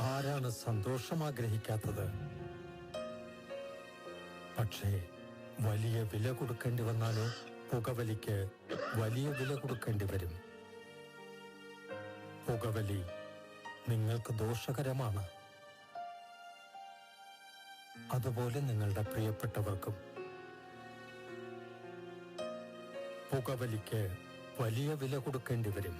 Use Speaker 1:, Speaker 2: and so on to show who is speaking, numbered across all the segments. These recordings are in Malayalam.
Speaker 1: ആരാണ് സന്തോഷം ആഗ്രഹിക്കാത്തത്? പക്ഷേ വലിയ വില കൊടുക്കേണ്ടി വന്നാലോ? പുകവലിക്ക് വലിയ വില കൊടുക്കേണ്ടി വരും. പുകവലി നിങ്ങൾക്ക് ദോഷകരമാണ്. അതുപോലെ നിങ്ങളുടെ പ്രിയപ്പെട്ടവർക്കും. പുകവലിക്ക് വലിയ വില കൊടുക്കേണ്ടി വരും.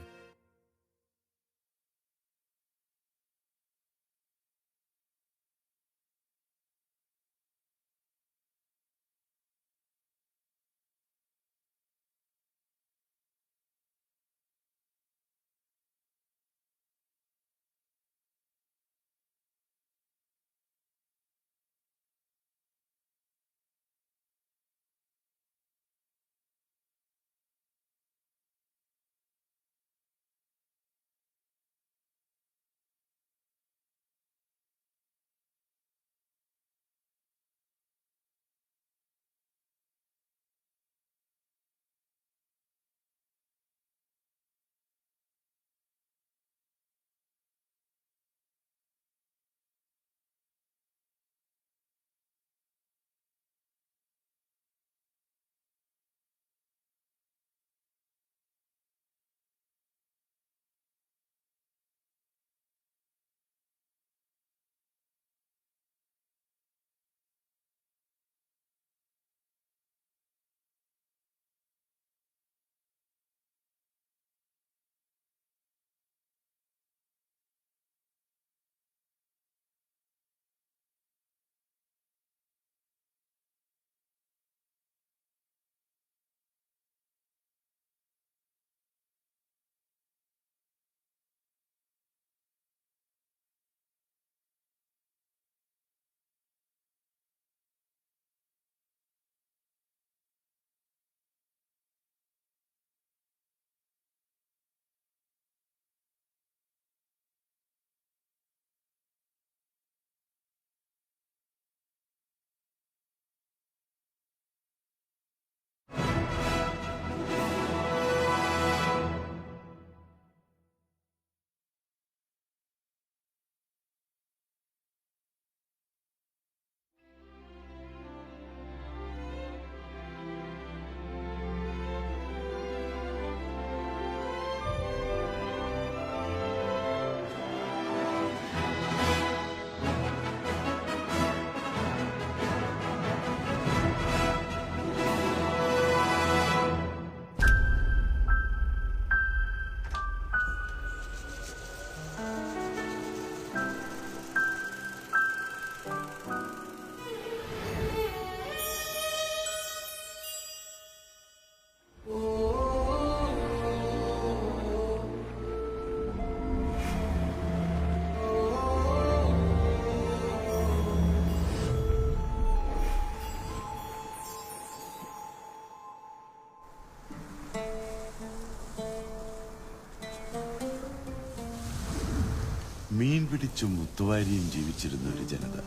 Speaker 2: മീൻ പിടിച്ചും മുത്തുവാരിയും ജീവിച്ചിരുന്ന ഒരു ജനത,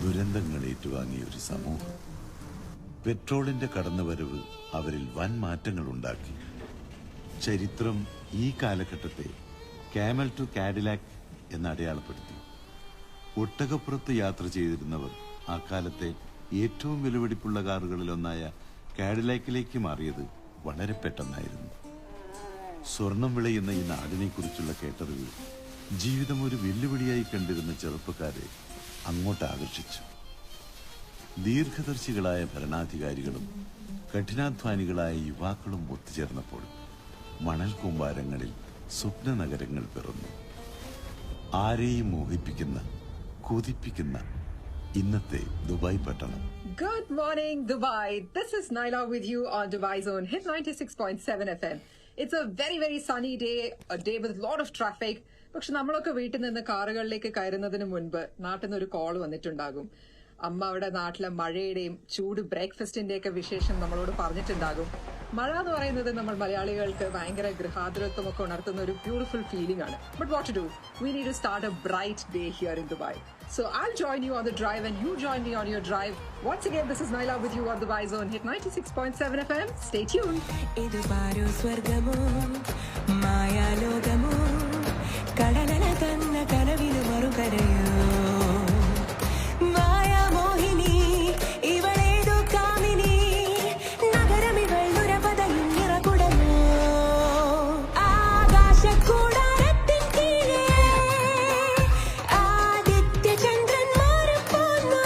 Speaker 2: ദുരന്തങ്ങൾ ഏറ്റുവാങ്ങിയ ഒരു സമൂഹം. പെട്രോളിന്റെ കടന്നുവരവ് അവരിൽ വൻ മാറ്റങ്ങൾ ഉണ്ടാക്കി. ചരിത്രം ഈ കാലഘട്ടത്തെ കാമൽ ടു കാഡിലാക് എന്ന് അടയാളപ്പെടുത്തി. ഒട്ടകപ്പുറത്ത് യാത്ര ചെയ്തിരുന്നവർ അക്കാലത്തെ ഏറ്റവും വിലപിടിപ്പുള്ള കാറുകളിലൊന്നായ കാഡിലാക്കിലേക്ക് മാറിയത് വളരെ പെട്ടെന്നായിരുന്നു. സ്വർണം വിളയുന്ന ഈ നാടിനെക്കുറിച്ചുള്ള കേട്ടറിവ് ജീവിതം ഒരു വെല്ലുവിളിയായി കണ്ടിരുന്ന ചെറുപ്പക്കാരെ അങ്ങോട്ട് ആകർഷിച്ചു. ദീർഘദർശികളായ ഭരണാധികാരികളും കഠിനാധ്വാനികളായ യുവാക്കളും ഒത്തുചേർന്നപ്പോൾ മണൽ കൂമ്പാരങ്ങളിൽ സ്വപ്ന നഗരങ്ങൾ പിറന്നു. ആരെയും മോഹിപ്പിക്കുന്ന, കൊതിപ്പിക്കുന്ന ഇന്നത്തെ ദുബായ് പട്ടണം.
Speaker 3: Good morning, Dubai. This is Naila with you on Dubai Zone Hit 96.7 FM. It's a very, very sunny day, a day with a lot of traffic. പക്ഷെ നമ്മളൊക്കെ വീട്ടിൽ നിന്ന് കാറുകളിലേക്ക് കയറുന്നതിന് മുൻപ് നാട്ടിൽ നിന്ന് ഒരു കോൾ വന്നിട്ടുണ്ടാകും. അമ്മ അവിടെ നാട്ടിലെ മഴയുടെയും ചൂട് ബ്രേക്ക്ഫാസ്റ്റിന്റെയൊക്കെ വിശേഷം നമ്മളോട് പറഞ്ഞിട്ടുണ്ടാകും. മഴ എന്ന് പറയുന്നത് നമ്മൾ മലയാളികൾക്ക് ഭയങ്കര ഗൃഹാതുരത്വമൊക്കെ ഉണർത്തുന്ന ഒരു ബ്യൂട്ടിഫുൾ ഫീലിംഗ് ആണ്. But what to do? We need to start a bright day here in Dubai. So I'll join you on the drive and you join me on your drive. Once again, this is Naila with you on Dubai Zone Hit 96.7 FM. Stay tuned.
Speaker 4: Idu paru swargamo maya logamo kadalala tanna kanavinu marukarayo maya mohini ivaledu kamini nagaram ivalura padayum nirakudamo agasha kudarathin keele aditya chandran maruponu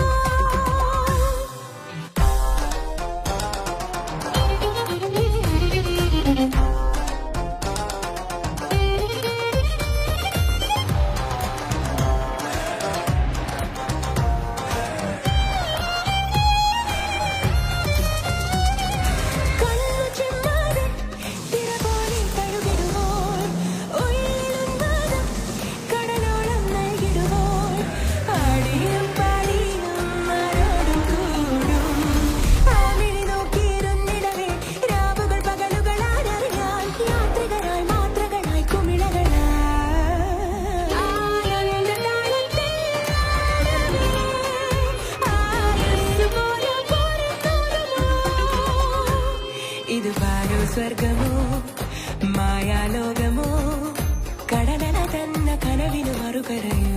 Speaker 4: స్వర్గము మాయాలోకము కడలల తన్న కనవిను మరుకరయు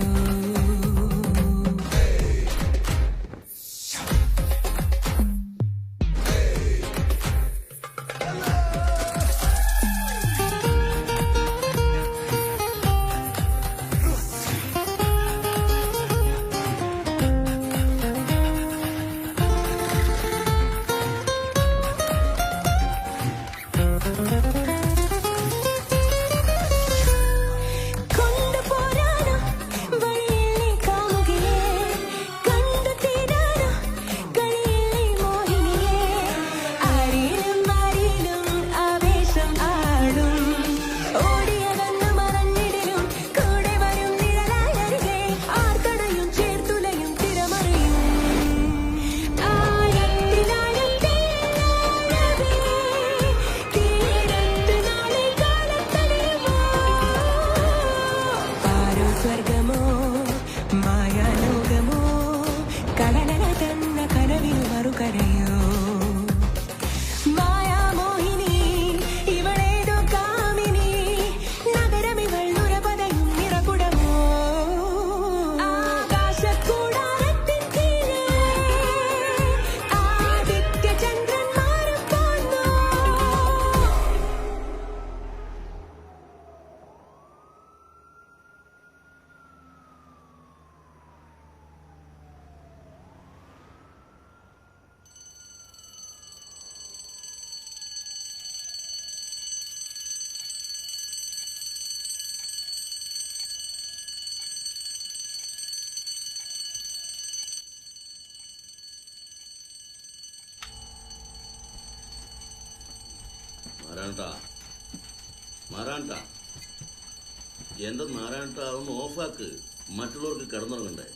Speaker 5: മാറാണ്ട എന്റെ നാരായണ ഒന്ന് ഓഫാക്ക്, മറ്റുള്ളവർക്ക് കിടന്നുറങ്ങണ്ടേ.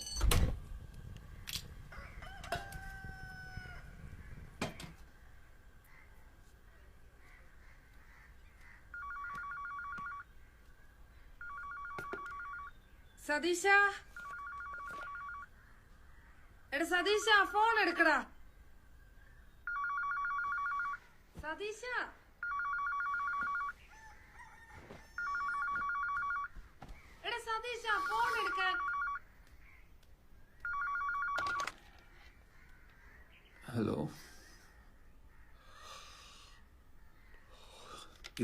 Speaker 6: സതീശ, എടാ സതീശ, ഫോൺ എടുക്കടാ. സതീശ, എടാ സതീശ, ഫോൺ എടുക്കാൻ.
Speaker 7: ഹലോ,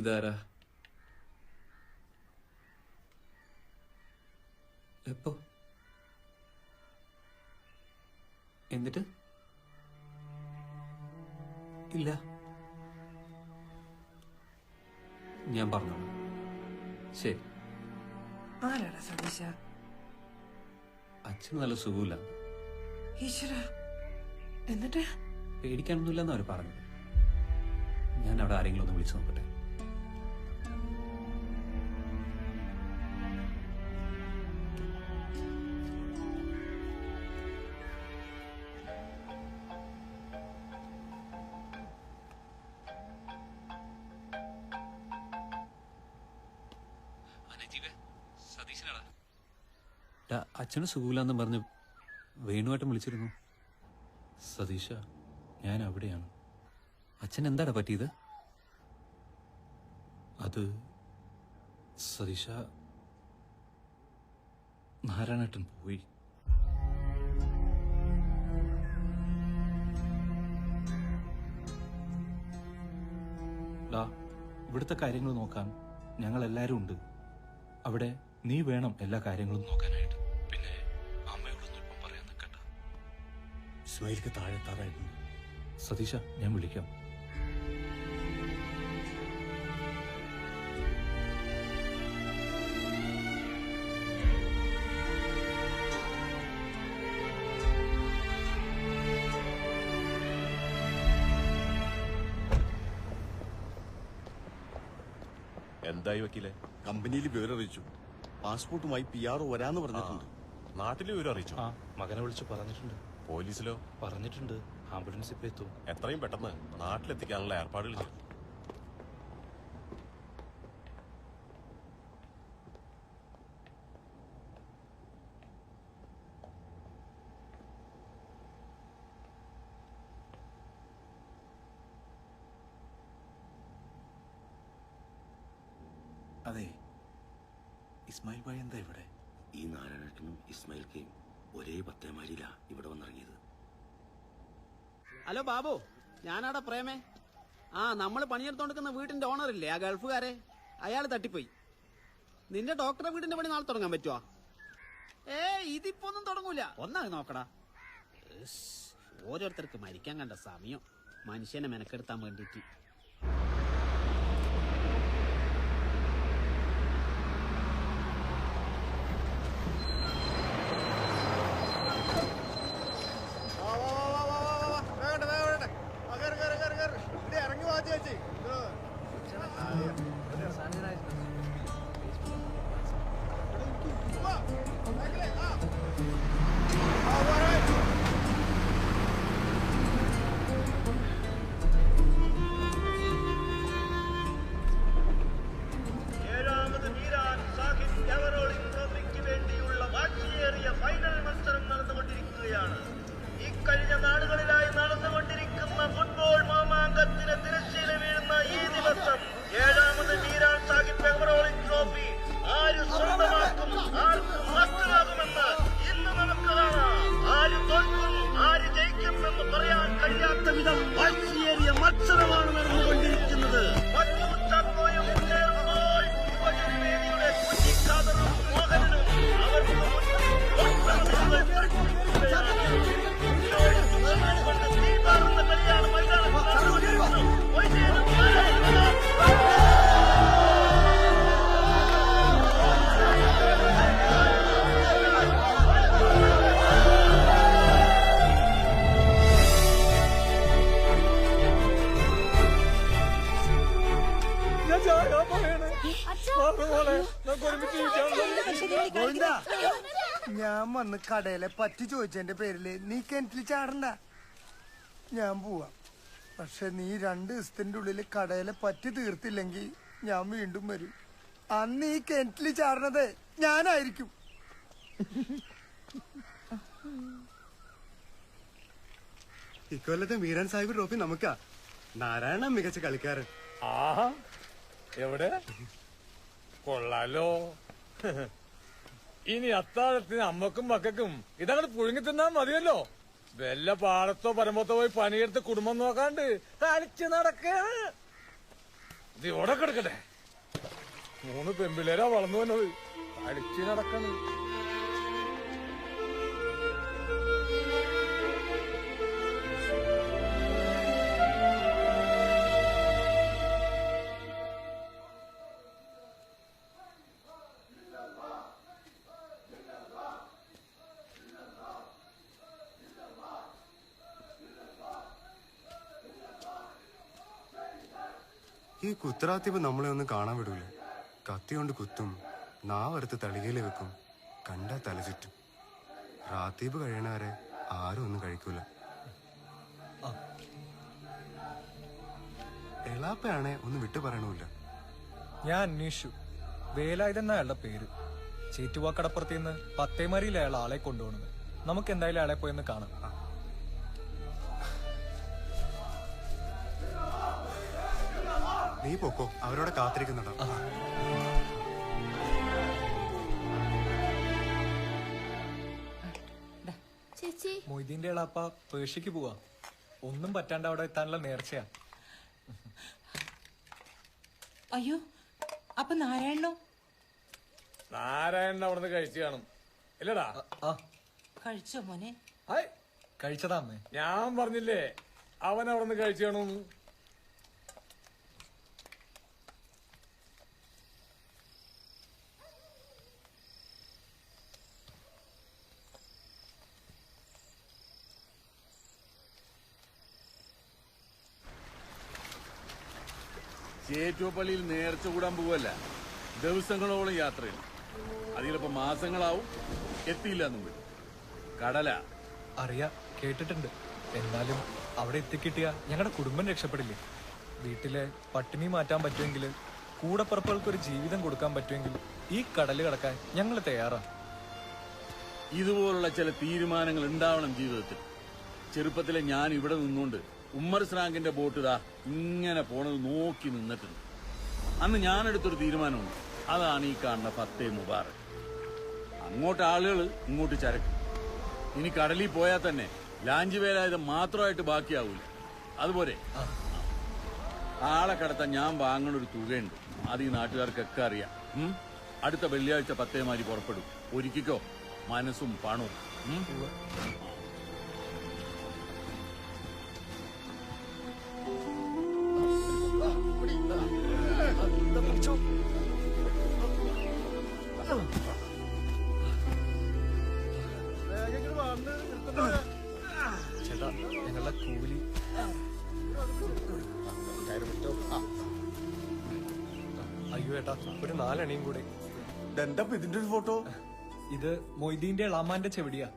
Speaker 7: ഇതാരാ? എപ്പോ? എന്നിട്ട്? ഇല്ല, ഞാൻ പറഞ്ഞോളാം. ശരി.
Speaker 6: ആരാടാ സതീശ?
Speaker 7: അച്ഛന് നല്ല സുഖമില്ല.
Speaker 6: ഈശ്വര, എന്നിട്ട്?
Speaker 7: പേടിക്കാനൊന്നുമില്ലെന്ന് അവർ പറഞ്ഞത്. ഞാൻ അവിടെ ആരെങ്കിലും ഒന്ന് വിളിച്ചു നോക്കട്ടെ. അല്ല, അച്ഛന് സുഖമില്ലാന്നും പറഞ്ഞ് വേണുവായിട്ടും വിളിച്ചിരുന്നു. സതീശ, ഞാൻ അവിടെയാണ്. അച്ഛൻ എന്താടാ പറ്റിയത്? അത് സതീശ, നാരായണേട്ടൻ പോയി. ഇവിടുത്തെ കാര്യങ്ങൾ നോക്കാൻ ഞങ്ങൾ എല്ലാവരും ഉണ്ട്. അവിടെ നീ വേണം എല്ലാ കാര്യങ്ങളും നോക്കാനായിട്ട്. പിന്നെ അമ്മയോടൊന്നും ഇപ്പം പറയാൻ നിൽക്കണ്ട.
Speaker 1: ഇസ്മായിൽക്ക് താഴെത്താറായിരുന്നു.
Speaker 7: സതീശ, ഞാൻ വിളിക്കാം.
Speaker 8: എന്തായി വക്കീലെ?
Speaker 9: കമ്പനിയിൽ വിവരം അറിയിച്ചു. പാസ്പോർട്ടുമായി PR വരാന്ന് പറഞ്ഞിട്ടുണ്ട്.
Speaker 8: നാട്ടില് വിവരം അറിയിച്ചു?
Speaker 7: മകനെ വിളിച്ചു പറഞ്ഞിട്ടുണ്ട്.
Speaker 8: പോലീസിലോ?
Speaker 7: പറഞ്ഞിട്ടുണ്ട്. ആംബുലൻസ് ഇപ്പൊ എത്തും.
Speaker 8: എത്രയും പെട്ടെന്ന് നാട്ടിലെത്തിക്കാനുള്ള ഏർപ്പാടുകൾ ചെയ്യും.
Speaker 9: അതെ, ഇസ്മായിൽ ഭായി എന്താ ഇവിടെ?
Speaker 5: ഈ നാരായണേട്ടനും ഇസ്മായിൽക്കയും ഒരേ പത്തേമാരിയിലാ ഇവിടെ വന്നിറങ്ങിയത്.
Speaker 10: ഹലോ ബാബു, ഞാനാടാ പ്രേമേ. നമ്മൾ പണിയെടുത്തോണ്ടിരിക്കുന്ന വീട്ടിന്റെ ഓണറില്ലേ, ആ ഗൾഫുകാരെ, അയാൾ തട്ടിപ്പോയി. നിന്റെ ഡോക്ടറെ വീടിന്റെ പണി നാളെ തുടങ്ങാൻ പറ്റുവാ? ഇതിപ്പോ ഒന്നും തുടങ്ങൂല. ഒന്നാ നോക്കടാ. ഓരോരുത്തർക്ക് മരിക്കാൻ കണ്ട സമയം, മനുഷ്യനെ മെനക്കെടുത്താൻ വേണ്ടിട്ട്.
Speaker 11: ഞാൻ വന്ന് കടയിലെ പറ്റി ചോദിച്ചതിന്റെ പേരില് നീ കിണറ്റിൽ ചാടണ്ട. ഞാൻ പോവാം. പക്ഷെ നീ 2 ദിവസത്തിന്റെ ഉള്ളില് കടയിലെ പറ്റി തീർത്തില്ലെങ്കിൽ ഞാൻ വീണ്ടും വരും. അന്ന് ഈ കിണറ്റിൽ ചാടണത് ഞാനായിരിക്കും.
Speaker 9: ഇക്കൊല്ലത്തെ മീരാൻ സാഹിബ് ട്രോഫി നമുക്കാ. നാരായണ മികച്ച കളിക്കാരൻ.
Speaker 1: എവിടെ? കൊള്ളാലോ. ഇനി അത്താഴത്തിന് അമ്മക്കും മക്കൾക്കും ഇതങ്ങോട്ട് പുഴുങ്ങി തിന്നാൻ മതിയല്ലോ. വല്ല പാടത്തോ പരമ്പത്തോ പോയി പണിയെടുത്ത് കുടുംബം നോക്കാണ്ട് കളിച്ച് നടക്കാണ്. ഇത് ഇവിടെ കിടക്കട്ടെ. 3 പെമ്പിള്ളേരാ വളർന്നു വന്നത്. കളിച്ച് നടക്കാണ്.
Speaker 9: ഈ കുത്തറാത്തീവ് നമ്മളെ ഒന്നും കാണാൻ വിടൂല. കത്തി കൊണ്ട് കുത്തും, നാവെടുത്ത് തളികയിൽ വെക്കും, കണ്ടാ തലചുറ്റും. റാത്തീബ് കഴിയണവരെ ആരും ഒന്നും കഴിക്കൂല. എളാപ്പയാണെ ഒന്നും വിട്ടു പറയണമില്ല.
Speaker 1: ഞാൻ അന്വേഷിച്ചു. വേലായുധൻ അയാളുടെ പേര്.
Speaker 12: ചേറ്റുവാക്കടപ്പുറത്ത് നിന്ന് പത്തേമാരിയിൽ അയാൾ ആളെ കൊണ്ടുപോകണത്. നമുക്ക് എന്തായാലും അയാളെ പോയെന്ന് കാണാം.
Speaker 9: നീ പൊക്കോ, അവരോടെ കാത്തിരിക്കുന്നുണ്ടോ?
Speaker 12: മൊയ്തീന്റെ ഇളാപ്പ പേർഷ്യക്ക് പോവാ. ഒന്നും പറ്റാണ്ട് അവിടെ എത്താനുള്ള നേർച്ചയാ.
Speaker 13: അയ്യോ, അപ്പൊ നാരായണനോ?
Speaker 1: നാരായണൻ അവിടുന്ന് കഴിച്ചു കാണും. ഇല്ലടാ?
Speaker 13: കഴിച്ചോ മോനെ?
Speaker 12: കഴിച്ചതാ അമ്മേ.
Speaker 1: ഞാൻ പറഞ്ഞില്ലേ അവൻ അവിടുന്ന് കഴിച്ചു കാണും.
Speaker 14: ചേറ്റുവപ്പള്ളിയിൽ നേർച്ച കൂടാൻ പോവല്ല. ദിവസങ്ങളോളം യാത്രയിൽ, അതിലിപ്പോ മാസങ്ങളാവും. എത്തിയില്ല എന്നും കടല
Speaker 12: അറിയാ, കേട്ടിട്ടുണ്ട്. എന്നാലും അവിടെ എത്തിക്കിട്ടിയ ഞങ്ങളുടെ കുടുംബം രക്ഷപ്പെടില്ലേ? വീട്ടിലെ പട്ടിണി മാറ്റാൻ പറ്റുമെങ്കിൽ, കൂടപ്പുറപ്പുകൾക്ക് ഒരു ജീവിതം കൊടുക്കാൻ പറ്റുമെങ്കിൽ ഈ കടല് കടക്കാൻ ഞങ്ങൾ തയ്യാറാണ്.
Speaker 14: ഇതുപോലുള്ള ചില തീരുമാനങ്ങൾ ഉണ്ടാവണം ജീവിതത്തിൽ. ചെറുപ്പത്തിലെ ഞാൻ ഇവിടെ നിന്നുകൊണ്ട് ഉമ്മർ സ്രാങ്കിന്റെ ബോട്ട് ഇതാ ഇങ്ങനെ പോണത് നോക്കി നിന്നിട്ടുണ്ട്. അന്ന് ഞാനെടുത്തൊരു തീരുമാനമുണ്ട്. അതാണ് ഈ കാണുന്ന ഫത്തേ മുബാറക്. അങ്ങോട്ട് ആളുകൾ, ഇങ്ങോട്ട് ചരക്ക്. ഇനി കടലിൽ പോയാൽ തന്നെ ലാഞ്ച് വേലായുധം മാത്രമായിട്ട് ബാക്കിയാവൂല. അതുപോലെ ആളെ കടത്താൻ ഞാൻ വാങ്ങണ ഒരു തുകയുണ്ട്. അത് ഈ നാട്ടുകാർക്കൊക്കെ അറിയാം. അടുത്ത വെള്ളിയാഴ്ച പത്തേമാരി പുറപ്പെടും. ഒരുക്കിക്കോ മനസ്സും പണവും.
Speaker 12: ചേട്ടാ, ഞങ്ങളുടെ കൂലി. അയ്യോ ഏട്ടാ, ഒരു 4 അണിയും കൂടെ.
Speaker 9: എന്താ ഇതിന്റെ ഒരു ഫോട്ടോ?
Speaker 12: ഇത് മൊയ്തീന്റെ ഇളാമാന്റെ ചെവിടിയാ.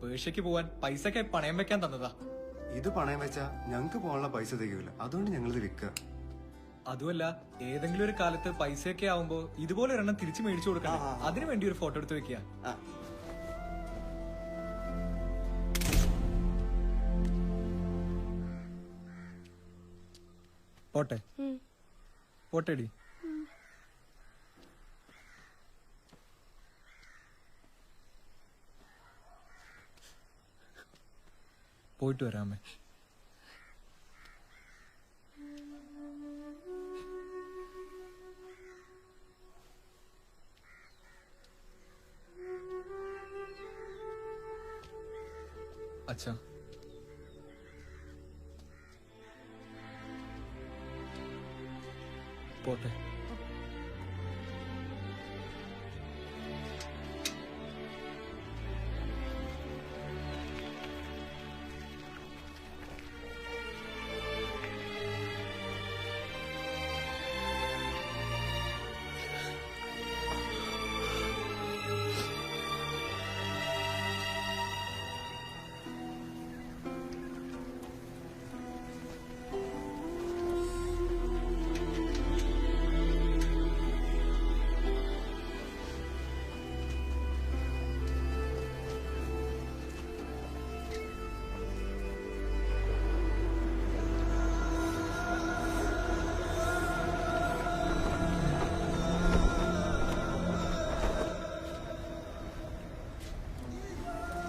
Speaker 12: പേർഷ്യക്ക് പോവാൻ പൈസക്കായി പണയം വെക്കാൻ തന്നതാ.
Speaker 9: ഇത് പണയം വെച്ചാ ഞങ്ങക്ക് പോകാനുള്ള പൈസ തികയൂല. അതുകൊണ്ട് ഞങ്ങളിത് വിൽക്കുക.
Speaker 12: അതുമല്ല, ഏതെങ്കിലും ഒരു കാലത്ത് പൈസയൊക്കെ ആവുമ്പോ ഇതുപോലെ ഒരെണ്ണം തിരിച്ചു മേടിച്ചു കൊടുക്കണം. അതിനു വേണ്ടി ഒരു ഫോട്ടോ എടുത്ത് വെക്കുക. പോട്ടെ പോട്ടേടി. പോയിട്ട് വരാമേ. അച്ഛാ, പോട്ടെ.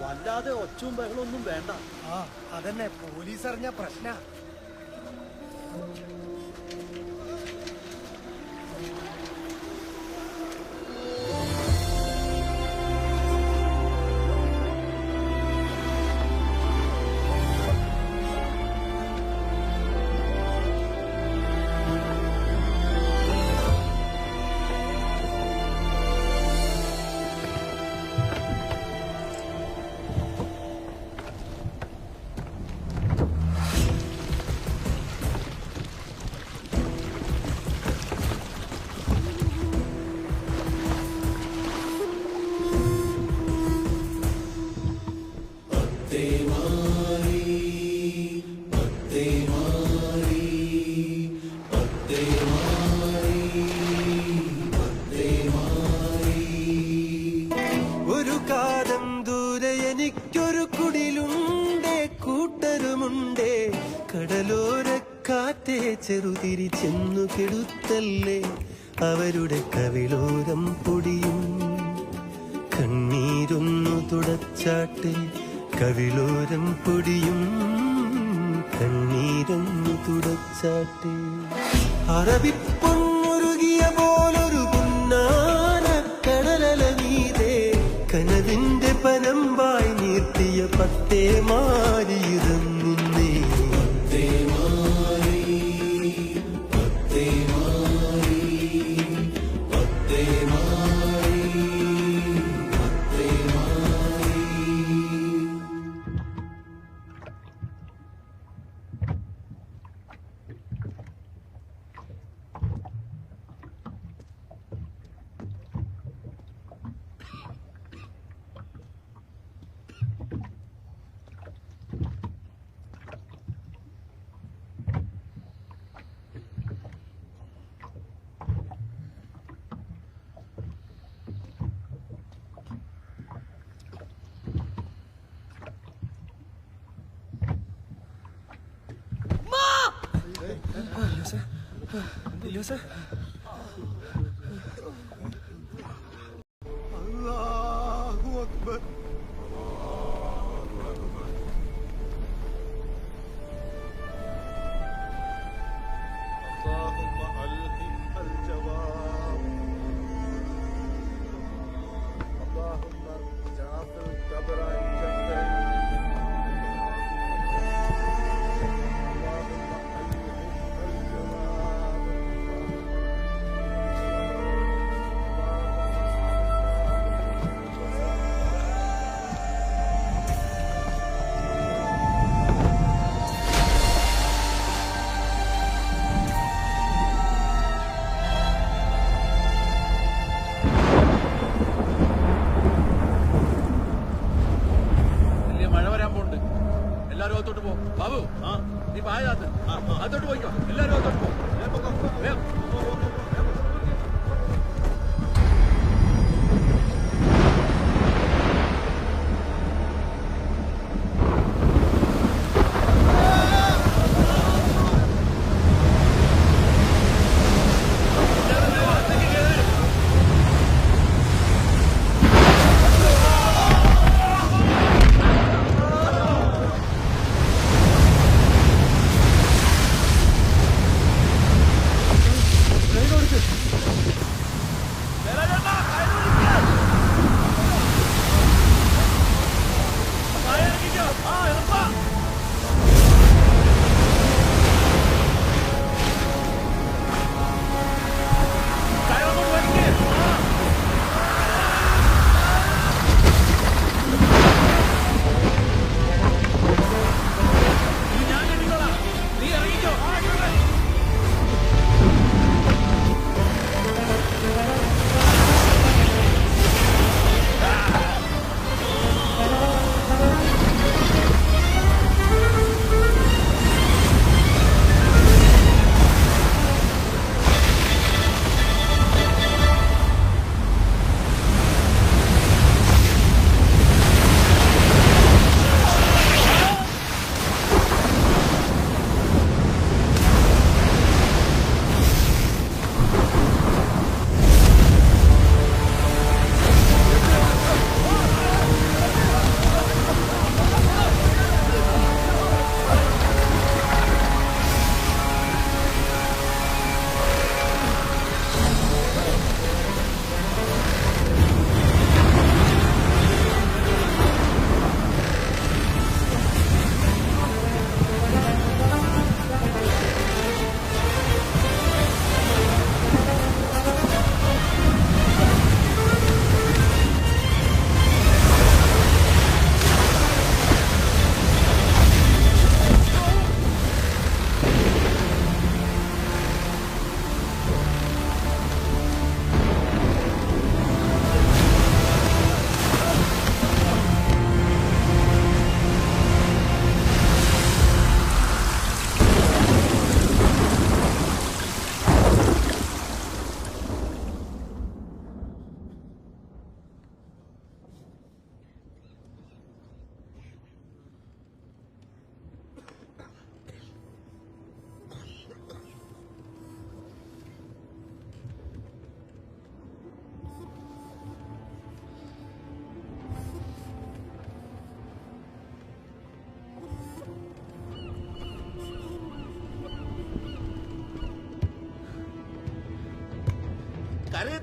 Speaker 10: അല്ലാതെ ഒച്ചയും ബഹളമൊന്നും വേണ്ട.
Speaker 11: അതന്നെ, പോലീസ് അറിഞ്ഞ പ്രശ്ന.
Speaker 15: മറ്റേ ചെറുതിരി ചെന്നു കെടുത്തല്ലേ അവരുടെ കവിളോരം പൊടിയും. കണ്ണീരൊന്നു തുടച്ചാട്ടെ കവിളോരം പൊടിയും, കണ്ണീരൊന്നു തുടച്ചാട്ടെ. അറബിപ്പൊന്നുരുകിയ പോലൊരു പുന്നാരക്കടലല നീതേ കനവിന്റെ പനമ്പായി നീർത്തിയ പത്തേ മാരിയുറന്നിന്നേ.
Speaker 11: അല്ലാഹു അക്ബർ.
Speaker 14: ബാബു നീ പായത്ത് അതോട്ട് പോയിക്കോ, എല്ലാരും അതോട്ട് പോ.
Speaker 11: ഏ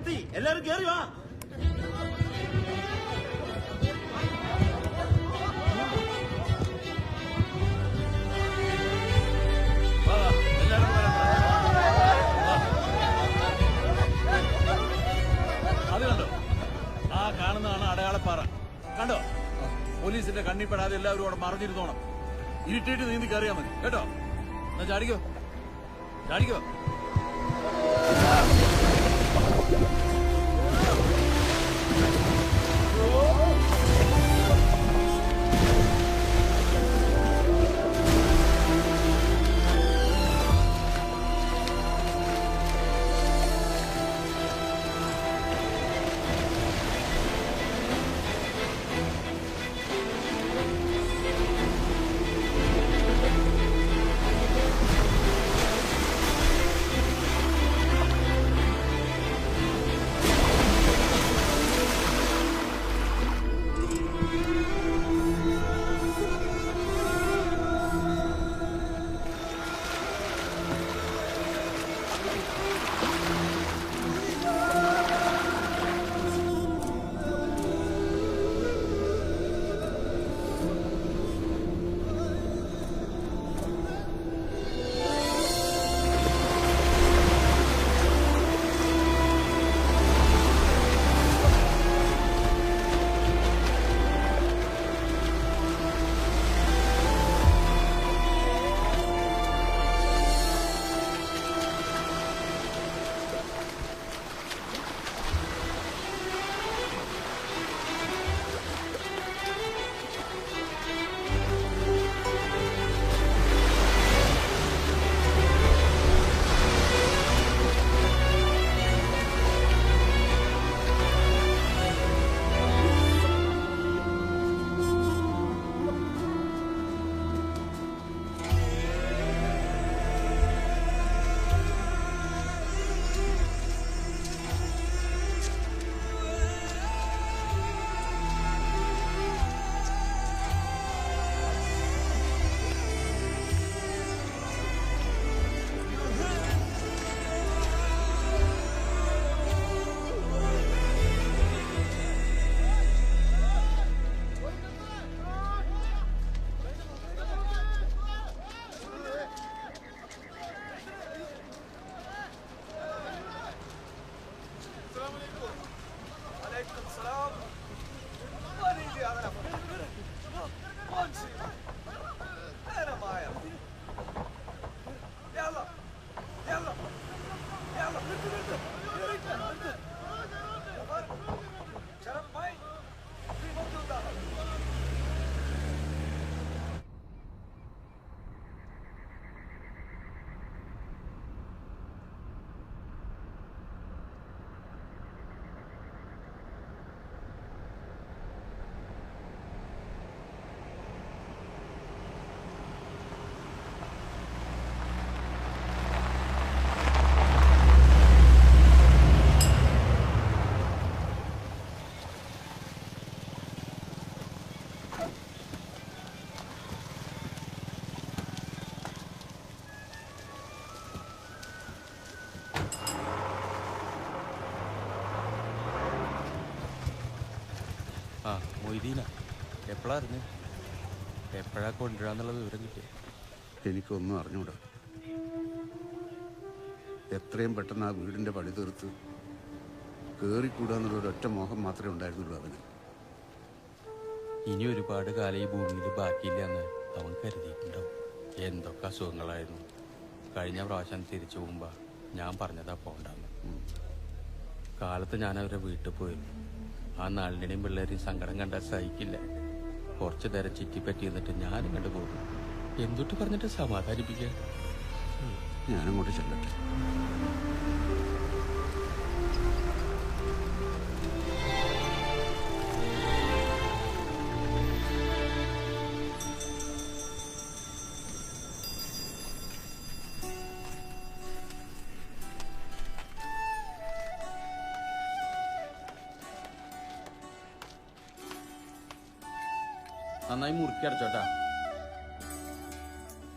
Speaker 5: എത്തി എല്ലാരും കേറി വാ.
Speaker 14: അത് കണ്ടോ? ആ കാണുന്നതാണ് അടയാളപ്പാറ. കണ്ടോ? പോലീസിന്റെ കണ്ണിപ്പെടാതെ എല്ലാവരും അവിടെ മറിഞ്ഞിരുന്നോണം. ഇരുട്ടിയിട്ട് നീന്തി കയറിയാ മതി കേട്ടോ. എന്നാ ചാടിക്കോ, ചാടിക്കോ.
Speaker 16: ആ മൊയ്തീന എപ്പോഴായിരുന്നു? എപ്പോഴാ കൊണ്ടുവരാന്നുള്ള വിവരം കിട്ടിയ?
Speaker 2: എനിക്കൊന്നും അറിഞ്ഞൂടാ. എത്രയും പെട്ടെന്ന് ആ വീടിന്റെ പണി തീർത്ത് കേറിക്കൂടാന്നുള്ള ഒരൊറ്റ മോഹം മാത്രമേ ഉണ്ടായിരുന്നുള്ളൂ അവന്.
Speaker 16: ഇനി ഒരുപാട് കാലം ഈ ഭൂമിയിൽ ബാക്കിയില്ലെന്ന് അവൻ കരുതിയിട്ടുണ്ടാവും. എന്തൊക്കെ അസുഖങ്ങളായിരുന്നു. കഴിഞ്ഞ പ്രാവശ്യം തിരിച്ചു പോകുമ്പോ ഞാൻ പറഞ്ഞതാ പോണ്ടെന്ന്. കാലത്ത് ഞാൻ അവരെ വീട്ടിൽ പോയിരുന്നു. ആ നാളിൻ്റെയും പിള്ളേരെയും സങ്കടം കണ്ടാൽ സഹിക്കില്ല. കുറച്ചു നേരം ചുറ്റിപ്പറ്റി എന്നിട്ട് ഞാനും കണ്ടു പോകും. എന്തൊട്ട് പറഞ്ഞിട്ട് സമാധാനിപ്പിക്കാൻ?
Speaker 2: ഞാനങ്ങോട്ട് ചെല്ലട്ടെ.
Speaker 16: നന്നായി മുറുക്കി അടച്ചോട്ടാ.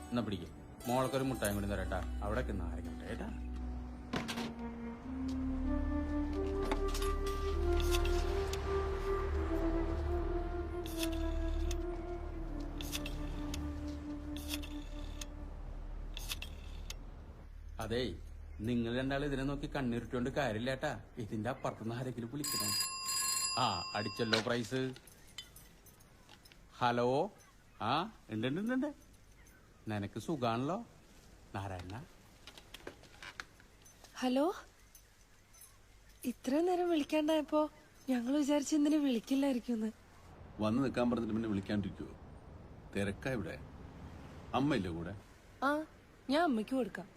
Speaker 16: എന്നാ പിടിക്കും. മോൾക്കൊരു മുട്ടായും കൂടി തരട്ടാ. അവിടെ നാരങ്ങ കേട്ടാ. അതേ നിങ്ങൾ രണ്ടാളും ഇതിനെ നോക്കി കണ്ണിരുട്ടോണ്ട് കാര്യമില്ലേട്ടാ. ഇതിന്റെ അപ്പുറത്തുനിന്ന് ആരെങ്കിലും വിളിക്കണം. ആ അടിച്ചല്ലോ പ്രൈസ്. ഹലോ. ആ ഉണ്ട്. നിനക്ക് സുഖാണല്ലോ നാരായണ?
Speaker 6: ഹലോ, ഇത്ര നേരം വിളിക്കാണ്ടായപ്പോ ഞങ്ങൾ വിചാരിച്ചു ഇന്നിനെ വിളിക്കില്ലായിരിക്കും.
Speaker 2: വന്ന് നിൽക്കാൻ പറഞ്ഞിട്ട് പിന്നെ വിളിക്കാണ്ടിരിക്കുവോ? തിരക്കാ ഇവിടെ. അമ്മയില്ലേ കൂടെ?
Speaker 6: ആ, ഞാൻ അമ്മയ്ക്ക് കൊടുക്കാം.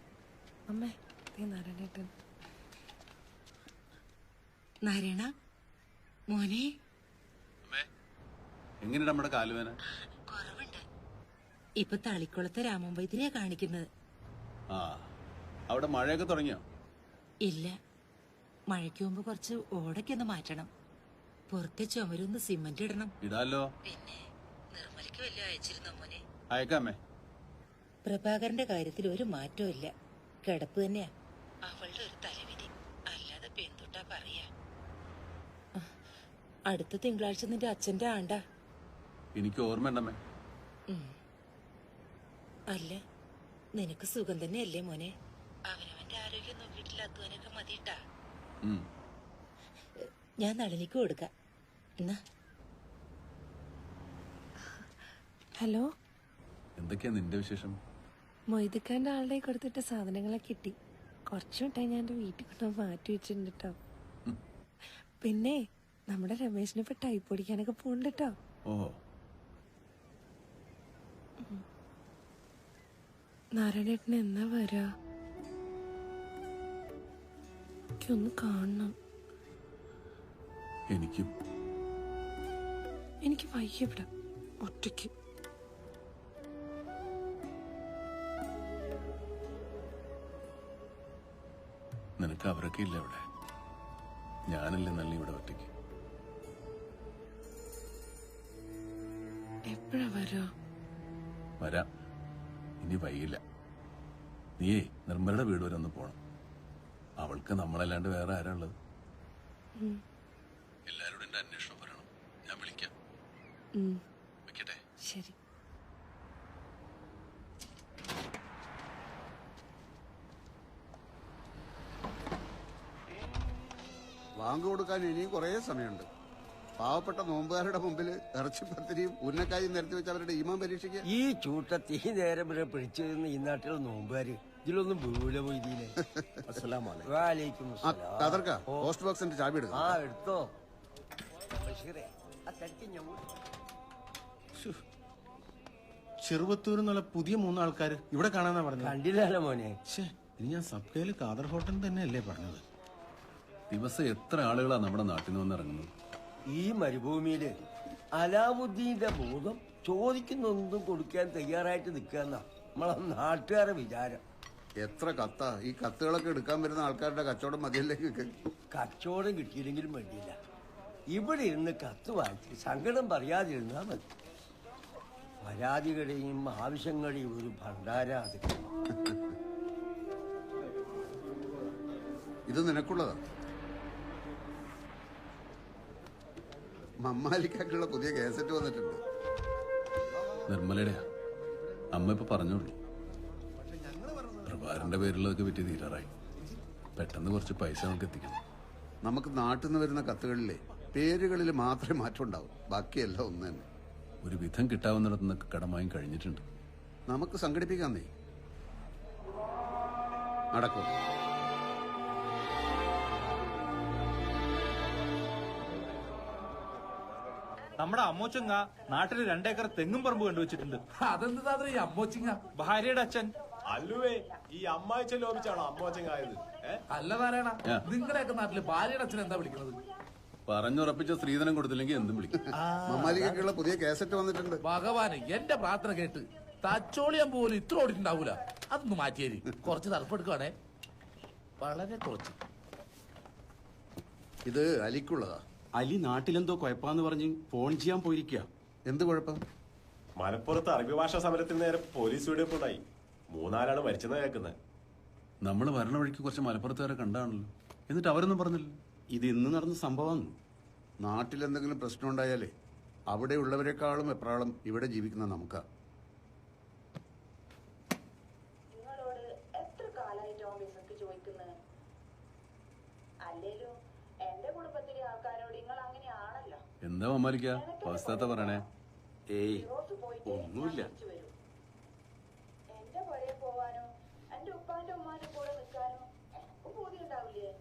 Speaker 6: അമ്മേ, നാരായണേട്ടൻ.
Speaker 13: നാരായണ മോനെ,
Speaker 2: എങ്ങനെ നമ്മുടെ കാലുവേന?
Speaker 13: ഇപ്പൊ തളിക്കുളത്തെ രാമൻ വൈദ്യരെയാ കാണിക്കുന്നത്.
Speaker 2: ആ, അവിടെ മഴയൊക്കെ തുടങ്ങിയോ?
Speaker 13: ഇല്ല, മഴയ്ക്ക് മുമ്പ് കുറച്ച് ഓടൊക്കെ ഒന്ന് മാറ്റണം. പുറത്തെ ചുമരൊന്ന് സിമന്റ് ഇടണം.
Speaker 2: ഇടാലോ.
Speaker 13: പിന്നെ നിർമ്മലയ്ക്ക് വല്ലതും അയച്ചിരുന്നോ മോനെ?
Speaker 2: അയക്കാമേ.
Speaker 13: പ്രഭാകരന്റെ കാര്യത്തിൽ ഒരു മാറ്റവും ഇല്ല. കിടപ്പ് തന്നെയാ. അവളുടെ ഒരു തലവിധി. അല്ലാതെ പെന്തുട്ടാ പറയാ. അടുത്ത തിങ്കളാഴ്ച നിന്റെ അച്ഛന്റെ ആണ്ടാ.
Speaker 2: എനിക്ക് ഓർമ്മയുണ്ടമ്മേ.
Speaker 13: അല്ല, നിനക്ക് സുഖം തന്നെയല്ലേ മോനെ? അവനവന്റെ ആരോഗ്യം നോക്കിയിട്ടില്ല, അധ്വാനൊക്കെ മതിയിട്ടാ. ഞാൻ നളിനിക്ക് കൊടുക്കാം. എന്നാ.
Speaker 6: ഹലോ,
Speaker 2: എന്തൊക്കെയാ നിന്റെ വിശേഷം?
Speaker 6: മൊയ്തുക്കാന്റെ ആളുടെ കൊടുത്തിട്ട സാധനങ്ങളെ കിട്ടി. കുറച്ചു മിട്ടായി ഞാൻ എന്റെ വീട്ടിൽ കൊണ്ടുപോയി മാറ്റി വെച്ചിട്ടുണ്ട് കേട്ടോ. പിന്നെ നമ്മുടെ രമേശിനെ ഇപ്പൊ ടൈപ്പ് പഠിക്കാനൊക്കെ പോണ്ട് കേട്ടോ.
Speaker 2: ഓ,
Speaker 6: നാരായണേട്ടന് എന്നാ വരാ? എനിക്കൊന്ന് കാണണം. എനിക്ക് വയ്യ ഇവിടെ ഒറ്റയ്ക്ക്.
Speaker 2: നിനക്ക് അവരൊക്കെ ഇല്ല ഇവിടെ. ഞാനല്ലേ നല്ല ഇവിടെ ഒറ്റയ്ക്ക്.
Speaker 6: എപ്പോഴാ വരാ?
Speaker 2: വരാം, ഇനി വൈകില്ല. നീയേ നിർമ്മലയുടെ വീട് വരെ ഒന്ന് പോണം. അവൾക്ക് നമ്മളല്ലാണ്ട് വേറെ ആരാ ഉള്ളത്? എല്ലാരോടും എന്റെ അന്വേഷണം പറയണം. ഞാൻ വിളിക്കാം. വെക്കട്ടെ?
Speaker 6: ശരി.
Speaker 2: വാങ്ങു കൊടുക്കാൻ ഇനിയും കുറേ സമയമുണ്ട്. പാവപ്പെട്ട നോമ്പുകാരുടെ മുമ്പിൽ ഇറച്ചിപ്പത്തിരിയും ഉന്നക്കായും നിരത്തി വെച്ച് അവരുടെ ഈമാൻ പരീക്ഷിക്കുക.
Speaker 17: ഈ ചൂട്ടത്തി നേരം വരെ പിടിച്ചു നിന്ന് ഈ നാട്ടിലെ നോമ്പുകാര് ഇതിലൊന്നും വീഴ പോയില്ലേ?
Speaker 2: പോസ്റ്റ് ബോക്സിന്റെ ചാബി എടുക്കും.
Speaker 17: ആ എടുത്തോ.
Speaker 18: ചെറുവത്തൂരിൽ നിന്നുള്ള പുതിയ 3 ആൾക്കാർ ഇവിടെ കാണാന്നാ പറഞ്ഞത്.
Speaker 17: കണ്ടില്ലല്ലോ മോനെ.
Speaker 18: ഇനി ഞാൻ സബ്കയിൽ ഖാദർ ഹോട്ടൽ തന്നെയല്ലേ പറഞ്ഞത്?
Speaker 2: ദിവസം എത്ര ആളുകളാ നമ്മുടെ നാട്ടിൽ നിന്ന് വന്നിറങ്ങുന്നത്?
Speaker 17: ഈ മരുഭൂമിയില് അലാവുദ്ദീന്റെ ഭൂതം ചോദിക്കുന്നൊന്നും കൊടുക്കാൻ തയ്യാറായിട്ട് നിൽക്കാന്നാ നമ്മളെ നാട്ടുകാരെ വിചാരം.
Speaker 2: എത്ര കത്താ ഈ കത്തുകളൊക്കെ എടുക്കാൻ വരുന്ന ആൾക്കാരുടെ കച്ചവടം മതിയല്ലേ?
Speaker 17: കച്ചവടം കിട്ടിയില്ലെങ്കിലും വേണ്ടിയില്ല, ഇവിടെ ഇരുന്ന് കത്ത് വായിച്ച് സങ്കടം പറയാതിരുന്നാ മതി. പരാതികളുടെയും ആവശ്യങ്ങളുടെയും ഒരു ഭണ്ഡാര അത്.
Speaker 2: ഇത് നിനക്കുള്ളതാ. മമ്മാലിക്കുള്ള പുതിയ കേസറ്റ് വന്നിട്ടുണ്ട്. നിർമ്മലയുടെ അമ്മ ഇപ്പൊ പറഞ്ഞോളൂ. പ്രഭാകരന്റെ പേരിലൊക്കെ വിറ്റ് തീരാറായി. പെട്ടെന്ന് കുറച്ച് പൈസ നമുക്ക് എത്തിക്കണം. നമുക്ക് നാട്ടിൽ നിന്ന് വരുന്ന കത്തുകളിലെ പേരുകളിൽ മാത്രമേ മാറ്റം ഉണ്ടാവും, ബാക്കിയെല്ലാം ഒന്ന് തന്നെ. ഒരു വിധം കിട്ടാവുന്നിടത്തു നിന്നൊക്കെ കടമായും കഴിഞ്ഞിട്ടുണ്ട്. നമുക്ക് സംഘടിപ്പിക്കാന്നേ. നടക്കും.
Speaker 7: നമ്മുടെ അമ്മോച്ചങ്ങ നാട്ടിൽ 2 ഏക്കർ തെങ്ങും പറമ്പ് കണ്ടുവച്ചിട്ടുണ്ട്.
Speaker 19: അതെന്താ ഈ അമ്മോച്ചിങ്ങ?
Speaker 7: ഭാര്യയുടെ അച്ഛൻ.
Speaker 8: അല്ലുവേ, ഈ അമ്മായിച്ച ലോപിച്ചാണോ അമ്മോച്ചങ്ങായത്?
Speaker 19: അല്ല നാരായണ, നിങ്ങളുടെയൊക്കെ നാട്ടില് ഭാര്യയുടെ അച്ഛൻ എന്താ വിളിക്കുന്നത്?
Speaker 2: പറഞ്ഞുറപ്പിച്ച സ്ത്രീധനം കൊടുത്തില്ലെങ്കിൽ എന്തും വിളിക്കും. മമ്മാലിക്കുള്ള പുതിയ കേസറ്റ് വന്നിട്ടുണ്ട്.
Speaker 19: ഭഗവാന്, എന്റെ പ്രാർത്ഥന കേട്ട് തച്ചോളിയാൻ പോലും ഇത്ര ഓടിയിട്ടുണ്ടാവൂല. അതൊന്ന് മാറ്റിയേരി. കുറച്ച് തറപ്പെടുക്കുവാണേ, വളരെ കുറച്ച്.
Speaker 2: ഇത് അലിക്കുള്ളതാ.
Speaker 14: അലി നാട്ടിലെന്തോ കുഴപ്പാന്ന് പറഞ്ഞ് ഫോൺ ചെയ്യാൻ പോയിരിക്കുക.
Speaker 2: എന്ത് കുഴപ്പം?
Speaker 8: മലപ്പുറത്ത് അറബി ഭാഷാ സമരത്തിന് നേരെ പോലീസ് വെടിവെപ്പുണ്ടായി. 3 ആളാണ് മരിച്ചെന്ന് കേൾക്കുന്നത്.
Speaker 2: നമ്മൾ വരണ വഴിക്ക് കുറച്ച് മലപ്പുറത്തുകാരെ കണ്ടാണല്ലോ, എന്നിട്ട് അവരൊന്നും പറഞ്ഞില്ല.
Speaker 14: ഇത് ഇന്ന് നടന്ന സംഭവമാണ്.
Speaker 2: നാട്ടിലെന്തെങ്കിലും പ്രശ്നം ഉണ്ടായാലേ അവിടെ ഉള്ളവരെക്കാളും എപ്രാളം ഇവിടെ ജീവിക്കുന്ന നമുക്കാ.
Speaker 20: അല്ലേലും എന്റെ കുടുംബത്തിലെ ആൾക്കാരോട് നിങ്ങൾ അങ്ങനെയാണല്ലോ.
Speaker 2: എന്താ മമ്മാലിക്ക അവസ്ഥ പറയണേ?
Speaker 5: ഏയ് ഒന്നുമില്ല.
Speaker 20: എന്റെ പുറകെ പോവാനോ എന്റെ ഉപ്പാന്റെ ഉമ്മാന്റെ കൂടെ നിൽക്കാനോ എനിക്ക് ബോധി ഉണ്ടാവില്ലേ?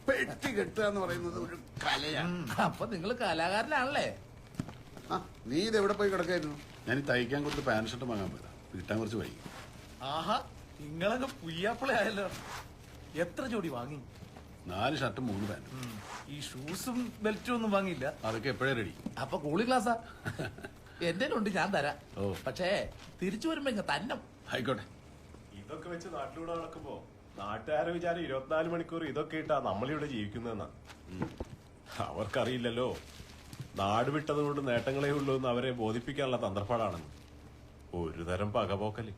Speaker 2: പെട്ടി കെട്ടുക എന്ന് പറയുന്നത് ഒരു കലയാണ്.
Speaker 19: അപ്പൊ നിങ്ങൾ കലാകാരനാണല്ലേ?
Speaker 2: നീ ഇത് എവിടെ പോയി കിടക്കായിരുന്നു? ഞാൻ ഈ തയ്ക്കാൻ കൊടുത്ത് പാന്റ് ഷർട്ട് വാങ്ങാൻ പോയതാ. കിട്ടാൻ കുറച്ച് വൈകി.
Speaker 7: ആഹാ, നിങ്ങളങ്ങ് പുയ്യാപ്പിള ആയല്ലോ. എത്ര ജോഡി വാങ്ങി?
Speaker 2: 4 ഷർട്ടും 3 പാന്റും.
Speaker 7: ഈ ഷൂസും ബെൽറ്റും ഒന്നും വാങ്ങിയില്ല?
Speaker 2: അതൊക്കെ എപ്പോഴേ റെഡി.
Speaker 19: അപ്പൊ കൂളി ക്ലാസ്സാ? എന്റെ ഉണ്ട്, ഞാൻ തരാം. പക്ഷേ തിരിച്ചു വരുമ്പോ ഇങ്ങ തന്നെ.
Speaker 2: ആയിക്കോട്ടെ.
Speaker 8: ഇതൊക്കെ വെച്ച് നാട്ടിലൂടെ നടക്കുമ്പോ നാട്ടുകാരെ വിചാരം 24 മണിക്കൂർ ഇതൊക്കെ ഇട്ടാ നമ്മളിവിടെ ജീവിക്കുന്നതെന്നാ. അവർക്കറിയില്ലല്ലോ നാട് വിട്ടതുകൊണ്ട് നേട്ടങ്ങളേ ഉള്ളൂ എന്ന് അവരെ ബോധിപ്പിക്കാനുള്ള തന്ത്രപ്പാടാണെന്ന്. ഒരു തരം പകപോക്കല്.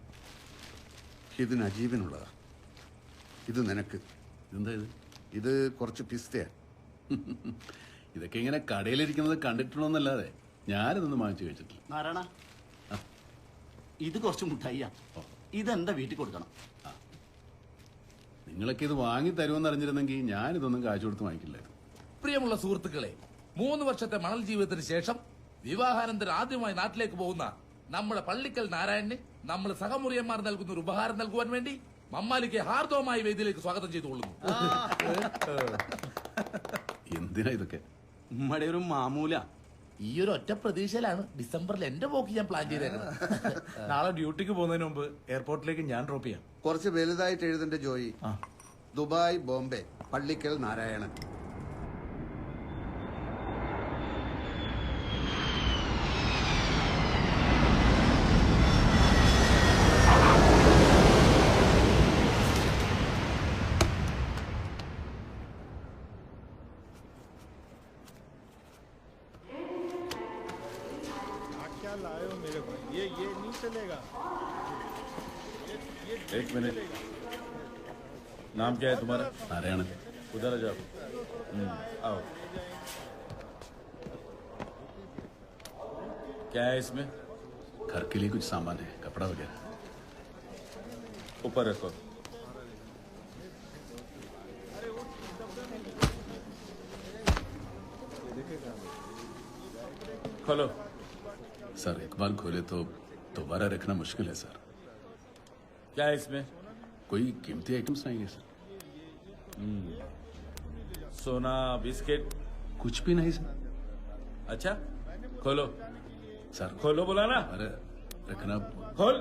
Speaker 2: ഇത് നജീബിനുള്ളതാ, ഇത് നിനക്ക്. എന്താ ഇത്? ഇത് കുറച്ച് പിസ്തയാ. ഇതൊക്കെ ഇങ്ങനെ കടയിലിരിക്കുന്നത് കണ്ടിട്ടുണ്ടോന്നല്ലാതെ ഞാനിതൊന്നും വാങ്ങിച്ചു കഴിച്ചിട്ടില്ല.
Speaker 21: നാരായണ, ഇത് കുറച്ച് മുട്ടായിയാ. ഇതെന്താ വീട്ടിൽ കൊടുക്കണം.
Speaker 2: നിങ്ങളൊക്കെ ഇത് വാങ്ങി തരുമെന്ന് അറിഞ്ഞിരുന്നെങ്കിൽ ഞാനിതൊന്നും കാശ് കൊടുത്ത് വാങ്ങിക്കില്ലായിരുന്നു.
Speaker 19: പ്രിയമുള്ള സുഹൃത്തുക്കളെ, 3 വർഷത്തെ മണൽ ജീവിതത്തിന് ശേഷം വിവാഹാനന്തരം ആദ്യമായി നാട്ടിലേക്ക് പോകുന്ന നമ്മുടെ പള്ളിക്കൽ നാരായണന് നമ്മൾ സഹമുറിയന്മാർ നൽകുന്ന ഒരു ഉപഹാരം നൽകുവാൻ വേണ്ടി മമ്മാലിക്ക് ഹാർദവമായി വേദിയിലേക്ക് സ്വാഗതം ചെയ്തുകൊള്ളുന്നു.
Speaker 2: എന്തിനാ ഇതൊക്കെ?
Speaker 21: നമ്മുടെ ഒരു മാമൂല.
Speaker 19: ഈ ഒരു ഒറ്റ പ്രതീക്ഷയിലാണ് ഡിസംബറിൽ എന്റെ പോക്ക് ഞാൻ പ്ലാൻ ചെയ്തേക്കുന്നത്.
Speaker 7: നാളെ ഡ്യൂട്ടിക്ക് പോകുന്നതിന് മുമ്പ് എയർപോർട്ടിലേക്ക് ഞാൻ ഡ്രോപ്പ് ചെയ്യാം.
Speaker 2: കുറച്ച് വലുതായിട്ട് എഴുതണ്ട ജോയി. ദുബായ്, ബോംബെ, പള്ളിക്കൽ നാരായണൻ.
Speaker 14: एक मिनट, नाम क्या है तुम्हारा?
Speaker 2: नारायण।
Speaker 14: उधर आ जाओ। आओ। क्या है इसमें?
Speaker 2: घर के लिए कुछ सामान है, कपड़ा वगैरह।
Speaker 14: ऊपर रखो। खोलो।
Speaker 2: सर, एक बार खोले तो दोबारा रखना मुश्किल है सर।
Speaker 21: क्या है इसमें?
Speaker 2: कोई कीमती आइटम्स नहीं है सर।
Speaker 21: सोना, बिस्किट?
Speaker 2: कुछ भी नहीं सर।
Speaker 21: अच्छा, खोलो
Speaker 2: सर।
Speaker 21: खोलो बोला ना।
Speaker 2: अरे रखना।
Speaker 21: खोल।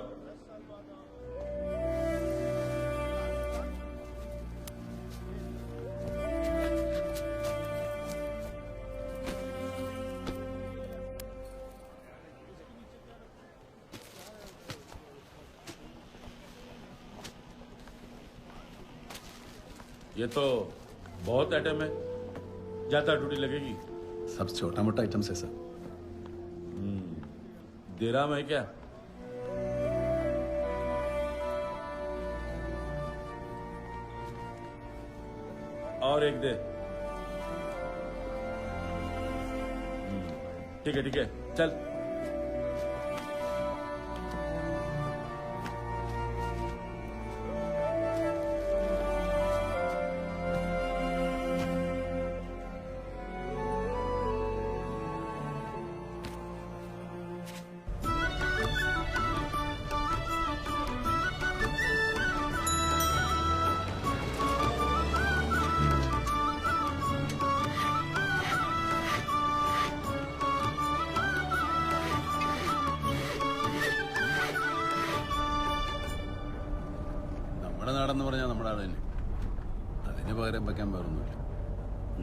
Speaker 21: ये तो बहुत आइटम है, ज्यादा ड्यूटी लगेगी।
Speaker 2: सब छोटा मोटा आइटम्स है सर।
Speaker 21: दिराम है क्या? और एक दे। ठीक है ठीक है, चल।
Speaker 2: നമ്മുടെ നാടെന്ന് പറഞ്ഞാൽ നമ്മുടെ നാട് തന്നെ. അതിന് പകരം വെക്കാൻ വേറൊന്നുമില്ല.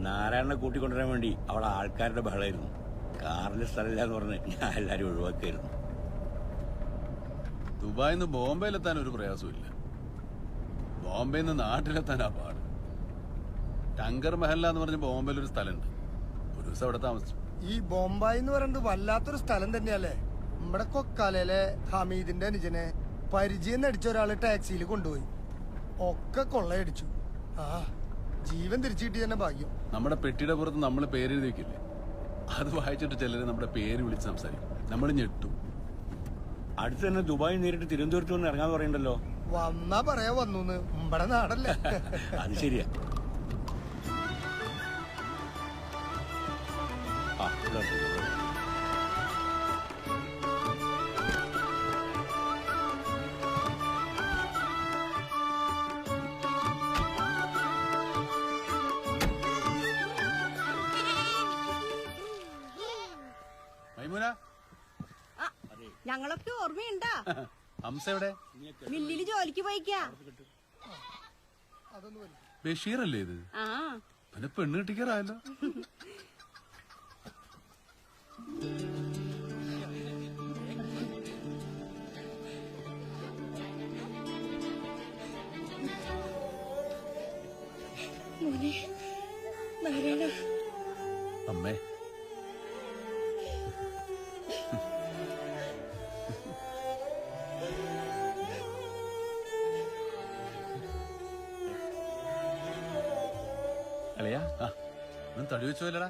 Speaker 5: നാരായണനെ കൂട്ടിക്കൊണ്ടുവരാൻ വേണ്ടി അവിടെ ആൾക്കാരുടെ ബഹളമായിരുന്നു. കാറിന്റെ സ്ഥലമില്ല എന്ന് പറഞ്ഞ് ഞാൻ എല്ലാരും ഒഴിവാക്കായിരുന്നു.
Speaker 2: ദുബായിൽ നിന്ന് ബോംബെയിലെത്താൻ ഒരു പ്രയാസമില്ല. ബോംബെയിൽ നിന്ന് നാട്ടിലെത്താനാ പാട്. ടങ്കർ മഹല്ല എന്ന് പറഞ്ഞ ബോംബെയിൽ ഒരു സ്ഥലമുണ്ട്. ഒരു ദിവസം അവിടെ താമസിച്ചു.
Speaker 11: ഈ ബോംബായി എന്ന് പറയുന്നത് വല്ലാത്തൊരു സ്ഥലം തന്നെയല്ലേ. നമ്മുടെ കൊക്കാലയിലെ ഹമീദിന്റെ അനുജനെ പരിചയം നടിച്ച ഒരാള് ടാക്സിയിൽ കൊണ്ടുപോയി. ഒക്കെ കൊള്ളയടിച്ചു. ആ ജീവൻ തിരിച്ചു കിട്ടി തന്നെ ഭാഗ്യം.
Speaker 2: നമ്മുടെ പെട്ടിയുടെ പുറത്ത് നമ്മൾ പേരെഴുതി വെക്കില്ലേ, അത് വായിച്ചിട്ട് ചിലര് നമ്മുടെ പേര് വിളിച്ച് സംസാരിക്കും. നമ്മൾ ഞെട്ടും.
Speaker 5: അടുത്ത് തന്നെ ദുബായ് നേരിട്ട് തിരുവനന്തപുരത്ത് വന്ന് ഇറങ്ങാൻ പറയണ്ടല്ലോ.
Speaker 11: വന്നാ പറയാ വന്നൂന്ന്. നമ്മുടെ നാടല്ലേ.
Speaker 5: അത് ശരിയാ.
Speaker 2: മൈമൂന,
Speaker 3: ഞങ്ങളൊക്കെ ഓർമ്മയുണ്ടാ?
Speaker 2: ഹംസ എവിടെ?
Speaker 3: മില്ലില് ജോലിക്ക് പോയിക്കാ.
Speaker 2: ബഷീർ അല്ലേ ഇത്?
Speaker 3: ആ
Speaker 2: പിന്നെ പെണ്ണ് കിട്ടിക്കാറായല്ലോ.
Speaker 6: മോനെ നാരായണ.
Speaker 2: അമ്മേ,
Speaker 7: അളിയാ
Speaker 2: തടി വെച്ചു പോലടാ.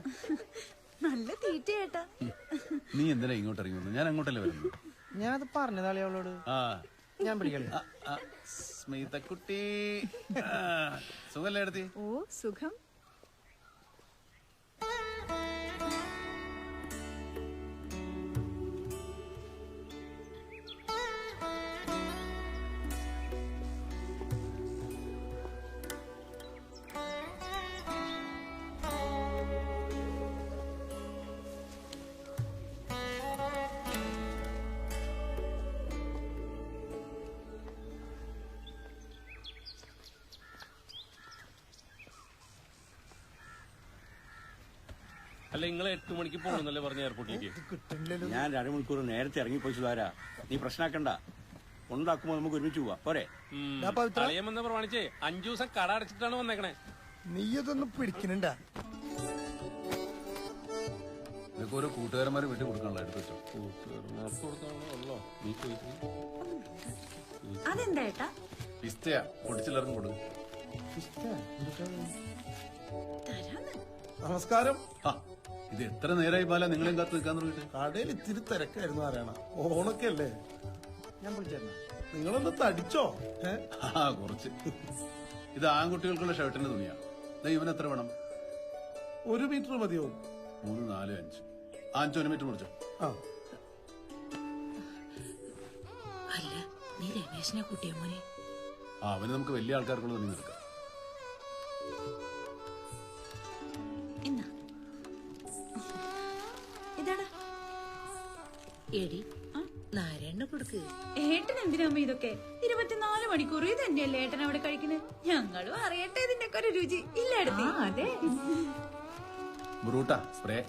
Speaker 3: നല്ല തീറ്റയേട്ടാ.
Speaker 2: നീ എന്തിനാ ഇങ്ങോട്ട് ഇറങ്ങി വന്നു? ഞാൻ അങ്ങോട്ടല്ലേ വരുന്നു.
Speaker 22: ഞാനത് പറഞ്ഞതാളി അവളോട്. ഞാൻ പിടിക്കല്ലേ.
Speaker 2: സ്മിതക്കുട്ടി, സുഖല്ലേ എടുത്തി?
Speaker 3: ഓ സുഖം.
Speaker 5: അല്ല, നിങ്ങൾ 8 മണിക്ക് പോകണമെന്നല്ലേ പറഞ്ഞ എയർപോർട്ടിലേക്ക്? ഞാൻ 2 മണിക്കൂർ നേരത്തെ ഇറങ്ങിപ്പോയി. സുധാര, നീ പ്രശ്നമാക്കണ്ട. ഉണ്ടാക്കുമ്പോ നമുക്ക് ഒരുമിച്ച് പോവാ പോരെ?
Speaker 23: കളിയെന്ന് പ്രമാണിച്ച് 5 ദിവസം കട അടച്ചിട്ടാണ് വന്നേക്കണേ.
Speaker 11: നീ ഇതൊന്നും പിടിക്കുന്നുണ്ടാ?
Speaker 2: ഇതൊക്കെ ഓരോ കൂട്ടുകാരന്മാരെ വീട്ടിൽ കൊടുക്കാനുള്ള എടുത്തു വെച്ചോ.
Speaker 3: അതെന്താ ഏട്ടാ?
Speaker 2: പിസ്തയാ, പൊടിച്ചിലർക്കും കൊടുക്കും.
Speaker 18: നമസ്കാരം.
Speaker 2: ഇത് എത്ര നേരമായി പാല നിങ്ങളെയും കാത്ത് നിൽക്കാൻ തുടങ്ങിയിട്ട്?
Speaker 18: കടയിൽ ഇത്തിരി തിരക്കായിരുന്നു അറിയണ. ഓണൊക്കെ അല്ലേ. ഞാൻ വിളിച്ചായിരുന്നു. നിങ്ങളൊന്ന് തടിച്ചോ?
Speaker 2: കുറച്ച്. ഇത് ആൺകുട്ടികൾക്കുള്ള ഷർട്ടിന്റെ തുണിയാ. ഇവന് എത്ര വേണം?
Speaker 18: 1 മീറ്റർ മതിയോ?
Speaker 2: 3, 4, 5. 1 മീറ്റർ മുറിച്ചോ.
Speaker 13: അല്ല നീ രമേശ് രമേശിനെ കൂട്ടിയ മോനെ.
Speaker 2: അവന് നമുക്ക് വലിയ ആൾക്കാർക്കുള്ള തന്നെ നിൽക്കാം.
Speaker 13: എടി നാരായണ കൊടുക്ക്.
Speaker 3: ഏട്ടൻ എന്തിനാമ്മ ഇതൊക്കെ? 24 മണിക്കൂർ ഇത് തന്നെയല്ലേ ഏട്ടൻ അവിടെ കഴിക്കുന്നത്? ഞങ്ങളും അറിയട്ടെ ഇതിന്റെ ഒക്കെ ഒരു രുചി. ഇല്ല എടുത്തി? അതെ.
Speaker 2: ബ്രൂട്ടാ സ്പ്രേ.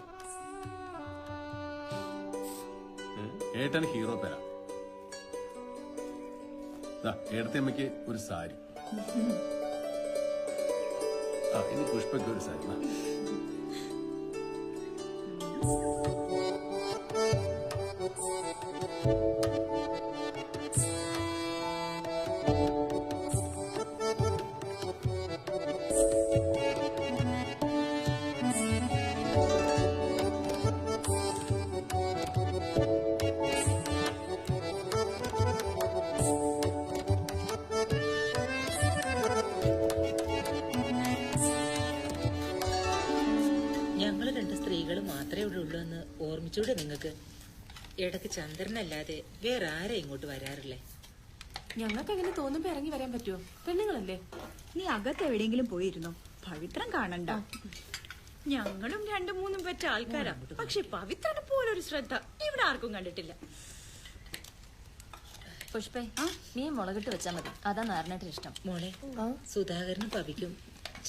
Speaker 2: ഏട്ടൻ ഹീറോ പേരാ. ഏടത്തമ്മയ്ക്ക് ഒരു സാരി. ഇനി പുഷ്പയ്ക്ക് ഒരു സാരി.
Speaker 13: ഞങ്ങള് 2 സ്ത്രീകൾ മാത്രമേ ഇവിടെ ഉള്ളൂ എന്ന് ഓർമ്മിച്ചൂടെ നിങ്ങൾക്ക്? ഇടക്ക് ചന്ദ്രനല്ലാതെ വേറെ ആരാ ഇങ്ങോട്ട് വരാറില്ലേ?
Speaker 6: ഞങ്ങൾക്ക് അങ്ങനെ തോന്നുമ്പോ ഇറങ്ങി വരാൻ പറ്റുമോ? പെണ്ണുങ്ങളല്ലേ.
Speaker 3: നീ അകത്ത് എവിടെയെങ്കിലും പോയിരുന്നോ? പവിത്രം കാണണ്ട. ഞങ്ങളും 2-3 പറ്റ ആൾക്കാരാ. പക്ഷെ പവിത്രനെ പോലൊരു ശ്രദ്ധ ഇവിടെ ആർക്കും കണ്ടിട്ടില്ല.
Speaker 1: പുഷ്പേ, നീ മുളകിട്ട് വെച്ചാ മതി. അതാ നാരനായിട്ടിന് ഇഷ്ടം.
Speaker 13: മോളെ, സുധാകരനും പവിക്കും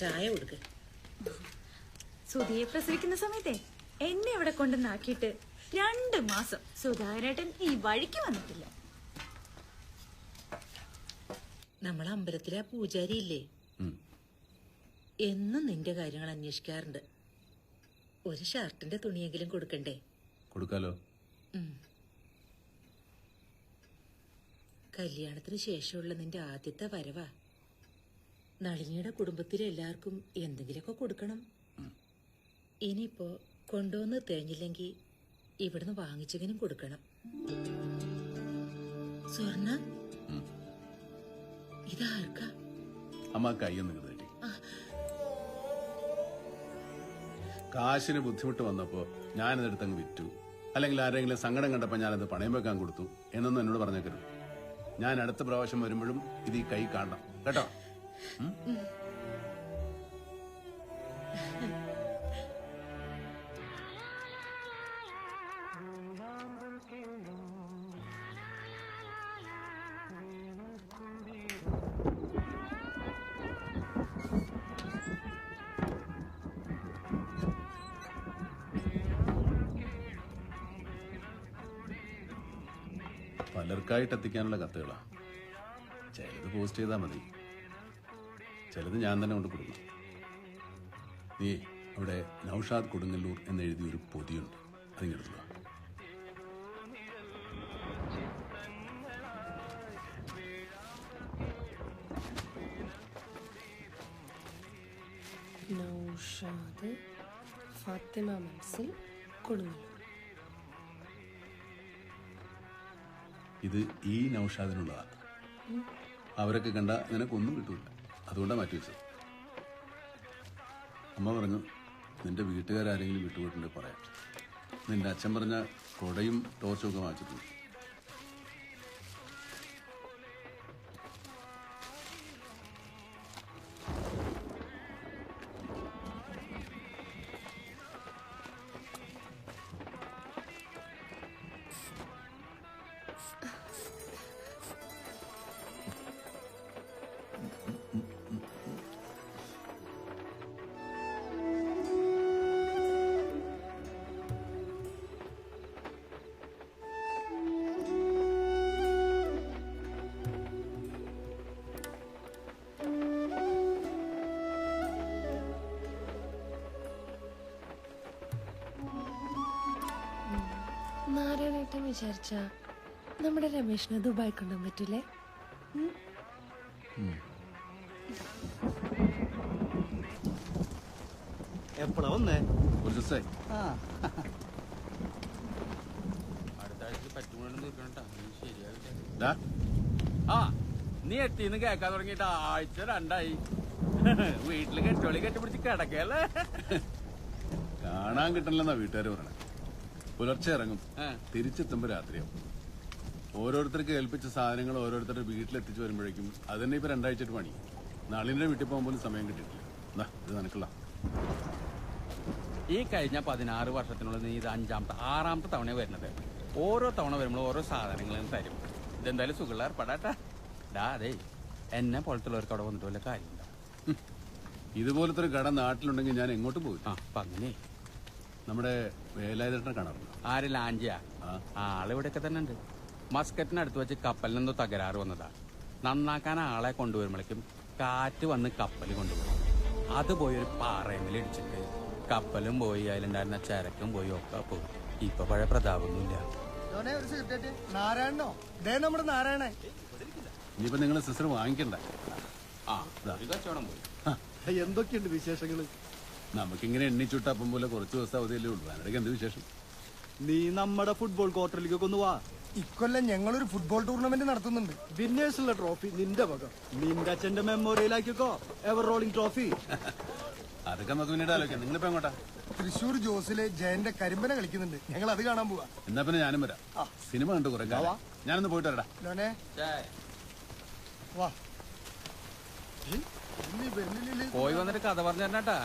Speaker 13: ചായ കൊടുക്ക്.
Speaker 3: സുധിയെ പ്രസവിക്കുന്ന സമയത്തെ എന്നെ അവിടെ കൊണ്ടുവന്നാക്കിയിട്ട് 2 മാസം സുധാകരേട്ടൻ ഈ വഴിക്ക് വന്നിട്ടില്ല.
Speaker 13: നമ്മളെ അമ്പലത്തിലെ ആ പൂജാരി ഇല്ലേ, എന്നും നിന്റെ കാര്യങ്ങൾ അന്വേഷിക്കാറുണ്ട്. ഒരു ഷർട്ടിന്റെ തുണിയെങ്കിലും കൊടുക്കണ്ടേ?
Speaker 2: കൊടുക്കാലോ.
Speaker 13: കല്യാണത്തിന് ശേഷമുള്ള നിന്റെ ആദ്യത്തെ വരവാ. നളിനിയുടെ കുടുംബത്തിലെ എല്ലാവർക്കും എന്തെങ്കിലുമൊക്കെ കൊടുക്കണം. ഇനിയിപ്പോ കൊണ്ടുവന്ന് തേഞ്ഞില്ലെങ്കിൽ ഇവിടുന്ന് വാങ്ങിച്ചെങ്കിലും കൊടുക്കണം. സ്വർണ്ണ ഇതാർക്കാ?
Speaker 2: അമ്മ കയ്യൊന്നും കിട്ടി. കാശിന് ബുദ്ധിമുട്ട് വന്നപ്പോ ഞാനിതെടുത്തങ്ങ് വിറ്റു, അല്ലെങ്കിൽ ആരെങ്കിലും സങ്കടം കണ്ടപ്പോ ഞാനത് പണയം വെക്കാൻ കൊടുത്തു എന്നൊന്നും എന്നോട് പറഞ്ഞേക്കരുത്. ഞാൻ അടുത്ത പ്രാവശ്യം വരുമ്പോഴും ഇത് ഈ കൈ കാണണം കേട്ടോ. പലർക്കായിട്ട് എത്തിക്കാനുള്ള കത്തുകളാണ്. ചിലത് പോസ്റ്റ് ചെയ്താൽ മതി, ചിലത് ഞാൻ തന്നെ കൊണ്ട് കൊടുക്കും. നീ അവിടെ നൌഷാദ് കൊടുങ്ങല്ലൂർ എന്നെഴുതിയൊരു പൊതിയുണ്ട്, അതിങ്ങെടുക്കുക.
Speaker 6: നൌഷാദ് ഫാത്തിമ മനസ്സിൽ കൊടുങ്ങല്ലൂർ.
Speaker 2: ഇത് ഈ നൌഷാദിനുള്ളതാണ്. അവരൊക്കെ കണ്ട നിനക്കൊന്നും കിട്ടൂല, അതുകൊണ്ടാണ് മാറ്റി വെച്ചത്. അമ്മ പറഞ്ഞു നിന്റെ വീട്ടുകാരെങ്കിലും വിട്ടുപോയിട്ടുണ്ടെങ്കിൽ പറയാം. നിന്റെ അച്ഛൻ പറഞ്ഞ കൊടയും ടോർച്ചും ഒക്കെ വാങ്ങിച്ചിട്ടുണ്ട്.
Speaker 6: നാരായണേട്ടൻ വിചാരിച്ച നമ്മുടെ രമേശിനെ ദുബായ് കൊണ്ടുപോകാൻ പറ്റൂലേ?
Speaker 10: എപ്പോഴാ വന്നേ?
Speaker 2: ഒരു ദിവസമായി.
Speaker 16: അടുത്ത ആഴ്ച പറ്റുമ്പോഴൊന്നും തീർക്കണട്ടാ, ശരിയാവില്ല.
Speaker 14: ആ നീ എത്തിന്ന് കേക്കാൻ തുടങ്ങിയിട്ട് ആഴ്ച 2ആയി. വീട്ടില് കെട്ടോളി കെട്ടിപ്പിടിച്ച് കിടക്കല്ലേ.
Speaker 2: കാണാൻ കിട്ടണില്ലെന്നാ വീട്ടുകാർ പറയണേ. പുലർച്ചെ ഇറങ്ങും, തിരിച്ചെത്തുമ്പോ രാത്രിയാവും. ഓരോരുത്തർക്ക് ഏൽപ്പിച്ച സാധനങ്ങൾ ഓരോരുത്തരുടെ വീട്ടിലെത്തിച്ചു വരുമ്പോഴേക്കും അതന്നെ ഇപ്പൊ 2 ആഴ്ചയായിട്ട് പണി. നളിന്റെ വീട്ടിൽ പോകാൻ പോലും സമയം കിട്ടിയിട്ടില്ല. എന്നാ ഇത് നിനക്കുള്ള.
Speaker 16: ഈ കഴിഞ്ഞ 16 വർഷത്തിനുള്ളിൽ നീ ഇത് 5ാമത്തെ 6ാമത്തെ തവണ വരുന്നത്. ഓരോ തവണ വരുമ്പോൾ ഓരോ സാധനങ്ങളും തരും. ഇതെന്തായാലും സുഖമുള്ള ഏർപ്പാടാട്ടാ. അതെ എന്നെ പോലത്തുള്ളവർക്ക് അവിടെ വന്നിട്ട് വല്ല കാര്യമുണ്ടോ?
Speaker 2: ഇതുപോലത്തെ ഒരു കട നാട്ടിലുണ്ടെങ്കിൽ ഞാൻ എങ്ങോട്ടും പോയി.
Speaker 16: അപ്പൊ അങ്ങനെ
Speaker 2: നമ്മുടെ വേലായുധേട്ടനെ കാണാറുണ്ട്.
Speaker 16: ആര് ലാഞ്ചിയാ? ആളിവിടെയൊക്കെ തന്നെ ഉണ്ട്. മസ്കറ്റിനടുത്ത് വെച്ച് കപ്പലിനെന്തോ തകരാറ് വന്നതാ. നന്നാക്കാൻ ആളെ കൊണ്ടുവരുമ്പോഴേക്കും കാറ്റ് വന്ന് കപ്പൽ കൊണ്ടുപോകും. അത് പോയി ഒരു പാറയിൽ ഇടിച്ചിട്ട് കപ്പലും പോയി, അതിലുണ്ടായിരുന്ന ചരക്കും പോയി, ഒക്കെ പോയി. ഇപ്പൊ പഴയ പ്രതാപമൊന്നുമില്ല.
Speaker 11: നാരായണനോ? നമ്മുടെ നാരായണൻ.
Speaker 2: ഇനിയിപ്പോ നിങ്ങൾ സിസ്റ്റർ വാങ്ങിക്കണ്ട.
Speaker 16: കച്ചവടം പോയി.
Speaker 18: എന്തൊക്കെയുണ്ട് വിശേഷങ്ങള്?
Speaker 2: നമുക്കിങ്ങനെ എണ്ണിച്ചുട്ടപ്പം പോലെ കുറച്ച് ദിവസം അവധിയല്ലേ ഉള്ളൂ. അതിനിടയ്ക്ക് എന്ത് വിശേഷം?
Speaker 18: നീ നമ്മുടെ ഫുട്ബോൾ ക്വാർട്ടറിലേക്കൊക്കെ ഒന്ന് വാ.
Speaker 11: ഇക്കൊല്ലം ഞങ്ങളൊരു ഫുട്ബോൾ ടൂർണമെന്റ് നടത്തുന്നുണ്ട്.
Speaker 18: വിന്നേഴ്സുള്ള ട്രോഫി നിന്റെ വക. നിന്റെ അച്ഛന്റെ മെമ്മോറിയലാക്കിക്കോ എവർ റോളിംഗ് ട്രോഫി.
Speaker 2: അതൊക്കെ നമുക്ക് പിന്നീട് ആലോചിക്കാം. നിങ്ങളിപ്പോ എങ്ങോട്ടാ?
Speaker 11: തൃശ്ശൂർ ജോസിലെ ജയന്റെ കരിമ്പന കളിക്കുന്നുണ്ട്. ഞങ്ങൾ അത് കാണാൻ പോവാ.
Speaker 2: എന്നാ പിന്നെ ഞാനും വരാം. സിനിമ കണ്ടു കുറെ. ഞാനൊന്ന് പോയിട്ട് വരടാ.
Speaker 11: ലോനെ വാ.
Speaker 16: പോയി വന്നിട്ട് കഥ പറഞ്ഞു തരണേട്ടാ.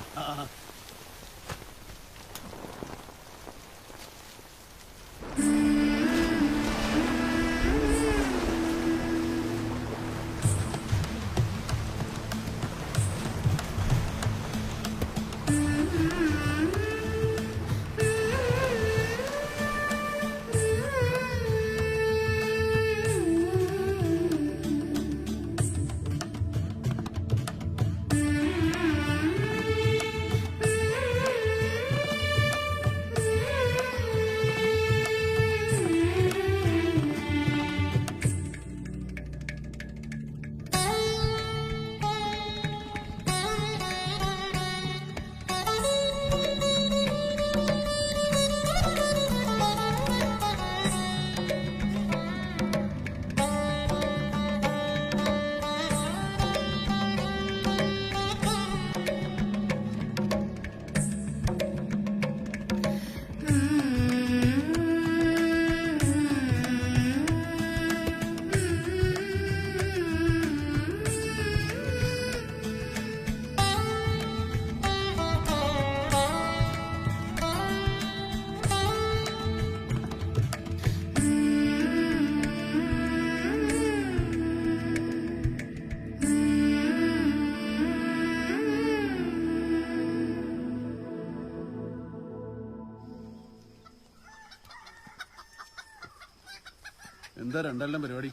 Speaker 2: എന്താ രണ്ടെല്ലാം പരിപാടി?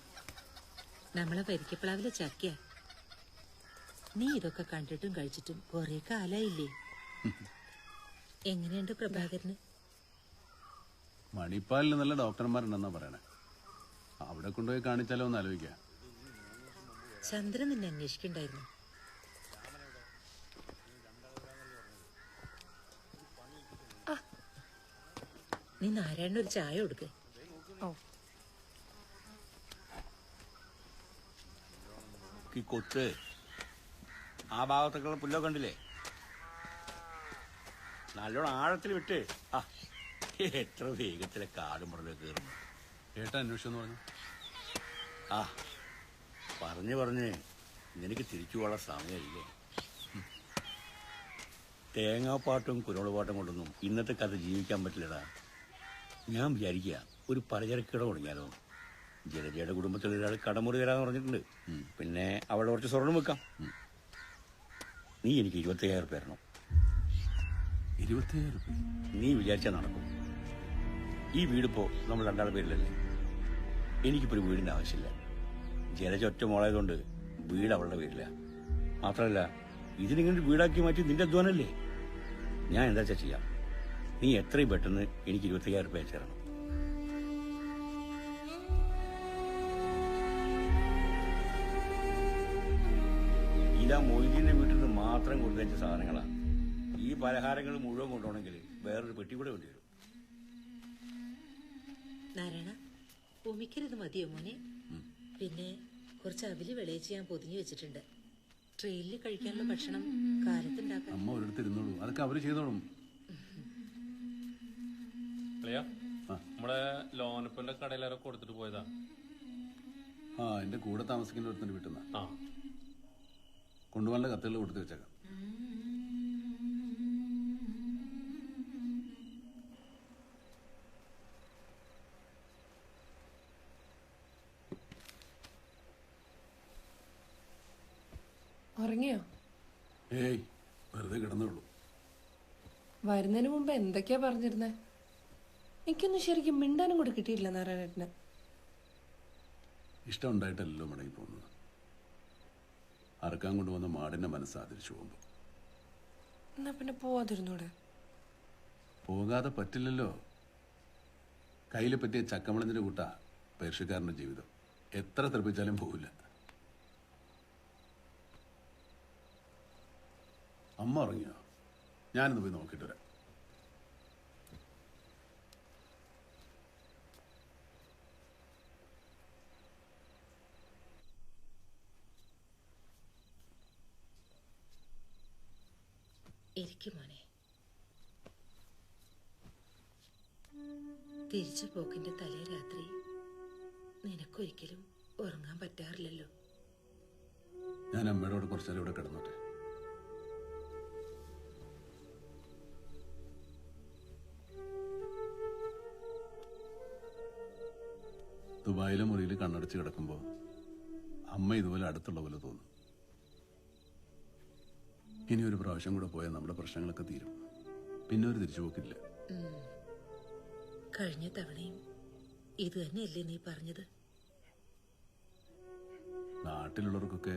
Speaker 13: നമ്മളെ പരിക്കപ്ലാവിലെ ചക്കിയ. നീ ഇതൊക്കെ കണ്ടിട്ടും കഴിച്ചിട്ടും കൊറേ കാലായില്ലേ? എങ്ങനെയുണ്ട് പ്രഭാകരന്?
Speaker 2: മണിപ്പാലിൽ നല്ല ഡോക്ടർമാരുണ്ടെന്നാ പറയണേ. അവിടെ കൊണ്ടുപോയി കാണിച്ചാലോ ഒന്ന് ആലോചിക്കാം.
Speaker 13: ചന്ദ്രൻ നിന്നെ അന്വേഷിക്കണ്ടായിരുന്നു. നീ നാരായണ ഒരു ചായ കൊടുക്ക്.
Speaker 5: ഈ കൊത്ത് ആ ഭാഗത്തൊക്കെയുള്ള പുല്ലൊക്കെ കണ്ടില്ലേ? നല്ലോണം ആഴത്തിൽ വിട്ട് എത്ര വേഗത്തിലെ കാടും മുറലൊക്കെ കയറുന്നു.
Speaker 2: ഏട്ടാ അന്വേഷിച്ചെന്ന് പറഞ്ഞു.
Speaker 5: പറഞ്ഞ് നിനക്ക് തിരിച്ചു പോകാനുള്ള സമയമില്ലേ? തേങ്ങാപ്പാട്ടും കുരുമുളക് പാട്ടും കൊണ്ടൊന്നും ഇന്നത്തെ കഥ ജീവിക്കാൻ പറ്റില്ലടാ. ഞാൻ വിചാരിക്കുക ഒരു പലചരക്ക് കട തുടങ്ങിയാലോ? ജലജയുടെ കുടുംബത്തിൽ ഒരാൾ കടമുറി തരാന്ന് പറഞ്ഞിട്ടുണ്ട്. പിന്നെ അവിടെ കുറച്ച് സ്വർണം വെക്കാം. നീ എനിക്ക് 25,000 രൂപ തരണം.
Speaker 2: 25,000 രൂപ?
Speaker 5: നീ വിചാരിച്ചാൽ നടക്കും. ഈ വീടിപ്പോ നമ്മൾ രണ്ടാളുടെ പേരിലല്ലേ. എനിക്കിപ്പോ ഒരു വീടിന്റെ ആവശ്യമില്ല. ജലജ ഒറ്റ മോളായതുകൊണ്ട് വീട് അവളുടെ പേരില്ല. മാത്രമല്ല ഇതിനിങ്ങനെ വീടാക്കി മാറ്റി നിന്റെ അധ്വാനല്ലേ. ഞാൻ എന്താ ചെയ്യാം. നീ എത്രയും പെട്ടെന്ന് എനിക്ക് 25,000 രൂപ അയച്ചു തരണം. ഇതാ മൊയ്തീന്റെ വീട്ടിൽ നിന്ന് മാത്രം കൊടുത്തയച്ച സാധനങ്ങളാ. ഈ പലഹാരങ്ങൾ മുഴുവൻ കൊണ്ടുപോകണമെങ്കിൽ വേറൊരു പെട്ടി കൂടെ വേണ്ടി വരും.
Speaker 13: നാരായണ, ഉമിക്കരുത് മതിയോ മോനെ? പിന്നെ കുറച്ച് അവില് വിളയിച്ച് ഞാൻ പൊതിഞ്ഞു വെച്ചിട്ടുണ്ട്. ട്രെയിനിൽ കഴിക്കാനുള്ള ഭക്ഷണം കാലത്തുണ്ടാക്കാം.
Speaker 2: അമ്മ ഒരിടത്തിരുന്നോളൂ, അതൊക്കെ അവര് ചെയ്തോളും.
Speaker 23: നമ്മുടെ ലോനപ്പന്റെ കടയിലേറെ കൊടുത്തിട്ട് പോയതാ.
Speaker 2: ആ എന്റെ കൂടെ താമസിക്കുന്ന ഒരുത്തിന്റെ വീട്ടിൽ നിന്നാ. കൊണ്ടുപോകാനുള്ള കത്തുകൾ കൊടുത്തു വെച്ചേക്കാം.
Speaker 6: ഉറങ്ങിയോ?
Speaker 2: ഏയ് വെറുതെ കിടന്നുള്ളൂ.
Speaker 6: വരുന്നതിന് മുമ്പ് എന്തൊക്കെയാ പറഞ്ഞിരുന്നേ? എനിക്കൊന്നും ശരിക്കും മിണ്ടാനും കൂടെ കിട്ടിയില്ല നാരായണേട്ടന്.
Speaker 2: ഇഷ്ടം ഉണ്ടായിട്ടല്ലോ മടങ്ങി പോകുന്നത്. അറക്കാൻ കൊണ്ടുവന്ന മാടിന്റെ മനസ്സ് ആദരിച്ചു പോകുമ്പോ.
Speaker 6: എന്നാ പിന്നെ പോവാതിരുന്നൂടെ?
Speaker 2: പോകാതെ പറ്റില്ലല്ലോ. കയ്യിൽ പറ്റിയ ചക്കമളഞ്ഞിന്റെ കൂട്ടാ പേർഷ്യക്കാരന്റെ ജീവിതം. എത്ര തെറിപ്പിച്ചാലും പോവില്ല. അമ്മ ഉറങ്ങിയോ? ഞാനിന്ന് പോയി നോക്കിയിട്ട് വരാം.
Speaker 13: ഇരിക്കും മോനെ. തിരിച്ചു പോക്കിന്റെ തലേ രാത്രി നിനക്കൊരിക്കലും ഉറങ്ങാൻ പറ്റാറില്ലല്ലോ.
Speaker 2: ഞാൻ അമ്മയോട് കുറച്ചേരം ഇവിടെ കിടന്നോട്ടെ. ദുബായിലെ മുറിയിൽ കണ്ണടച്ച് കിടക്കുമ്പോൾ അമ്മ ഇതുപോലെ അടുത്തുള്ള പോലെ തോന്നും. ഇനി ഒരു പ്രാവശ്യം കൂടെ പോയാൽ നമ്മുടെ പ്രശ്നങ്ങളൊക്കെ തീരും. പിന്നെ ഒരു തിരിച്ചുപോക്കില്ല.
Speaker 13: കഴിഞ്ഞ തവണയും ഇത് തന്നെയല്ലേ നീ പറഞ്ഞത്?
Speaker 2: നാട്ടിലുള്ളവർക്കൊക്കെ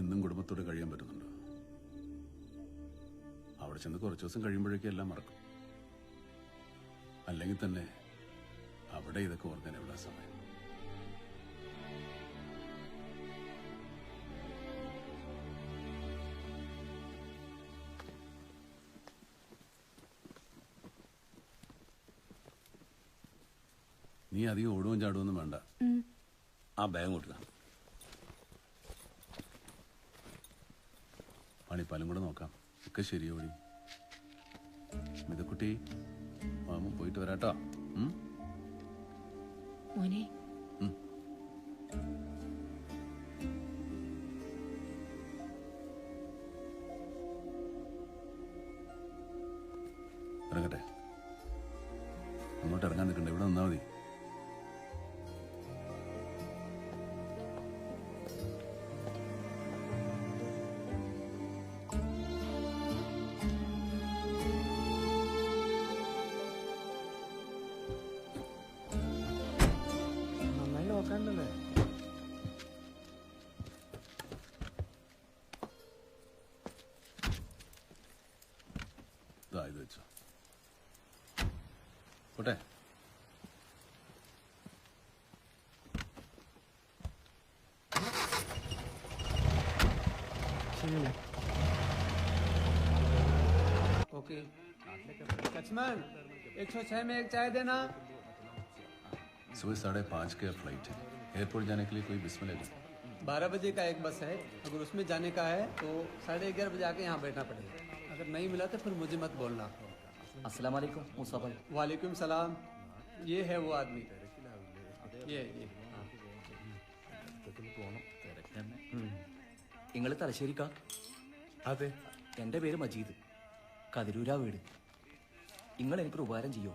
Speaker 2: എന്നും കുടുംബത്തോടെ കഴിയാൻ പറ്റുന്നുണ്ടോ? അവിടെ ചെന്ന് കുറച്ചു ദിവസം കഴിയുമ്പോഴേക്കും എല്ലാം മറക്കും. അല്ലെങ്കിൽ തന്നെ അവിടെ ഇതൊക്കെ ഓർക്കാൻ എവിടെ സമയം? നീ അധികം ഓടുകയും ചാടുകയൊന്നും വേണ്ട.
Speaker 5: ആ ബാഗ് കൊടുക്കാം.
Speaker 2: പണിപ്പാലും കൂടെ നോക്കാം. ഒക്കെ ശരിയോടി. മിതക്കുട്ടി മാമ പോയിട്ട് വരാട്ടോ.
Speaker 13: മോനെ
Speaker 2: ഇറങ്ങട്ടെ. അങ്ങോട്ട് ഇറങ്ങാൻ നിൽക്കണ്ട, ഇവിടെ നിന്നാ മതി.
Speaker 22: നന്നായി നോക്കാണ്ടല്ലേ?
Speaker 2: ഇത് വെച്ചോ. പോട്ടെ.
Speaker 10: ओके लक्ष्मण 106 में एक चाय देना।
Speaker 2: सुबह 5:30 का फ्लाइट है। एयरपोर्ट जाने के लिए कोई बिस्मिल है?
Speaker 10: 12 बजे का एक बस है। अगर उसमें जाने का है तो 11:30 बजे आके यहाँ बैठना पड़ेगा। अगर नहीं मिला तो फिर मुझे मत बोलना।
Speaker 4: अस्सलाम वालेकुम मूसा भाई।
Speaker 10: वालेकुम सलाम। ये है वो आदमी। ये
Speaker 4: നിങ്ങൾ തലശ്ശേരിക്കാ?
Speaker 8: അതെ.
Speaker 4: എൻ്റെ പേര് മജീദ്, കതിരൂരാ വീട്. നിങ്ങൾ എനിക്കൊരു ഉപകാരം ചെയ്യോ?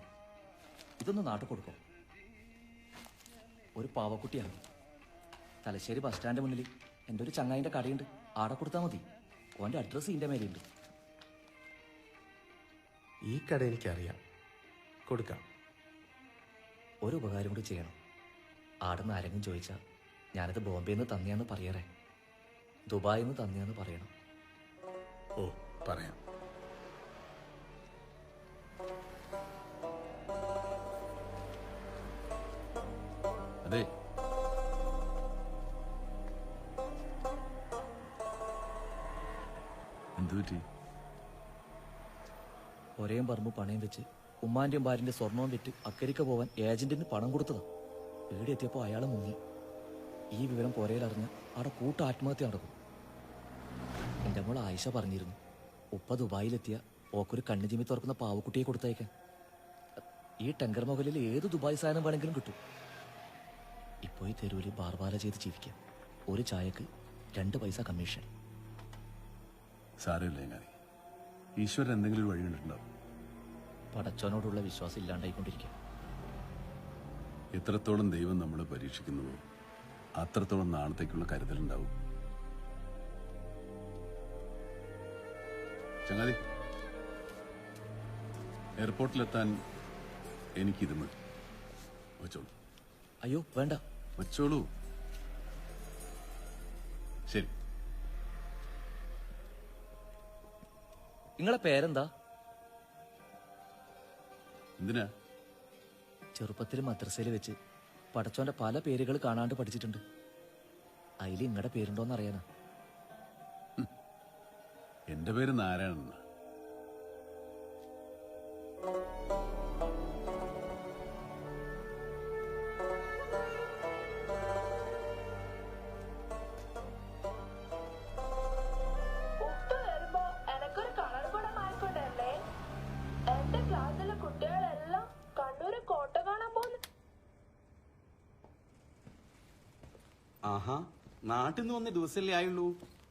Speaker 4: ഇതൊന്ന് നാട്ടിൽ കൊടുക്കും. ഒരു പാവക്കുട്ടിയാണ്. തലശ്ശേരി ബസ് സ്റ്റാൻഡ് മുന്നിൽ എൻ്റെ ഒരു ചങ്ങായിൻ്റെ കടയുണ്ട്, ആടെ കൊടുത്താൽ മതി. ഓൻ്റെ അഡ്രസ്സ് ഇതിൻ്റെ മേലെയുണ്ട്.
Speaker 8: ഈ കട എനിക്കറിയാം, കൊടുക്കാം.
Speaker 4: ഒരു ഉപകാരം കൂടി ചെയ്യണം. ആടെ നിന്ന് ആരെങ്കിലും ചോദിച്ചാൽ ഞാനത് ബോംബെയിൽ നിന്ന് തന്നെയാന്ന് പറയറേ, ദുബായിൽ നിന്ന് തന്നെയാന്ന് പറയണം.
Speaker 2: ഓ പറയാം. അതെ, എന്തു പറ്റി?
Speaker 4: ഒരേം പറമ്പ് പണയം വെച്ച് ഉമ്മാന്റെയും ഭാര്യന്റെ സ്വർണവും വിറ്റ് അക്കരിക്ക പോവാൻ ഏജന്റിന് പണം കൊടുത്തതാ. ഇവിടെ എത്തിയപ്പോൾ അയാൾ മുങ്ങി. ഈ വിവരം പോരയിലറിഞ്ഞ അവിടെ കൂട്ട ആത്മഹത്യ നടക്കും. എന്റെ മോൾ ആയിഷ പറഞ്ഞിരുന്നു, ഉപ്പ ദുബായിലെത്തിയ ഓക്കൊരു കണ്ണു ചിമ്മി തുറക്കുന്ന പാവക്കുട്ടിയെ കൊടുത്തയക്കാൻ. ഈ ടെങ്കർ മുകളിൽ ഏത് ദുബായ് സാധനം വേണമെങ്കിലും കിട്ടും. ഇപ്പൊ പോയി തെരുവിൽ ബാർബാല ചെയ്ത് ജീവിക്കാം. ഒരു ചായക്ക് 2 പൈസ കമ്മീഷൻ.
Speaker 2: സാരമില്ല ചങ്ങാതി, ഈശ്വരൻ എന്തെങ്കിലും ഒരു വഴി കണ്ടിട്ടുണ്ടാവും.
Speaker 4: പടച്ചോനോടുള്ള വിശ്വാസം ഇല്ലാണ്ടായിക്കൊണ്ടിരിക്കുക.
Speaker 2: എത്രത്തോളം ദൈവം നമ്മളെ പരീക്ഷിക്കുന്നുവോ അത്രത്തോളം നാളത്തേക്കുള്ള കരുതലുണ്ടാവും. ചങ്ങാതി, എയർപോർട്ടിലെത്താൻ എനിക്കിത് മതി. വെച്ചോളൂ.
Speaker 4: അയ്യോ വേണ്ട,
Speaker 2: വെച്ചോളൂ. ശരി.
Speaker 4: നിങ്ങളെ പേരെന്താ?
Speaker 2: എന്തിനാ?
Speaker 4: ചെറുപ്പത്തിൽ മദ്രസയിൽ വെച്ച് പടച്ചോന്റെ പല പേരുകൾ കാണാണ്ട് പഠിച്ചിട്ടുണ്ട്. അതിൽ നിങ്ങളുടെ പേരുണ്ടോന്ന് അറിയാനാ.
Speaker 2: എന്റെ പേര് നാരായണൻ.
Speaker 20: എനക്കൊരു കളർ കൂടെ മാറിക്കൊണ്ടല്ലേ? എന്റെ ക്ലാസ്സിലെ കുട്ടികളെല്ലാം കണ്ണൂര് കോട്ട കാണാൻ പോകുന്നു.
Speaker 10: ആഹാ, നാട്ടിൽ നിന്ന് വന്ന ദിവസമല്ലേ ആയുള്ളൂ,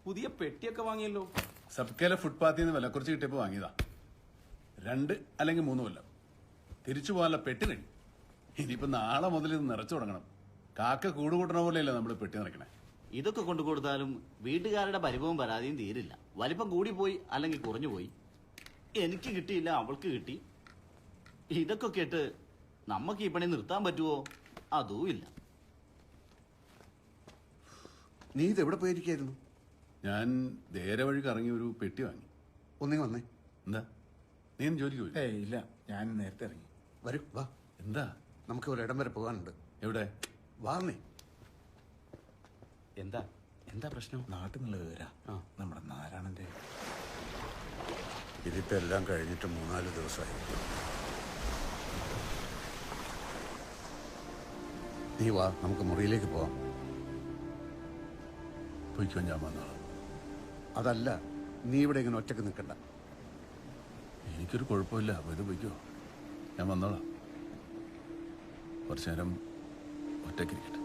Speaker 10: പുതിയ പെട്ടിയൊക്കെ വാങ്ങിയല്ലോ.
Speaker 2: സബ്കേലെ ഫുട്പാത്തിൽ നിന്ന് വില കുറച്ച് കിട്ടിയപ്പോ വാങ്ങിയതാ. 2 അല്ലെങ്കിൽ 3 കൊല്ലം തിരിച്ചു പോകാനുള്ള പെട്ടി കഴിഞ്ഞു. ഇനിയിപ്പോ നാളെ മുതൽ ഇത് നിറച്ചു തുടങ്ങണം. കാക്ക കൂടുകൂട്ടണ പോലെയല്ലേ നമ്മൾ പെട്ടി നിറയ്ക്കണേ.
Speaker 9: ഇതൊക്കെ കൊണ്ടു കൊടുത്താലും വീട്ടുകാരുടെ പരിഭവം പരാതിയും തീരില്ല. വലിപ്പം കൂടിപ്പോയി അല്ലെങ്കിൽ കുറഞ്ഞുപോയി. എനിക്ക് കിട്ടിയില്ല, അവൾക്ക് കിട്ടി. ഇതൊക്കെ കേട്ട് നമുക്ക് ഈ പണി നിർത്താൻ പറ്റുമോ? അതും ഇല്ല.
Speaker 2: നീ ഇത് എവിടെ പോയിരിക്കായിരുന്നു? ഞാൻ നേരെ വഴി കറങ്ങി ഒരു പെട്ടി വാങ്ങി. ഒന്നേ വന്നേ. എന്താ, നീ ജോലിക്ക് പോയി?
Speaker 18: ഇല്ല, ഞാൻ നേരത്തെ ഇറങ്ങി.
Speaker 2: വരൂ, വാ. എന്താ? നമുക്ക് ഒരിടം വരെ പോകാനുണ്ട്. എവിടെ? വാന്നേ.
Speaker 10: എന്താ എന്താ പ്രശ്നം?
Speaker 18: നാട്ടിൽ നിന്നുള്ള വിവരാ. നമ്മുടെ നാരായണന്റെ
Speaker 2: ഇതിപ്പോ എല്ലാം കഴിഞ്ഞിട്ട് 3-4 ദിവസമായി. നീ വാ, നമുക്ക് മുറിയിലേക്ക് പോവാം. പൊയ്ക്കോ, ഞാൻ വന്നോളാം. അതല്ല, നീ ഇവിടെ ഇങ്ങനെ ഒറ്റക്ക് നിൽക്കണ്ട. എനിക്കൊരു കുഴപ്പമില്ല, അപ്പൊ ഇത് പൊയ്ക്കോ, ഞാൻ വന്നോളാം. കുറച്ചു നേരം ഒറ്റക്കിരിക്കട്ടെ.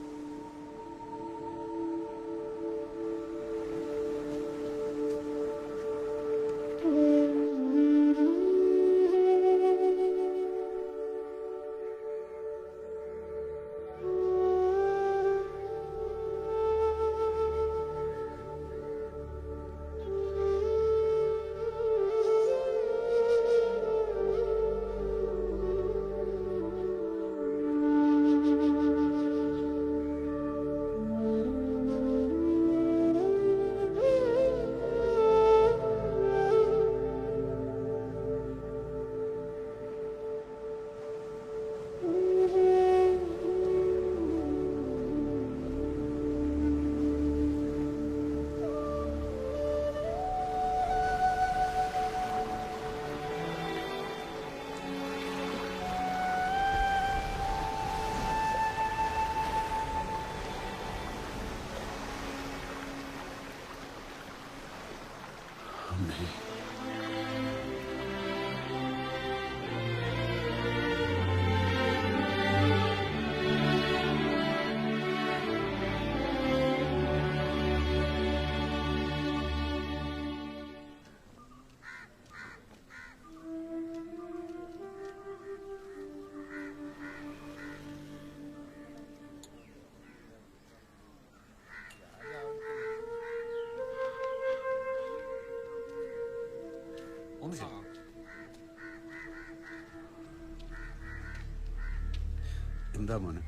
Speaker 2: എന്താ മോനെ?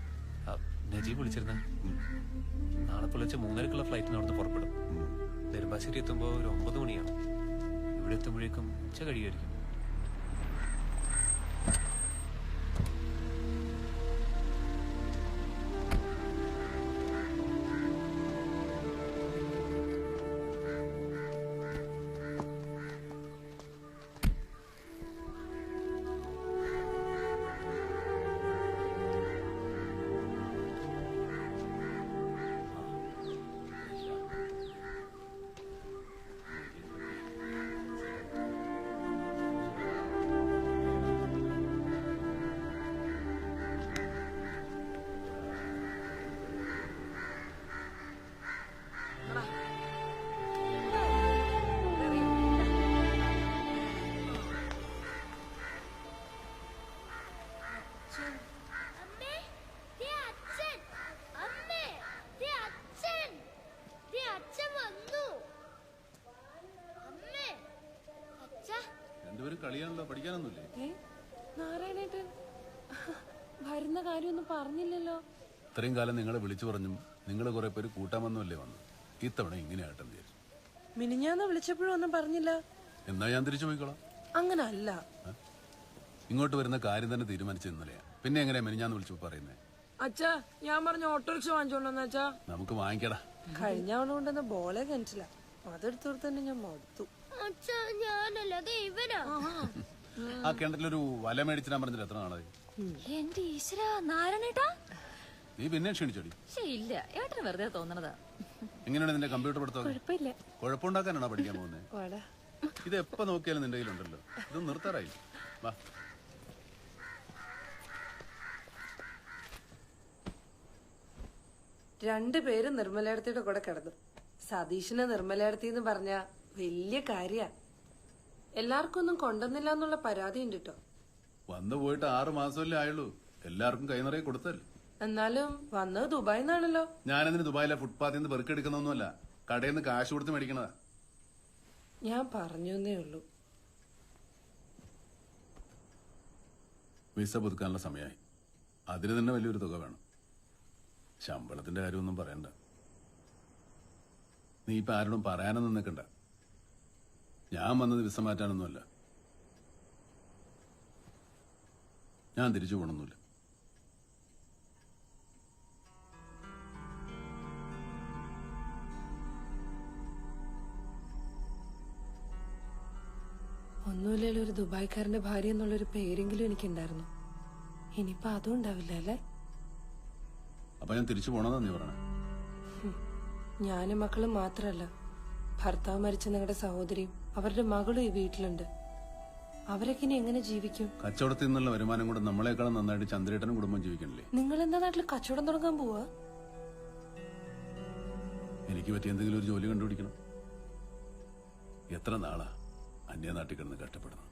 Speaker 12: നജീബ് വിളിച്ചിരുന്ന നാളെ പുലർച്ചെ 3:30-ക്കുള്ള ഫ്ലൈറ്റിന് അവിടുന്ന് പുറപ്പെടും. നെടുമ്പാശ്ശേരി എത്തുമ്പോൾ ഒരു 9 മണിയാണ്. ഇവിടെ എത്തുമ്പോഴേക്കും ഉച്ച കഴിയുമായിരിക്കും.
Speaker 2: അളിയാണല്ലോ, പഠിക്കാനൊന്നുമില്ലേ?
Speaker 6: നാരായണേട്ടൻ വരുന്ന കാര്യമൊന്നും പറഞ്ഞില്ലല്ലോ.
Speaker 2: ഇത്രയും കാലം നിങ്ങളെ വിളിച്ചു പറഞ്ഞും നിങ്ങൾ കുറെ പേര് കൂട്ടാമെന്നല്ലേ വന്നു. ഇത്തവണ ഇങ്ങനെയാട്ടെന്ന് വിചാരിച്ചു.
Speaker 6: മിനിഞ്ഞാന്ന് വിളിച്ചപ്പോഴും ഒന്നും പറഞ്ഞില്ല.
Speaker 2: എന്നാ ഞാൻ തിരിച്ചു പോയിക്കോളാം.
Speaker 6: അങ്ങനല്ല,
Speaker 2: ഇങ്ങോട്ട് വരുന്ന കാര്യം തന്നെ തീരുമാനിച്ച ഇന്നലെയാ. പിന്നെ എങ്ങനെയാ മിനിഞ്ഞാന്ന് വിളിച്ചു പറയുന്നേ?
Speaker 6: അച്ഛാ ഞാൻ പറഞ്ഞ ഓട്ടോറിക്ഷ വാങ്ങിച്ചോണ്ടെന്ന് അച്ഛാ.
Speaker 2: നമുക്ക് വാങ്ങിക്കടാ.
Speaker 6: കഴിഞ്ഞ അവള് കൊണ്ടുവന്ന ബോളെ കിണറ്റില്ല, അതെടുത്തോട് തന്നെ ഞാൻ മടുത്തു.
Speaker 2: ആ കിണറ്റിലൊരു വല മേടിച്ചിടാൻ പറഞ്ഞിട്ട് എത്ര നാളായി?
Speaker 1: എന്റെ ഈശ്വര നാരായണേട്ടാ,
Speaker 2: നീ പിന്നെ ക്ഷണിച്ചോടി.
Speaker 1: ഇല്ല, ഏട്ടന് വെറുതെ തോന്നണതാ.
Speaker 2: എങ്ങനെയാണ് നിന്റെ കമ്പ്യൂട്ടർ പഠിത്തം?
Speaker 6: കുഴപ്പമില്ല.
Speaker 2: കുഴപ്പമുണ്ടാക്കാനാണോ പഠിക്കാൻ പോകുന്നത്? ഇത് എപ്പോ നോക്കിയാലും നിന്റെ കയ്യിലുണ്ടല്ലോ. ഇത് നിർത്താറായി. വാ.
Speaker 6: രണ്ടുപേരും നിർമ്മലയിടത്തിയുടെ കൂടെ കിടന്നു. സതീഷിനെ നിർമ്മലയിടത്തി എന്ന് പറഞ്ഞ വലിയ കാര്യ. എല്ലാവർക്കും ഒന്നും കൊണ്ടുവന്നില്ല എന്നുള്ള പരാതി ഉണ്ട് കേട്ടോ.
Speaker 2: വന്നു പോയിട്ട് 6 മാസമല്ലേ ആയുള്ളൂ. എല്ലാവർക്കും കൈനിറയെ കൊടുത്തല്ലേ.
Speaker 6: എന്നാലും വന്നത് ദുബായിൽ നിന്നാണല്ലോ.
Speaker 2: ഞാനെന്തിന് ദുബായിലെ ഫുട്പാത്തിൽ നിന്ന് പെറുക്കെടുക്കുന്നൊന്നുമല്ല, കടയിൽ നിന്ന് കാശ് കൊടുത്ത് മേടിക്കണതാ.
Speaker 6: ഞാൻ പറഞ്ഞേ ഉള്ളൂ.
Speaker 2: വിസ പുതുക്കാനുള്ള സമയമായി. അതിന് തന്നെ വലിയൊരു തുക വേണം. ശമ്പളത്തിന്റെ കാര്യമൊന്നും പറയണ്ട. നീ ഇപ്പൊ ആരോടും പറയാനൊന്നും നിൽക്കണ്ട. ഞാൻ വന്നത് വിസ മാറ്റാനൊന്നുമല്ല. ഞാൻ തിരിച്ചു പോകണമെന്നില്ല.
Speaker 6: ഒന്നുമില്ലല്ലോ, ഒരു ദുബായ്ക്കാരന്റെ ഭാര്യ എന്നുള്ളൊരു പേരെങ്കിലും എനിക്കുണ്ടായിരുന്നു. ഇനിയിപ്പോ അതും ഉണ്ടാവില്ല അല്ലേ?
Speaker 2: അപ്പൊ ഞാൻ തിരിച്ചു പോണെന്നാ നീ പറഞ്ഞേ?
Speaker 6: ഞാനും മക്കളും മാത്രല്ല, ഭർത്താവ് മരിച്ച നിങ്ങളുടെ സഹോദരിയും അവരുടെ മകളും ഈ വീട്ടിലുണ്ട്. അവരൊക്കെ ഇനി എങ്ങനെ ജീവിക്കും?
Speaker 2: കച്ചവടത്തിൽ നിന്നുള്ള വരുമാനം കൊണ്ട് നമ്മളെക്കാളും നന്നായിട്ട് ചന്ദ്രേട്ടനും കുടുംബം ജീവിക്കണില്ലേ?
Speaker 6: നിങ്ങൾ എന്താ നാട്ടിൽ കച്ചവടം തുടങ്ങാൻ പോവാ?
Speaker 2: എനിക്ക് പറ്റിയ എന്തെങ്കിലും ഒരു ജോലി കണ്ടുപിടിക്കണം. എത്ര നാളാ അന്യനാട്ടിൽ കിടന്ന് കഷ്ടപ്പെടുന്നു.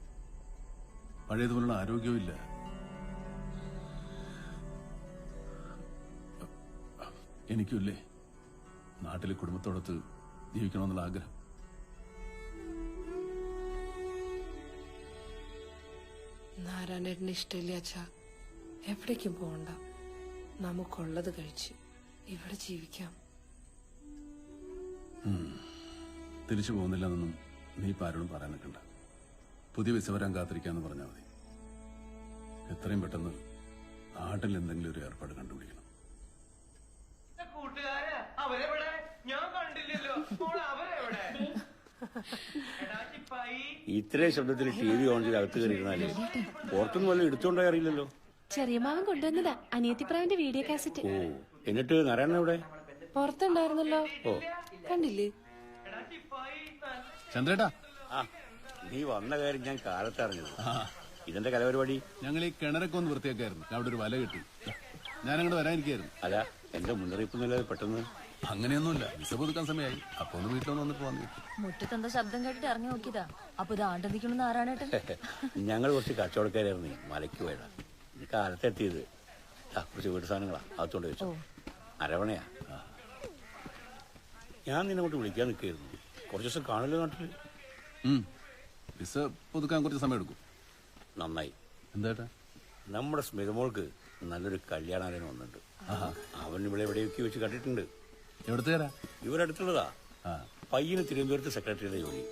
Speaker 2: പഴയതുപോലുള്ള ആരോഗ്യവും ഇല്ല. എനിക്കില്ലേ നാട്ടിലെ കുടുംബത്തോടൊത്ത് ജീവിക്കണമെന്നുള്ള ആഗ്രഹം.
Speaker 6: നാരായണേട്ടന് ഇഷ്ടമില്ല അച്ഛാ. എവിടേക്കും പോകണ്ട, നമുക്കുള്ളത് കഴിച്ച് ഇവിടെ ജീവിക്കാം.
Speaker 2: തിരിച്ചു പോകുന്നില്ലെന്നൊന്നും നീ ഇപ്പം ആരോടും പറയാൻ നിൽക്കണ്ട. പുതിയ വിസ വരാൻ കാത്തിരിക്കാന്ന് പറഞ്ഞാൽ മതി. എത്രയും പെട്ടെന്ന് നാട്ടിൽ എന്തെങ്കിലും ഒരു ഏർപ്പാട് കണ്ടുപിടിക്കണം.
Speaker 5: ഇത്രയും ശബ്ദത്തിൽ TV ഓൺ ചെയ്ത് അകത്ത് കയറിയിരുന്നാലേ പുറത്തുനിന്ന് വല്ല എടുത്തോണ്ടേ അറിയില്ലല്ലോ.
Speaker 6: ചെറിയ മാവൻ കൊണ്ടുവന്നതാ അനിയത്തിപ്രാവിന്റെ വീഡിയോ കാസറ്റ്.
Speaker 5: ഓ, എന്നിട്ട് നാരായണൻ എവിടെ?
Speaker 6: പുറത്തുണ്ടായിരുന്നല്ലോ.
Speaker 5: ഓ,
Speaker 6: കണ്ടില്ലേ?
Speaker 2: ചന്ദ്രേട്ടാ,
Speaker 5: നീ വന്ന കാര്യം ഞാൻ കാലത്ത് അറിഞ്ഞത്. ഇതെന്താ കലപരിപാടി?
Speaker 2: ഞങ്ങൾ ഈ കിണറൊക്കെ ഒന്ന് വൃത്തിയാക്കായിരുന്നു. അവിടെ ഒരു വല കിട്ടി. ഞാനങ്ങോട്ട് വരാനിരിക്കായിരുന്നു.
Speaker 5: അല്ല, എന്റെ മുന്നറിയിപ്പൊന്നുമില്ലാതെ പെട്ടെന്ന്.
Speaker 2: അങ്ങനെയൊന്നുമില്ല, വിസ പുതുക്കാൻ സമയമായി. അപ്പൊ ഒന്ന് വീട്ടിലൊന്ന് വന്നിട്ട് പോവാന്ന്.
Speaker 1: മുറ്റത്തെന്താ ശബ്ദം കേട്ടിട്ട് ഇറങ്ങി നോക്കിയതാ. അപ്പൊ ഇത് ആണ്ടതിക്കണം നാരായണേട്ടൻ.
Speaker 5: ഞങ്ങൾ കുറച്ച് കച്ചവടക്കാരായിരുന്നു, മലയ്ക്ക് പോയതാ. കാലത്തെത്തിയത് കുറച്ച് വീട് സാധനങ്ങളാ അകത്തോണ്ട് വെച്ചു. അരവണയാ. ഞാൻ നിന്നെ അങ്ങോട്ട് വിളിക്കാൻ നിൽക്കായിരുന്നു. കുറച്ച് ദിവസം കാണില്ല നാട്ടില്.
Speaker 2: വിസ പുതുക്കാൻ കുറച്ച് സമയം എടുക്കും.
Speaker 5: നന്നായി.
Speaker 2: എന്താ?
Speaker 5: നമ്മുടെ സ്മിതമോൾക്ക് നല്ലൊരു കല്യാണാലോചന വന്നിട്ടുണ്ട്. അവൻ ഇവിടെ എവിടെയൊക്കെ വെച്ച് കണ്ടിട്ടുണ്ട്.
Speaker 2: എവിടുത്തെ?
Speaker 5: ഇവരടുത്തുള്ളതാ. പയ്യന് തിരുവനന്തപുരത്ത് സെക്രട്ടറിയുടെ ജോലി.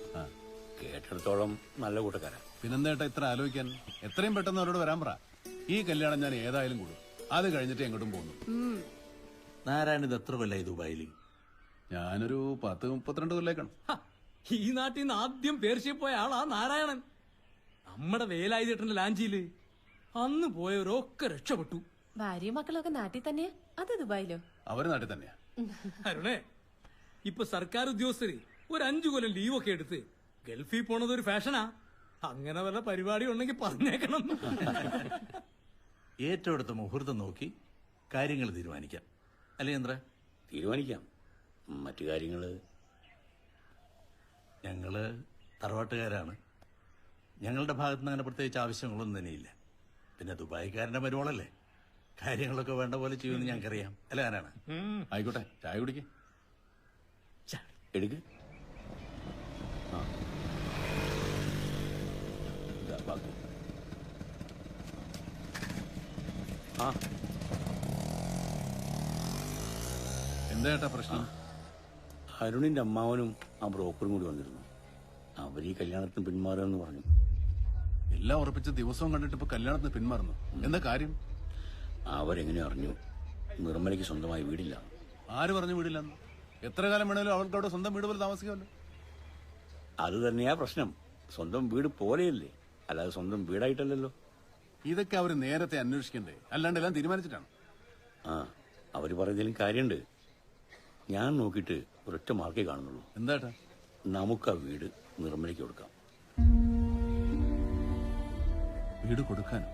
Speaker 5: കേട്ടിടത്തോളം നല്ല കൂട്ടക്കാരാ.
Speaker 2: പിന്നെന്താ ഇത്ര ആലോചിക്കാൻ? എത്രയും പെട്ടെന്ന് അവരോട് വരാൻ പറ. ഈ കല്യാണം ഞാൻ ഏതായാലും കൂടും. അത് കഴിഞ്ഞിട്ട് എങ്ങോട്ടും പോകുന്നു.
Speaker 14: നാരായണൻ ഇത് എത്ര കൊല്ലായി ദുബായില്?
Speaker 2: ഞാനൊരു 10-32 കൊല്ലേക്കണം.
Speaker 23: ഈ നാട്ടിൽ നിന്ന് ആദ്യം പേർഷ്യയിൽ പോയ ആളാ നാരായണൻ. നമ്മുടെ വേലായുധേട്ടന്റെ ലാഞ്ചിയില് അന്ന് പോയവരൊക്കെ രക്ഷപ്പെട്ടു.
Speaker 6: ഭാര്യയും മക്കളൊക്കെ നാട്ടിൽ തന്നെയാ? അത് ദുബായിലോ?
Speaker 2: അവര് നാട്ടിൽ തന്നെയാ.
Speaker 23: അരുണേ, ഇപ്പൊ സർക്കാർ ഉദ്യോഗസ്ഥര് ഒരു 5 കൊല്ലം ലീവൊക്കെ എടുത്ത് ഗൾഫിൽ പോണത് ഒരു ഫാഷനാ. അങ്ങനെ വല്ല പരിപാടി ഉണ്ടെങ്കിൽ പറഞ്ഞേക്കണം.
Speaker 14: ഏറ്റവും അടുത്ത മുഹൂർത്തം നോക്കി കാര്യങ്ങൾ തീരുമാനിക്കാം. അല്ലേ ചന്ദ്ര?
Speaker 5: തീരുമാനിക്കാം. മറ്റു കാര്യങ്ങള്
Speaker 14: ഞങ്ങള് തറവാട്ടുകാരാണ്. ഞങ്ങളുടെ ഭാഗത്തുനിന്ന് അങ്ങനെ പ്രത്യേകിച്ച് ആവശ്യങ്ങളൊന്നും തന്നെയില്ല. പിന്നെ ദുബായിക്കാരന്റെ മരുമോളല്ലേ, കാര്യങ്ങളൊക്കെ വേണ്ട പോലെ ചെയ്യുമെന്ന് ഞങ്ങൾക്കറിയാം. അല്ലേ ആരാണ്?
Speaker 2: ആയിക്കോട്ടെ, ചായ കുടിക്കേ.
Speaker 5: എടുക്ക്. ബാക്കി. ആ
Speaker 2: എന്താ ഏട്ടാ പ്രശ്നം?
Speaker 5: അരുണിന്റെ അമ്മാവനും ആ ബ്രോക്കറും കൂടി വന്നിരുന്നു. അവർ ഈ കല്യാണത്തിന് പിന്മാറുമെന്ന് പറഞ്ഞു.
Speaker 2: എല്ലാം ഉറപ്പിച്ച ദിവസവും കണ്ടിട്ട് ഇപ്പൊ കല്യാണത്തിന് പിന്മാറുന്നു. എന്താ കാര്യം?
Speaker 5: അവരെങ്ങനെ അറിഞ്ഞു നിർമ്മലയ്ക്ക് സ്വന്തമായി വീടില്ല?
Speaker 2: ആര് പറഞ്ഞു വീടില്ലെന്ന്? എത്ര കാലം വേണേലും അവൾക്ക് അവിടെ സ്വന്തം വീട് പോലെ താമസിക്കാമല്ലോ.
Speaker 5: അത് തന്നെയാ പ്രശ്നം. സ്വന്തം വീട് പോലെയല്ലേ, അല്ലാതെ സ്വന്തം വീടായിട്ടല്ലല്ലോ.
Speaker 2: ഇതൊക്കെ അവർ നേരത്തെ അന്വേഷിക്കണ്ടേ, അല്ലാണ്ട് എല്ലാം തീരുമാനിച്ചിട്ടാണ്.
Speaker 5: ആ അവര് പറയുന്നതിലും കാര്യമുണ്ട്. ഞാൻ നോക്കിയിട്ട് ഒരൊറ്റ മാർക്കേ കാണുന്നുള്ളൂ.
Speaker 2: എന്താട്ടാ?
Speaker 5: നമുക്ക് ആ വീട് നിർമ്മലയ്ക്ക് കൊടുക്കാം.
Speaker 2: വീട് കൊടുക്കാനോ?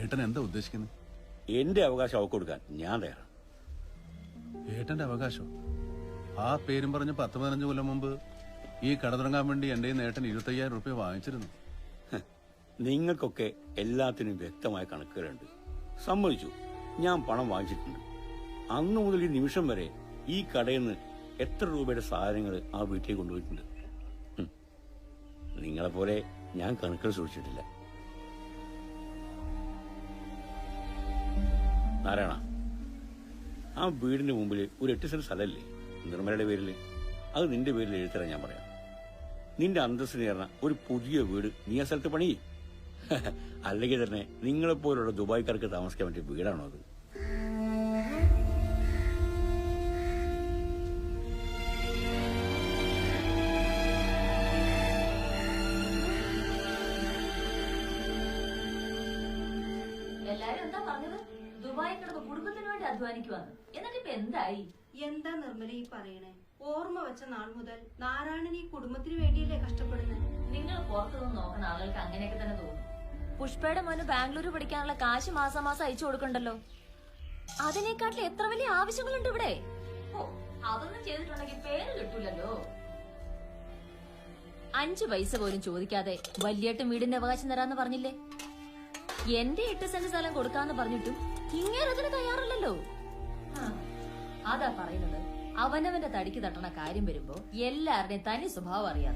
Speaker 2: ഏട്ടൻ എന്താ ഉദ്ദേശിക്കുന്നത്?
Speaker 5: എന്റെ അവകാശം അവക്ക് കൊടുക്കാൻ ഞാൻ തയ്യാറാണ്.
Speaker 2: ഏട്ടന്റെ അവകാശം? ആ പേരും പറഞ്ഞ് 10-15 കൊല്ലം മുമ്പ് ഈ കട തുടങ്ങാൻ വേണ്ടി എന്റെ ഏട്ടൻ 25,000 രൂപ വാങ്ങിച്ചിരുന്നു.
Speaker 5: നിങ്ങൾക്കൊക്കെ എല്ലാത്തിനും വ്യക്തമായ കണക്കുകളുണ്ട്. സമ്മതിച്ചു, ഞാൻ പണം വാങ്ങിച്ചിട്ടുണ്ട്. അന്നു മുതൽ ഈ നിമിഷം വരെ ഈ കടയിൽ നിന്ന് എത്ര രൂപയുടെ സാധനങ്ങൾ ആ വീട്ടിലേക്ക് കൊണ്ടുപോയിട്ടുണ്ട്. നിങ്ങളെപ്പോലെ ഞാൻ കണക്കുകൾ സൂക്ഷിച്ചിട്ടില്ല. നാരായണ, ആ വീടിന്റെ മുമ്പിൽ ഒരു 8 സെന്റ് സ്ഥലമല്ലേ നിർമ്മലയുടെ പേരിൽ? അത് നിന്റെ പേരിൽ എഴുതരാൻ ഞാൻ പറയാം. നിന്റെ അന്തസ്സിന് ചേർന്ന ഒരു പുതിയ വീട് നീ ആ സ്ഥലത്ത് പണിയേ. അല്ലെങ്കിൽ തന്നെ നിങ്ങളെപ്പോലുള്ള ദുബായ്ക്കാർക്ക് താമസിക്കാൻ പറ്റിയ വീടാണോ അത്?
Speaker 1: എല്ലാരും എന്താ പറഞ്ഞത്? ദുബായി കിടന്ന് കുടുംബത്തിന് വേണ്ടി അധ്വാനിക്കുവാന്ന്. എന്നിട്ട് ഇപ്പൊ എന്തായി?
Speaker 15: എന്താ നിർമ്മല ഈ പറയണേ? ഓർമ്മ വെച്ച നാൾ മുതൽ നാരായണൻ ഈ കുടുംബത്തിന് വേണ്ടിയല്ലേ കഷ്ടപ്പെടുന്നത്?
Speaker 1: നിങ്ങൾ പുറത്തുനിന്ന് നോക്കുന്ന ആളുകൾക്ക് അങ്ങനെയൊക്കെ തന്നെ തോന്നും. പുഷ്പയുടെ മോന് ബാംഗ്ലൂർ പഠിക്കാനുള്ള കാശ് മാസം മാസം അയച്ചു കൊടുക്കണ്ടല്ലോ. അതിനെക്കാട്ടിൽ എത്ര വലിയ ആവശ്യങ്ങളുണ്ട് ഇവിടെ. ഓ, അതൊന്നും ചെയ്തിട്ടുണ്ടെങ്കിൽ പേര് കിട്ടൂലല്ലോ. 5 പൈസ പോലും ചോദിക്കാതെ വലിയേട്ടും വീടിന്റെ അവകാശം തരാന്ന് പറഞ്ഞില്ലേ? എന്റെ 8 സെന്റ് സ്ഥലം കൊടുക്കാന്ന് പറഞ്ഞിട്ടും ഇങ്ങനെ അതിന് തയ്യാറല്ലല്ലോ. അതാ പറയുന്നത്, അവനവന്റെ തടിക്ക് തട്ടണ കാര്യം വരുമ്പോ എല്ലാവരുടെയും തനി സ്വഭാവം അറിയാം.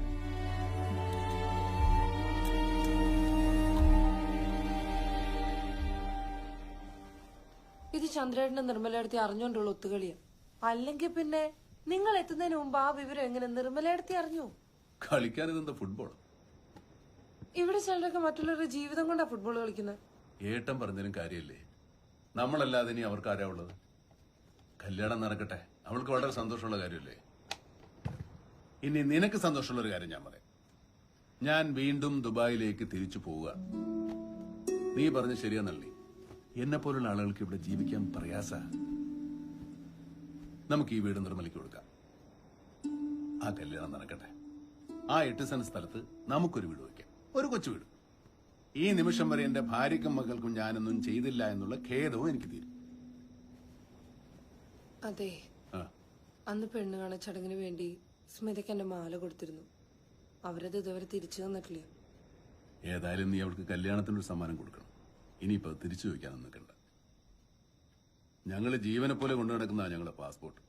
Speaker 6: ഇത് ചന്ദ്രേട്ടന്റെ നിർമ്മലയെടുത്തി അറിഞ്ഞോണ്ടുള്ള ഒത്തുകളിയാ. അല്ലെങ്കിൽ പിന്നെ നിങ്ങൾ എത്തുന്നതിന് മുമ്പ് ആ വിവരം എങ്ങനെ നിർമ്മലയെടുത്തി അറിഞ്ഞു?
Speaker 2: കളിക്കാൻ ഇതെന്താ ഫുട്ബോൾ?
Speaker 6: ഇവിടെ ചിലരൊക്കെ മറ്റുള്ളവരുടെ ജീവിതം കൊണ്ടാ ഫുട്ബോൾ കളിക്കുന്നത്.
Speaker 2: ഏട്ടൻ പറഞ്ഞതിനും കാര്യമില്ലേ? നമ്മളല്ലാതെ ഇനി അവർക്ക് ആരാ ഉള്ളത്? കല്യാണം നടക്കട്ടെ, അവൾക്ക് വളരെ സന്തോഷമുള്ള കാര്യമല്ലേ. ഇനി നിനക്ക് സന്തോഷമുള്ള ഒരു കാര്യം ഞാൻ പറയാം. ഞാൻ വീണ്ടും ദുബായിലേക്ക് തിരിച്ചു പോവുക. നീ പറഞ്ഞ ശരിയാന്നല്ലേ? എന്നെ പോലുള്ള ആളുകൾക്ക് ഇവിടെ ജീവിക്കാൻ പ്രയാസ. നമുക്ക് ഈ വീട് നിർമ്മലിക്ക് കൊടുക്കാം. ആ കല്യാണം നടക്കട്ടെ. ആ 8 സെന്റ് സ്ഥലത്ത് നമുക്കൊരു വീട് വയ്ക്കാം, ഒരു കൊച്ചു വീട്. ഈ നിമിഷം വരെ എന്റെ ഭാര്യയ്ക്കും മകൾക്കും ഞാനൊന്നും ചെയ്തില്ല എന്നുള്ള ഖേദവും എനിക്ക് തീരും.
Speaker 6: അതെ, അന്ന് പെണ്ണ് കാണ ചടങ്ങിന് വേണ്ടി സ്മിതയ്ക്ക് എന്റെ മാല കൊടുത്തിരുന്നു. അവരത് ഇതുവരെ തിരിച്ചു തന്നിട്ടില്ല.
Speaker 2: ഏതായാലും നീ അവൾക്ക് കല്യാണത്തിനൊരു സമ്മാനം കൊടുക്കണം. ഇനിയിപ്പോ അത് തിരിച്ചു ചോദിക്കാനൊന്നും നിൽക്കണ്ട. ഞങ്ങള് ജീവനെ പോലെ കൊണ്ടു നടക്കുന്നതാണ് ഞങ്ങളുടെ പാസ്പോർട്ട്.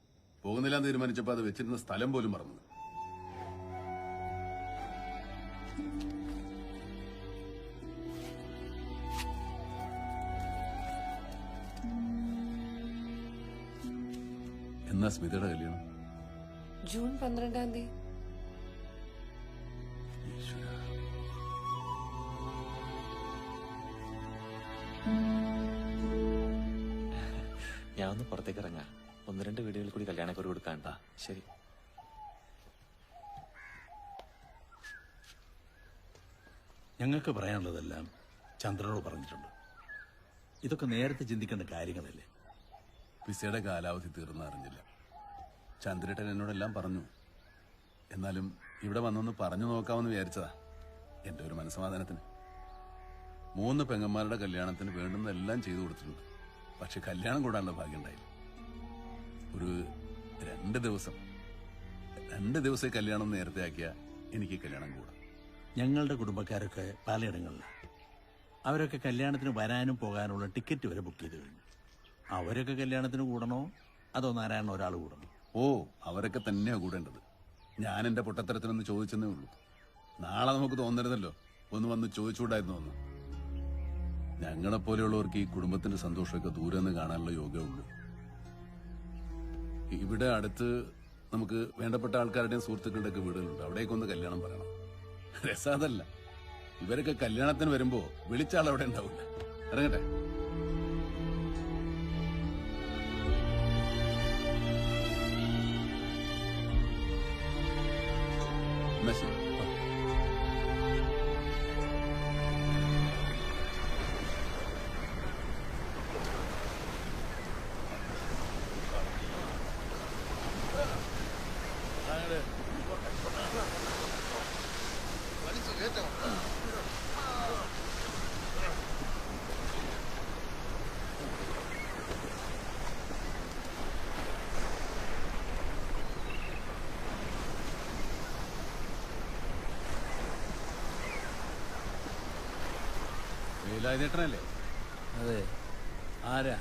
Speaker 2: പോകുന്നില്ലാന്ന് തീരുമാനിച്ചപ്പോ അത് വെച്ചിരുന്ന സ്ഥലം പോലും മറന്നു. എന്നാ സ്മിതയുടെ കല്യാണം?
Speaker 6: ജൂൺ 12-ാം തീയതി.
Speaker 4: ഞാൻ ഒന്ന് പുറത്തേക്ക് ഇറങ്ങാം. 1-2 വീടുകളിൽ കൂടി കല്യാണക്കൊരു കൊടുക്കാണ്ടാ. ശരി.
Speaker 17: ഞങ്ങൾക്ക് പറയാനുള്ളതെല്ലാം ചന്ദ്രനോട് പറഞ്ഞിട്ടുണ്ട്. ഇതൊക്കെ നേരത്തെ ചിന്തിക്കേണ്ട കാര്യങ്ങളല്ലേ.
Speaker 2: വിസയുടെ കാലാവധി തീർന്ന അറിഞ്ഞില്ല. ചന്ദ്രേട്ടൻ എന്നോടെല്ലാം പറഞ്ഞു. എന്നാലും ഇവിടെ വന്നൊന്ന് പറഞ്ഞു നോക്കാമെന്ന് വിചാരിച്ചതാ, എന്റെ ഒരു മനസ്സമാധാനത്തിന്. 3 പെങ്ങന്മാരുടെ കല്യാണത്തിന് വേണ്ടുന്നതെല്ലാം ചെയ്തു കൊടുത്തിട്ടുണ്ട്. പക്ഷെ കല്യാണം കൂടാനുള്ള ഭാഗ്യം ഉണ്ടായില്ല. ഒരു 2 ദിവസം കല്യാണം നേരത്തെ ആക്കിയ എനിക്ക് കല്യാണം കൂടാം.
Speaker 17: ഞങ്ങളുടെ കുടുംബക്കാരൊക്കെ പലയിടങ്ങളിലാണ്. അവരൊക്കെ കല്യാണത്തിന് വരാനും പോകാനുള്ള ടിക്കറ്റ് വരെ ബുക്ക് ചെയ്ത് കഴിഞ്ഞു. അവരൊക്കെ കല്യാണത്തിന് കൂടണോ അതോ നാരായണ ഒരാൾ കൂടണോ?
Speaker 2: ഓ, അവരൊക്കെ തന്നെയാ കൂടേണ്ടത്. ഞാൻ എന്റെ പൊട്ടത്തരത്തിനൊന്ന് ചോദിച്ചെന്നേ ഉള്ളൂ. നാളെ നമുക്ക് തോന്നരുതല്ലോ ഒന്ന് വന്ന് ചോദിച്ചുകൂടായിരുന്നു ഒന്ന്. ഞങ്ങളെപ്പോലെയുള്ളവർക്ക് ഈ കുടുംബത്തിന്റെ സന്തോഷമൊക്കെ ദൂരെ നിന്ന് കാണാനുള്ള യോഗമുള്ളൂ. ഇവിടെ അടുത്ത് നമുക്ക് വേണ്ടപ്പെട്ട ആൾക്കാരുടെയും സുഹൃത്തുക്കളുടെയൊക്കെ വീടുകളുണ്ട്. അവിടേക്ക് ഒന്ന് കല്യാണം പറയണം. രസാതല്ല, ഇവരൊക്കെ കല്യാണത്തിന് വരുമ്പോ വിളിച്ച ആൾ അവിടെ ഉണ്ടാവില്ല. ഇറങ്ങട്ടെ. എന്നാ ശരി. വേലായുധേട്ടനല്ലേ?
Speaker 14: അതെ. ആരാ?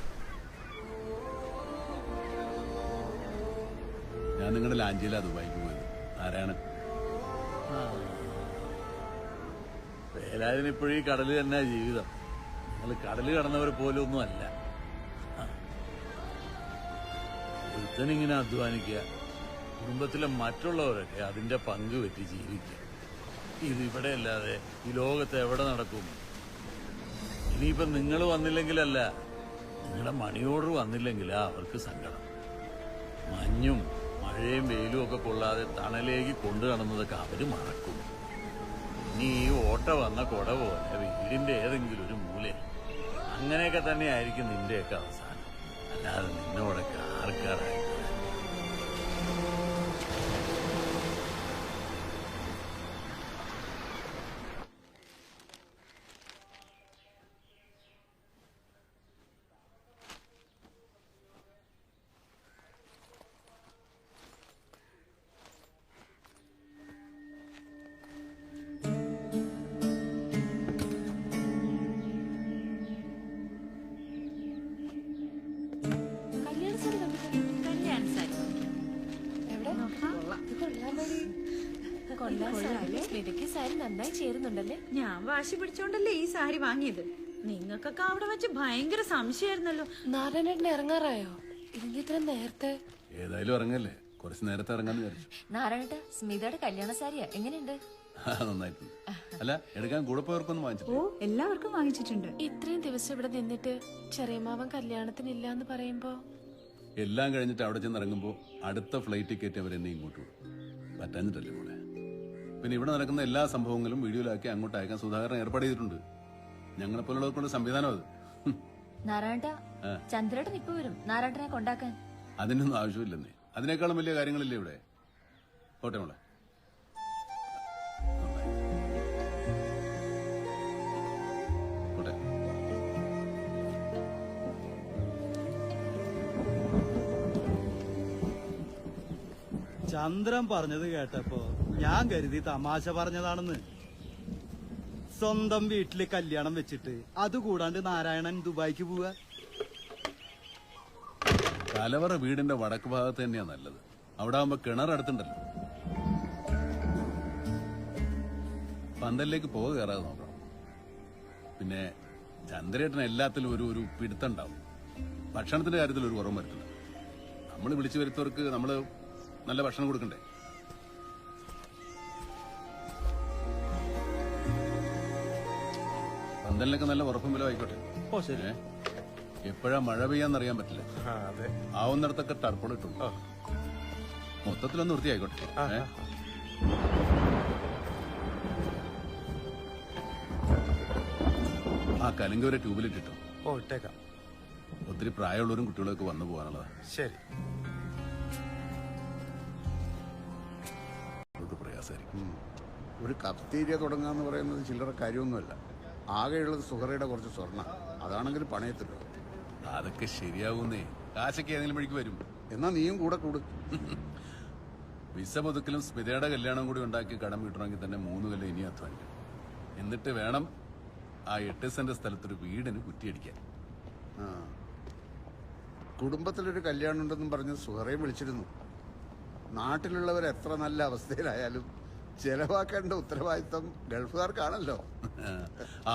Speaker 2: ഞാൻ നിങ്ങളുടെ ലാഞ്ചിയിലാ ദുബായിക്ക് പോയത്. ആരാണ്?
Speaker 14: വേലായുധന് ഇപ്പോഴും ഈ കടല് തന്നെ ജീവിതം. നിങ്ങൾ കടല് കടന്നവർ പോലും ഒന്നും അല്ല. ഒരുത്തനിങ്ങനെ അധ്വാനിക്കുക, കുടുംബത്തിലെ മറ്റുള്ളവരൊക്കെ അതിന്റെ പങ്ക് പറ്റി ജീവിക്കുക. ഇതിവിടെ അല്ലാതെ ഈ ലോകത്ത് എവിടെ നടക്കും? ഇനിയിപ്പം നിങ്ങൾ വന്നില്ലെങ്കിലല്ല, നിങ്ങളുടെ മണി ഓർഡർ വന്നില്ലെങ്കിലാ അവർക്ക് സങ്കടം. മഞ്ഞും മഴയും വെയിലും ഒക്കെ കൊള്ളാതെ തണലേക്ക് കൊണ്ടു നടന്നതൊക്കെ അവര് മറക്കും. ഇനി ഈ ഓട്ട വന്ന കൊട പോലെ വീടിന്റെ ഏതെങ്കിലും ഒരു മൂലയിൽ അങ്ങനെയൊക്കെ തന്നെ ആയിരിക്കും നിന്റെയൊക്കെ അവസാനം. അല്ലാതെ നിന്നോടൊക്കെ ആർക്കാരായി.
Speaker 6: നന്നായി ചേരുന്നുണ്ടല്ലേ?
Speaker 3: ഞാൻ വാശി പിടിച്ചോണ്ടല്ലേ ഈ സാരി വാങ്ങിയത്. നിങ്ങൾക്കൊക്കെ അവിടെ വെച്ച് ഭയങ്കര സംശയമായിരുന്നല്ലോ.
Speaker 6: നാരായണേട്ടൻ ഇറങ്ങാറായോ? ഇതിന്റെ ഇത്ര നേരത്തെ?
Speaker 2: ഏതായാലും ഇറങ്ങല്ലേ, കുറച്ച് നേരത്തെ ഇറങ്ങാന്ന് വിചാരിച്ചു.
Speaker 1: നാരായണേട്ട, സ്മിതയുടെ കല്യാണ സാരിയാ, എങ്ങനെയുണ്ട്?
Speaker 2: നന്നായിട്ടുണ്ട്. അല്ല, എടുക്കാൻ കൂടെ പോയവർക്കൊന്നും വാങ്ങിച്ചിട്ടില്ല.
Speaker 3: ഓ, എല്ലാവർക്കും വാങ്ങിച്ചിട്ടുണ്ട്.
Speaker 6: ഇത്രയും ദിവസം ഇവിടെ നിന്നിട്ട് ചെറിയമാവൻ കല്യാണത്തിന് എന്ന് പറയുമ്പോ
Speaker 2: എല്ലാം കഴിഞ്ഞിട്ട് അവിടെ ചെന്ന് ഇറങ്ങുമ്പോ അടുത്ത ഫ്ലൈറ്റ് ടിക്കറ്റ് അവരെന്നെ ഇങ്ങോട്ട് വിടും. പറ്റാഞ്ഞിട്ടല്ലേ മോളെ. പിന്നെ ഇവിടെ നടക്കുന്ന എല്ലാ സംഭവങ്ങളും വീഡിയോയിലാക്കി അങ്ങോട്ട് അയക്കാൻ സുധാകരൻ ഏർപ്പാട് ചെയ്തിട്ടുണ്ട്. ഞങ്ങളെപ്പോലുള്ളവർക്കുള്ള സംവിധാനം അത്.
Speaker 1: നാരായണ, ചന്ദ്രേട്ടൻ ഇപ്പൊ വരും നാരായണനെ കൊണ്ടാക്കാൻ.
Speaker 2: അതിനൊന്നും ആവശ്യമില്ലെന്നേ. അതിനേക്കാളും വലിയ കാര്യങ്ങളില്ലേ ഇവിടെ. പോട്ടെ മോളെ. പോട്ടെ.
Speaker 7: ചന്ദ്രൻ പറഞ്ഞത് കേട്ടപ്പോ ഞാൻ കരുതി തമാശ പറഞ്ഞതാണെന്ന്. സ്വന്തം വീട്ടില് കല്യാണം വെച്ചിട്ട് അതുകൂടാണ്ട് നാരായണൻ ദുബായിക്ക് പോവുക.
Speaker 2: കലവറ വീടിന്റെ വടക്ക് ഭാഗത്ത് തന്നെയാ നല്ലത്. അവിടെ ആവുമ്പോ കിണർ അടുത്തുണ്ടല്ലോ. പന്തലിലേക്ക് പോക കയറാതെ നോക്കണം. പിന്നെ ചന്ദ്രേട്ടന് എല്ലാത്തിലും ഒരു പിടുത്തുണ്ടാവും. ഭക്ഷണത്തിന്റെ കാര്യത്തിൽ ഒരു കുറവും വരുത്തില്ല. നമ്മൾ വിളിച്ചു വരുത്തവർക്ക് നമ്മള് നല്ല ഭക്ഷണം കൊടുക്കണ്ടേ. പന്തലിനൊക്കെ നല്ല ഉറപ്പും വില ആയിക്കോട്ടെ. എപ്പോഴാ മഴ പെയ്യാന്നറിയാൻ പറ്റില്ല. ആവുന്നിടത്തൊക്കെ ടർപ്പോൾ ഇട്ടു. മൊത്തത്തിലൊന്ന് വൃത്തിയായിക്കോട്ടെ. ആ കലിങ്ക ഒരു ട്യൂബിലിട്ടിട്ടോ. ഒത്തിരി പ്രായമുള്ളവരും കുട്ടികളൊക്കെ വന്നു പോകാനുള്ളതാ.
Speaker 18: ശരി.
Speaker 2: പ്രയാസമായിരിക്കും. ഒരു കഫ്തീരിയ തുടങ്ങാന്ന് പറയുന്നത് ചില്ലറ കാര്യമൊന്നുമല്ല. ആകെയുള്ളത് സുഹറയുടെ കുറച്ച് സ്വർണ്ണ. അതാണെങ്കിൽ പണയത്തില്ലോ. അതൊക്കെ ശരിയാവുന്നേ. കാശൊക്കെ ഏതെങ്കിലും വഴിക്ക് വരും. എന്നാ നീയും കൂടെ കൂടു. വിസ പുതുക്കലും സ്മിതയുടെ കല്യാണം കൂടി ഉണ്ടാക്കി കടം വീട്ടണമെങ്കിൽ തന്നെ 3 കൊല്ലം ഇനി അധ്വാനിക്കും. എന്നിട്ട് വേണം ആ 8 സെന്റ് സ്ഥലത്തൊരു വീടിന് കുറ്റിയടിക്കാൻ. കുടുംബത്തിലൊരു കല്യാണം ഉണ്ടെന്നും പറഞ്ഞ് സുഹറയും വിളിച്ചിരുന്നു. നാട്ടിലുള്ളവർ എത്ര നല്ല അവസ്ഥയിലായാലും ചെലവാക്കേണ്ട ഉത്തരവാദിത്വം ഗൾഫുകാർക്കാണല്ലോ. ആ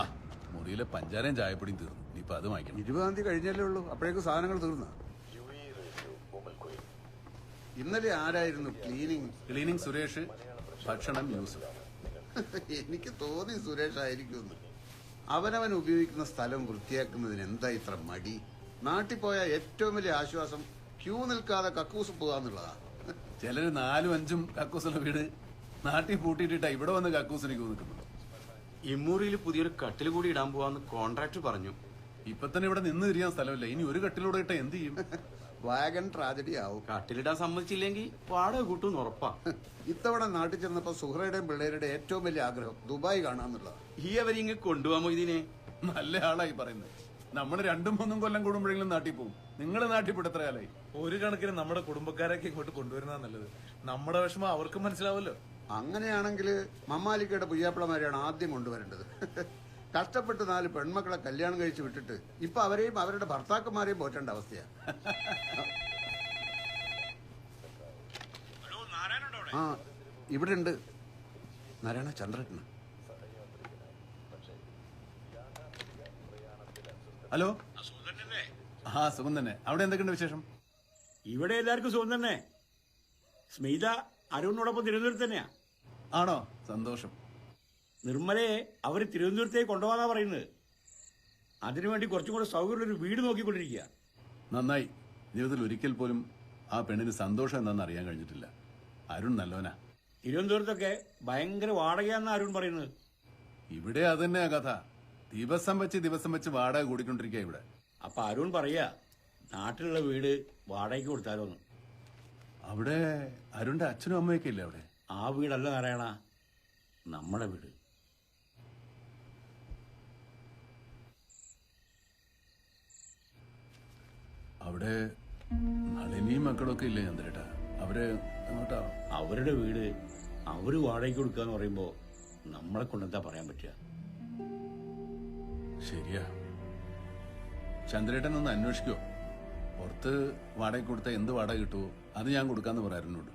Speaker 2: മുറിയിലെ പഞ്ചാരയും ചായപ്പൊടിയും തീർന്നു. ഇനിയിപ്പോ അത് വാങ്ങിക്കണം. 20-ാം തീയതി കഴിഞ്ഞല്ലേ ഉള്ളൂ. അപ്പോഴേക്കും സാധനങ്ങൾ തീർന്ന. ഇന്നലെ ആരായിരുന്നു ക്ലീനിങ് സുരേഷ്, ഭക്ഷണം യൂസുഫ്. എനിക്ക് തോന്നി സുരേഷ് ആയിരിക്കുമെന്ന്. അവനവൻ ഉപയോഗിക്കുന്ന സ്ഥലം വൃത്തിയാക്കുന്നതിന് എന്താ ഇത്ര മടി? നാട്ടിൽ പോയ ഏറ്റവും വലിയ ആശ്വാസം ക്യൂ നിൽക്കാതെ കക്കൂസ് പോകാന്നുള്ളതാ. ചിലര് 4-5 കക്കൂസുള്ള വീട് നാട്ടിൽ പൂട്ടിയിട്ടാ ഇവിടെ വന്ന് കക്കൂസിന് ക്യൂ നിൽക്കുന്നു.
Speaker 9: ഇമ്മൂറിയിൽ പുതിയൊരു കട്ടിൽ കൂടി ഇടാൻ പോവാന്ന് കോൺട്രാക്ടർ പറഞ്ഞു.
Speaker 2: ഇപ്പൊ തന്നെ ഇവിടെ നിന്ന് തിരിയാൻ സ്ഥലമില്ല. ഇനി ഒരു കട്ടിലൂടെ ഇട്ട എന്ത് ചെയ്യും? വാഗൻ ട്രാജഡി ആവും.
Speaker 9: കട്ടിലിടാൻ സമ്മതിച്ചില്ലെങ്കിൽ വാടക കൂട്ടും ഉറപ്പാ.
Speaker 2: ഇത്തവണ നാട്ടിൽ ചെന്നപ്പോ സുഹറയുടെയും പിള്ളേരുടെ ഏറ്റവും വലിയ ആഗ്രഹം ദുബായ് കാണാന്നുള്ളതാ.
Speaker 9: ഈ അവരിങ്ങ് കൊണ്ടുപോകാമോ ഇതിനെ?
Speaker 2: നല്ല ആളായി പറയുന്നത്. നമ്മൾ 2-3 കൊല്ലം കൂടുമ്പോഴെങ്കിലും നാട്ടിൽ പോകും. നിങ്ങള് നാട്ടിൽ പോയിട്ട് എത്ര കാലായി?
Speaker 11: ഒരു കണക്കിന് നമ്മുടെ കുടുംബക്കാരൊക്കെ ഇങ്ങോട്ട് കൊണ്ടുവരുന്ന നല്ലത്. നമ്മുടെ വിഷമം അവർക്കും മനസ്സിലാവല്ലോ.
Speaker 2: അങ്ങനെയാണെങ്കിൽ മമ്മാലിക്കയുടെ പുയ്യാപ്പിളമാരെയാണ് ആദ്യം കൊണ്ടുവരേണ്ടത്. കഷ്ടപ്പെട്ട് 4 പെൺമക്കളെ കല്യാണം കഴിച്ച് വിട്ടിട്ട് ഇപ്പൊ അവരെയും അവരുടെ ഭർത്താക്കന്മാരെയും പോറ്റേണ്ട അവസ്ഥയാ. ആ ഇവിടെ ഉണ്ട് നാരായണ ചന്ദ്രന്. ഹലോ. ആ സുഖം തന്നെ. അവിടെ എന്തൊക്കെയുണ്ട് വിശേഷം?
Speaker 5: ഇവിടെ എല്ലാവർക്കും സുഖം തന്നെ. സ്മിത അരുണിനോടൊപ്പം തിരുവനന്തപുരത്ത് തന്നെയാ.
Speaker 2: ആണോ? സന്തോഷം.
Speaker 5: നിർമ്മലയെ അവർ തിരുവനന്തപുരത്തേക്ക് കൊണ്ടുപോകാനാ പറയുന്നത്. അതിനുവേണ്ടി കുറച്ചും കൂടെ സൗകര്യമുള്ളൊരു വീട് നോക്കിക്കൊണ്ടിരിക്കുക.
Speaker 2: നന്നായി. ജീവിതത്തിൽ ഒരിക്കൽ പോലും ആ പെണ്ണിന് സന്തോഷം എന്താണെന്ന് അറിയാൻ കഴിഞ്ഞിട്ടില്ല. അരുൺ നല്ലവനാ.
Speaker 5: തിരുവനന്തപുരത്തൊക്കെ ഭയങ്കര വാടകയാന്നാ അരുൺ പറയുന്നത്.
Speaker 2: ഇവിടെ അതന്നെയാ കഥ. ദിവസം വെച്ച് വാടക കൂടിക്കൊണ്ടിരിക്കുക ഇവിടെ.
Speaker 5: അപ്പൊ അരുൺ പറയാ നാട്ടിലുള്ള വീട് വാടകയ്ക്ക് കൊടുത്താലോന്ന്.
Speaker 2: അവിടെ അരുണിന്റെ അച്ഛനും അമ്മയൊക്കെ ഇല്ലേ അവിടെ?
Speaker 5: ആ വീടല്ല നാരായണ, നമ്മുടെ വീട്.
Speaker 2: അവിടെ നളിനിയും മക്കളൊക്കെ ഇല്ലേ ചന്ദ്രേട്ടാ? അവര് എങ്ങോട്ടാ?
Speaker 5: അവരുടെ വീട് അവര് വാടകയ്ക്ക് കൊടുക്കാന്ന് പറയുമ്പോ നമ്മളെ കൊണ്ടെന്താ പറയാൻ പറ്റുക?
Speaker 2: ശരിയാ. ചന്ദ്രേട്ടൻ ഒന്ന് അന്വേഷിക്കോ? പുറത്ത് വാടക കൊടുത്താൽ എന്ത് വാടക കിട്ടുമോ അത് ഞാൻ കൊടുക്കാന്ന് പറയാറുണ്ട്.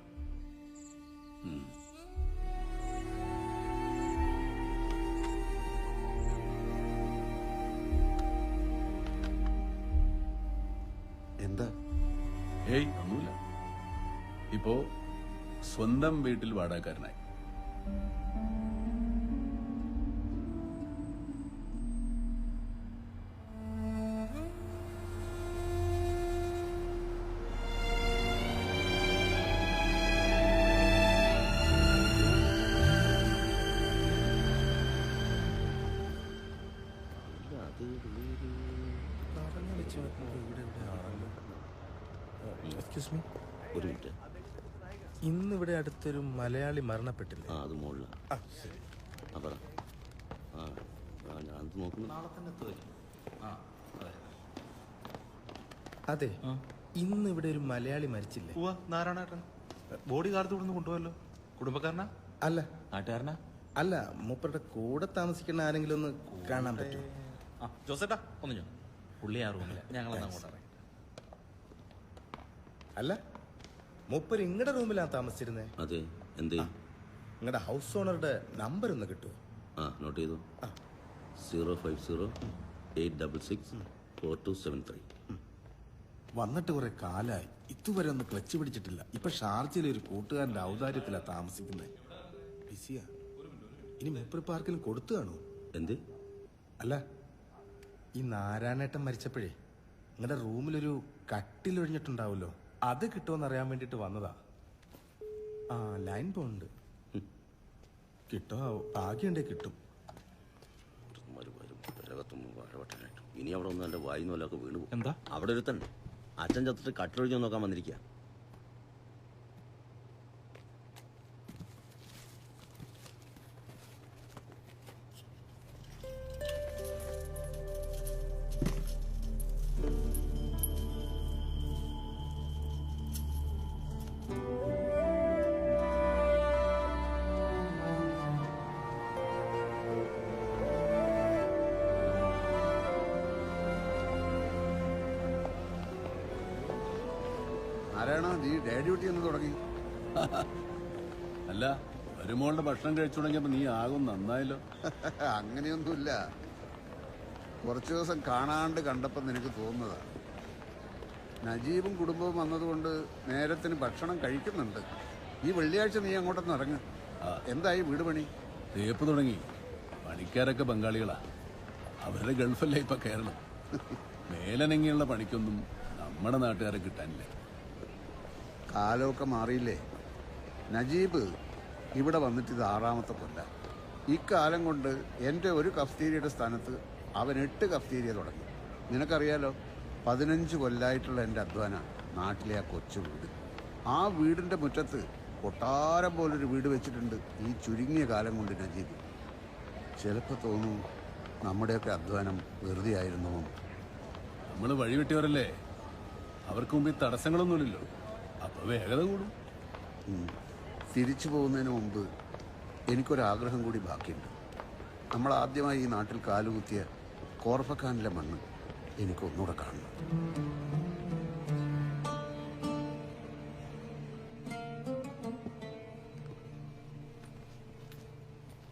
Speaker 2: എന്താ? ഏയ് ഒന്നുമില്ല. ഇപ്പോ സ്വന്തം വീട്ടിൽ വാടകക്കാരനായി.
Speaker 18: എക്സ്ക്യൂസ് മീ,
Speaker 9: ഒരു മിനിറ്റ്.
Speaker 18: ഇന്നിവിടെ അടുത്തൊരു മലയാളി മരണപ്പെട്ടില്ലേ?
Speaker 9: അത് മുകളിൽ. ഞാൻ നോക്കുന്നു.
Speaker 18: അതെ, ഇന്ന് ഇവിടെ ഒരു മലയാളി മരിച്ചില്ലേ?
Speaker 11: നാരായണേട്ടൻ ബോഡി കാർഡ് ഇവിടുന്ന് കൊണ്ടുപോയല്ലോ. കുടുംബക്കാരനാ?
Speaker 18: അല്ല.
Speaker 11: നാട്ടുകാരനാ?
Speaker 18: അല്ല, മൂപ്പരുടെ കൂടെ താമസിക്കുന്ന ആരെങ്കിലും ഒന്ന് കാണാൻ പറ്റുമോ?
Speaker 11: ജോസേട്ടാ ഒന്ന് ഞാൻ പുള്ളി ആ റൂമില്ല, ഞങ്ങളെന്നാ അങ്ങോട്ട് ഇറങ്ങി.
Speaker 18: അല്ല, മൂപ്പര് ഇങ്ങടെ റൂമിലാണ് താമസിച്ചിരുന്നേ.
Speaker 9: അതെ, എന്തേ?
Speaker 18: നിങ്ങളുടെ ഹൗസ് ഓണറുടെ നമ്പർ ഒന്ന് കിട്ടുമോ?
Speaker 9: നോട്ട് ചെയ്തു. 050-866-4273.
Speaker 18: വന്നിട്ട് കുറെ കാലായി, ഇതുവരെ ഒന്ന് ക്ലച്ച് പിടിച്ചിട്ടില്ല. ഇപ്പൊ ഷാർജയിലെ ഒരു കൂട്ടുകാരന്റെ ഔദാര്യത്തിലാ താമസിക്കുന്നത്. ബിസിയാ. ഇനി മൂപ്പര് പാർക്കിലും കൊടുത്തു കാണൂ?
Speaker 9: എന്ത്?
Speaker 18: അല്ല, ഈ നാരായണേട്ടൻ മരിച്ചപ്പോഴേ നിങ്ങളുടെ റൂമിലൊരു കട്ടിലൊഴിഞ്ഞിട്ടുണ്ടാവുമല്ലോ, അത് കിട്ടുമെന്ന് അറിയാൻ വേണ്ടിട്ട് വന്നതാ. ആ ലൈൻ പോകുന്നുണ്ട്. കിട്ടോ? ഭാഗ്യണ്ടേ കിട്ടും.
Speaker 9: ഇനി അവിടെ ഒന്നും എന്റെ വായിന്ന് വല്ലതൊക്കെ വീണു.
Speaker 11: എന്താ?
Speaker 9: അവിടെ ഒരുത്തൻ അച്ഛൻ ചത്തിട്ട് കട്ടിലൊഴിഞ്ഞു നോക്കാൻ വന്നിരിക്കുക.
Speaker 2: ആരാണോ നീ ഡേ ഡ്യൂട്ടി എന്ന് തുടങ്ങി? അല്ല, മരുമോളുടെ ഭക്ഷണം കഴിച്ചു തുടങ്ങിയപ്പോ നീ ആകും നന്നായല്ലോ. അങ്ങനെയൊന്നുമില്ല, കുറച്ചു ദിവസം കാണാണ്ട് കണ്ടപ്പോ നിനക്ക് തോന്നുന്നതാ. നജീബും കുടുംബവും വന്നതുകൊണ്ട് നേരത്തിന് ഭക്ഷണം കഴിക്കുന്നുണ്ട്. ഈ വെള്ളിയാഴ്ച നീ അങ്ങോട്ടൊന്ന് ഇറങ്ങ്. എന്തായി വീട് പണി? തേപ്പ് തുടങ്ങി. പണിക്കാരൊക്കെ ബംഗാളികളാ. അവരുടെ ഗൾഫല്ലേ ഇപ്പൊ കേരളം. മേലനങ്ങിയുള്ള പണിക്കൊന്നും നമ്മുടെ നാട്ടുകാരെ കിട്ടാനില്ല. കാലമൊക്കെ മാറിയില്ലേ? നജീബ് ഇവിടെ വന്നിട്ട് ഇത് 6ാമത്തെ കൊല്ല. ഇക്കാലം കൊണ്ട് എൻ്റെ ഒരു കഫ്തീരിയുടെ സ്ഥാനത്ത് അവൻ 8 കഫ്തീരിയ തുടങ്ങി. നിനക്കറിയാലോ, 15 കൊല്ലായിട്ടുള്ള എൻ്റെ അധ്വാന നാട്ടിലെ ആ കൊച്ചു വീട്. ആ വീടിൻ്റെ മുറ്റത്ത് കൊട്ടാരം പോലൊരു വീട് വെച്ചിട്ടുണ്ട് ഈ ചുരുങ്ങിയ കാലം കൊണ്ട് നജീബ്. ചിലപ്പോൾ തോന്നും നമ്മുടെയൊക്കെ അധ്വാനം വെറുതെ ആയിരുന്നു. നമ്മൾ വഴിവെട്ടിയവരല്ലേ, അവർക്ക് മുമ്പിൽ തടസ്സങ്ങളൊന്നുമില്ലല്ലോ, അപ്പൊ വേഗത കൂടും. തിരിച്ചു പോകുന്നതിന് മുമ്പ് എനിക്കൊരാഗ്രഹം കൂടി ബാക്കിയുണ്ട്. നമ്മൾ ആദ്യമായി ഈ നാട്ടിൽ കാലുകുത്തിയ കോർഫഖാനിലെ മണ്ണ് എനിക്കൊന്നുകൂടെ കാണണം.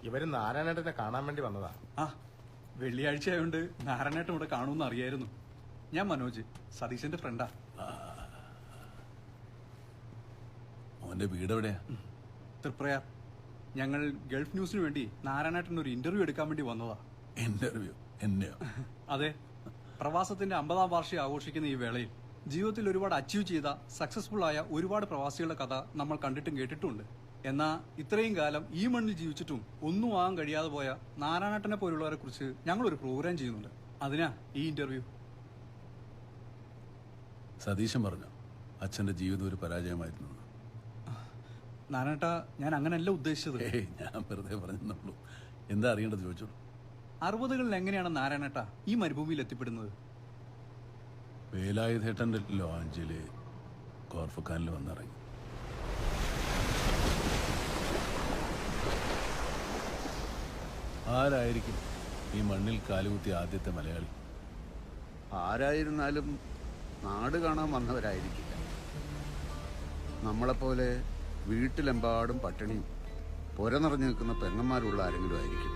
Speaker 11: ഇവര് നാരായണേട്ടനെ കാണാൻ വേണ്ടി വന്നതാ.
Speaker 16: ആ, വെള്ളിയാഴ്ച ആയതുകൊണ്ട് നാരായണേട്ടൻ ഇവിടെ കാണുമെന്ന് അറിയായിരുന്നു. ഞാൻ മനോജ്, സതീശന്റെ ഫ്രണ്ടാ.
Speaker 2: അവന്റെ വീട് എവിടെയാ?
Speaker 16: തൃപ്രയാർ. ഞങ്ങൾ ഗൾഫ് ന്യൂസിന് വേണ്ടി നാരായണേട്ടൻ ഒരു ഇന്റർവ്യൂ എടുക്കാൻ വേണ്ടി വന്നതാ.
Speaker 2: ഇന്റർവ്യൂ? എന്നെയോ?
Speaker 16: അതെ, പ്രവാസത്തിന്റെ 50ാം വാർഷികം ആഘോഷിക്കുന്ന ഈ വേളയിൽ ജീവിതത്തിൽ ഒരുപാട് അച്ചീവ് ചെയ്ത സക്സസ്ഫുൾ ആയ ഒരുപാട് പ്രവാസികളുടെ കഥ നമ്മൾ കണ്ടിട്ടും കേട്ടിട്ടുമുണ്ട്. എന്നാ ഇത്രയും കാലം ഈ മണ്ണിൽ ജീവിച്ചിട്ടും ഒന്നും ആകാൻ കഴിയാതെ പോയ നാരായണേട്ടനെ പോലുള്ളവരെ കുറിച്ച് ഞങ്ങൾ ഒരു പ്രോഗ്രാം ചെയ്യുന്നുണ്ട്. അതിനാ ഈ ഇന്റർവ്യൂ.
Speaker 2: സതീശൻ പറഞ്ഞു അച്ഛന്റെ ജീവിതം ഒരു പരാജയമായിരുന്നു.
Speaker 16: നാരായണേട്ടാ, ഞാൻ അങ്ങനെയല്ല ഉദ്ദേശിച്ചത്.
Speaker 2: ഞാൻ വെറുതെ പറഞ്ഞുള്ളൂ. എന്താ അറിയേണ്ടത് ചോദിച്ചോളൂ.
Speaker 16: 60കളിൽ എങ്ങനെയാണ് നാരായണേട്ടാ ഈ മരുഭൂമിയിൽ എത്തിപ്പെടുന്നത്?
Speaker 2: വേലായുധേട്ടന്റെ ലോഞ്ചില് കോർഫഖാനിൽ വന്നിറങ്ങി. ആരായിരിക്കും ഈ മണ്ണിൽ കാലുകുത്തിയ ആദ്യത്തെ മലയാളി? ആരായിരുന്നാലും നാട് കാണാൻ വന്നവരായിരിക്കില്ല. നമ്മളെപ്പോലെ വീട്ടിലെമ്പാടും പട്ടിണിയും പുര നിറഞ്ഞു നിൽക്കുന്ന പെങ്ങന്മാരുള്ള ആരെങ്കിലും ആയിരിക്കും.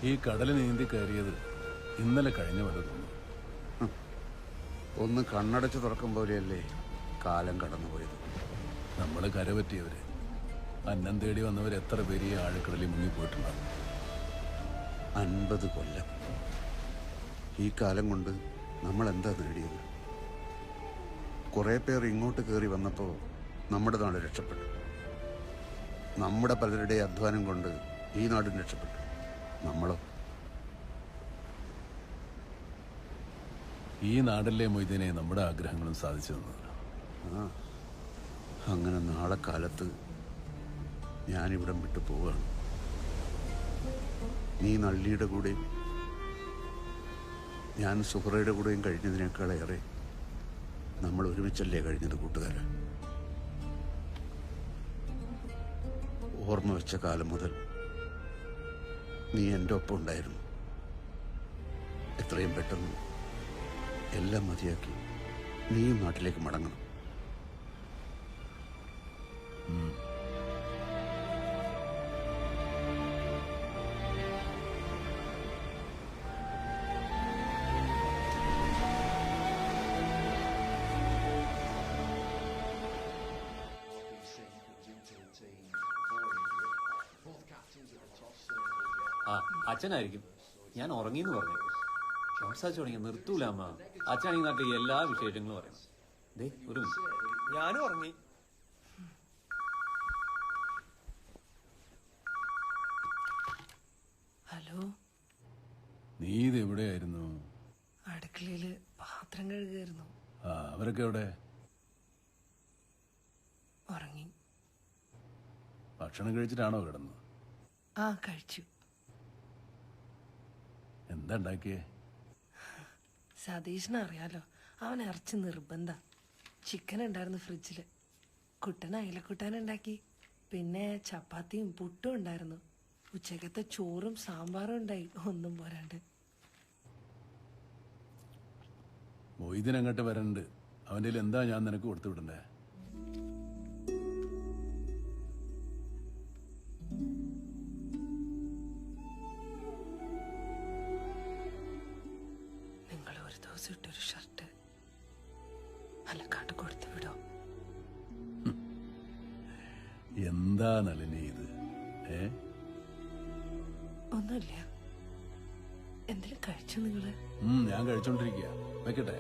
Speaker 2: ഈ കടൽ നീന്തി കയറിയത് ഇന്നലെ കഴിഞ്ഞ പോലെ തോന്നുന്നു. ഒന്ന് കണ്ണടച്ച് തുറക്കും പോലെയല്ലേ കാലം കടന്നുപോയത്. നമ്മൾ കരപറ്റിയവര്, അന്നം തേടി വന്നവർ എത്ര പേര് ഈ ആഴക്കടലിൽ മുങ്ങിപ്പോയിട്ടുണ്ടാകും. 50 കൊല്ലം. ഈ കാലം കൊണ്ട് നമ്മൾ എന്താ നേടിയത്? കുറെ പേർ ഇങ്ങോട്ട് കയറി വന്നപ്പോൾ നമ്മുടെ നാട് രക്ഷപ്പെട്ടു. നമ്മുടെ പലരുടെ അധ്വാനം കൊണ്ട് ഈ നാടും രക്ഷപ്പെട്ടു. നമ്മളോ? ഈ നാടല്ലേ മൊയ്തീനെ നമ്മുടെ ആഗ്രഹങ്ങളും സാധിച്ചു തന്നത്. അങ്ങനെ നാളെ കാലത്ത് ഞാനിവിടം വിട്ടു പോവുകയാണ്. നീ നള്ളിയുടെ കൂടെയും ഞാൻ സുഹറയുടെ കൂടെയും കഴിഞ്ഞതിനേക്കാളേറെ നമ്മൾ ഒരുമിച്ചല്ലേ കഴിഞ്ഞത് കൂട്ടുകാരാ. ഓർമ്മ വെച്ച കാലം മുതൽ നീ എൻ്റെ ഒപ്പം ഉണ്ടായിരുന്നു. എത്രയും പെട്ടെന്ന് എല്ലാം മതിയാക്കി നീയും നാട്ടിലേക്ക് മടങ്ങണം.
Speaker 12: ആ, അച്ഛനായിരിക്കും. ഞാൻ ഉറങ്ങിന്ന് പറഞ്ഞു. സംസാരിച്ചു തുടങ്ങി നിർത്തൂല അമ്മ. അച്ഛനാണെങ്കിൽ നാട്ടിൽ എല്ലാ വിശേഷങ്ങളും പറയണം. ദേ ഒരു
Speaker 23: ഞാനും ഉറങ്ങി.
Speaker 6: ഹലോ,
Speaker 2: നീ ഇത് എവിടെയായിരുന്നു?
Speaker 6: അടുക്കളയില് പാത്രം കഴുകായിരുന്നു.
Speaker 2: അവരൊക്കെ എവിടെ?
Speaker 6: ഉറങ്ങി.
Speaker 2: ഭക്ഷണം കഴിച്ചിട്ടാണോ കിടന്നത്?
Speaker 6: ആ, കഴിച്ചു.
Speaker 2: എന്താ ഉണ്ടാക്കിയേ?
Speaker 6: സതീഷിനെ അറിയാലോ, അവൻ ഇറച്ചി നിർബന്ധ. ചിക്കൻ ഉണ്ടായിരുന്നു ഫ്രിഡ്ജില്. കുട്ടൻ അയിലക്കുട്ടാനുണ്ടാക്കി. പിന്നെ ചപ്പാത്തിയും പുട്ടും ഉണ്ടായിരുന്നു. ഉച്ചക്കത്തെ ചോറും സാമ്പാറും ഉണ്ടായി, ഒന്നും പോരാണ്ട്.
Speaker 2: മൊയ്തീൻ അങ്ങോട്ട് വരണ്ട്. അവൻ്റെ കയ്യിൽ എന്താ ഞാൻ നിനക്ക് കൊടുത്തു വിടണ്ടേ?
Speaker 6: നിങ്ങൾ ഒരു ദിവസം ഇട്ടൊരു ഷർട്ട് അലക്കാട്ട് കൊടുത്തു വിടോ?
Speaker 2: എന്താ നളിനി ഇത്?
Speaker 6: ഒന്നുമില്ല. എന്തെങ്കിലും കഴിച്ചു നിങ്ങള്?
Speaker 2: ഞാൻ കഴിച്ചോണ്ടിരിക്കുക. വെക്കട്ടെ?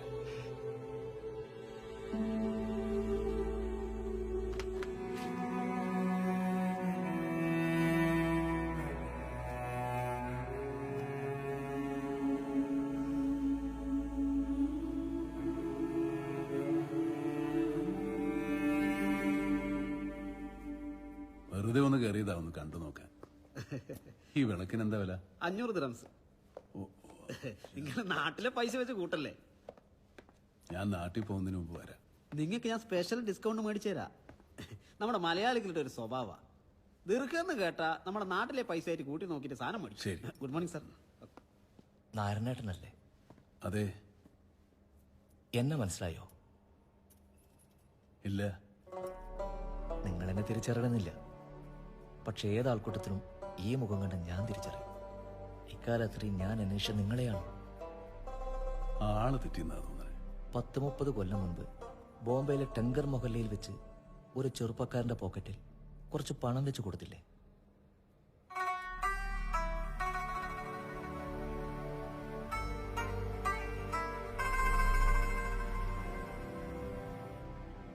Speaker 2: വെറുതെ ഒന്ന് കയറിയതാ, ഒന്ന് കണ്ടു നോക്കാൻ. ഈ വിളക്കിന് എന്താ വില?
Speaker 10: 500 ദിറംസ്. നിങ്ങൾ നാട്ടിലെ പൈസ വെച്ച് കൂട്ടല്ലേ?
Speaker 2: ഞാൻ നാട്ടിൽ പോകുന്നതിന് മുമ്പ് വരാം.
Speaker 10: നിങ്ങൾക്ക് ഞാൻ സ്പെഷ്യൽ ഡിസ്കൗണ്ട് മേടിച്ചു തരാം. നമ്മുടെ മലയാളികളുടെ ഒരു സ്വഭാവ ദീർഘെന്ന് കേട്ടാ നമ്മുടെ നാട്ടിലെ പൈസ ആയിട്ട് കൂട്ടി നോക്കിയിട്ട് സാധനം മേടിച്ചു.
Speaker 2: ശരി.
Speaker 10: Good morning sir.
Speaker 4: നാരായണേട്ടനല്ലേ?
Speaker 2: അതെ.
Speaker 4: എന്നെ മനസ്സിലായോ?
Speaker 2: ഇല്ല.
Speaker 4: നിങ്ങൾ എന്നെ തിരിച്ചറിയണമെന്നില്ല. പക്ഷെ ഏതാൾക്കൂട്ടത്തിനും ഈ മുഖം കണ്ട് ഞാൻ തിരിച്ചറിയും. ഇക്കാലത്തിൽ ഞാൻ അന്വേഷിച്ച നിങ്ങളെയാണ്.
Speaker 2: ആള് തെറ്റിയെന്നാ തോന്നുന്നത്.
Speaker 4: 10-30 കൊല്ലം മുൻപ് ബോംബെയിലെ ടെങ്കർ മൊഹല്ലയിൽ വെച്ച് ഒരു ചെറുപ്പക്കാരന്റെ പോക്കറ്റിൽ കുറച്ച് പണം വെച്ച് കൊടുത്തില്ലേ?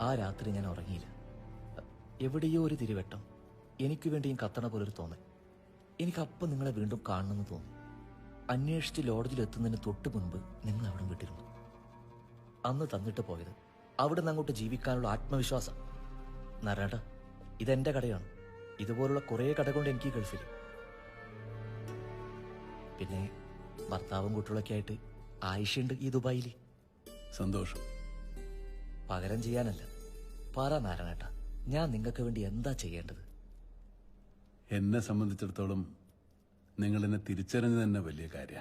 Speaker 4: ആ രാത്രി ഞാൻ ഉറങ്ങിയില്ല. എവിടെയോ ഒരു തിരുവട്ടം എനിക്ക് വേണ്ടിയും കത്തണ പോലൊരു തോന്നൽ. എനിക്കപ്പം നിങ്ങളെ വീണ്ടും കാണണമെന്ന് തോന്നി. അന്വേഷിച്ച് ലോഡ്ജിൽ എത്തുന്നതിന് തൊട്ട് മുൻപ് നിങ്ങൾ അവിടെ വിട്ടിരുന്നു. അന്ന് തന്നിട്ട് പോയത് അവിടെ നിന്ന് അങ്ങോട്ട് ജീവിക്കാനുള്ള ആത്മവിശ്വാസം. നാരായണ, ഇതെന്റെ കടയാണ്. ഇതുപോലുള്ള കുറേ കടകളുണ്ട് എനിക്ക് ഗൾഫിൽ. പിന്നെ ഭർത്താവും കുട്ടികളൊക്കെ ആയിട്ട് ആയിഷയുണ്ട് ഈ ദുബായിൽ.
Speaker 2: സന്തോഷം.
Speaker 4: പകരം ചെയ്യാനല്ല, പറ നാരായണേട്ട, ഞാൻ നിങ്ങൾക്ക് വേണ്ടി എന്താ ചെയ്യേണ്ടത്?
Speaker 2: എന്നെ സംബന്ധിച്ചിടത്തോളം നിങ്ങൾ എന്നെ തിരിച്ചറിഞ്ഞത് തന്നെ വലിയ കാര്യ.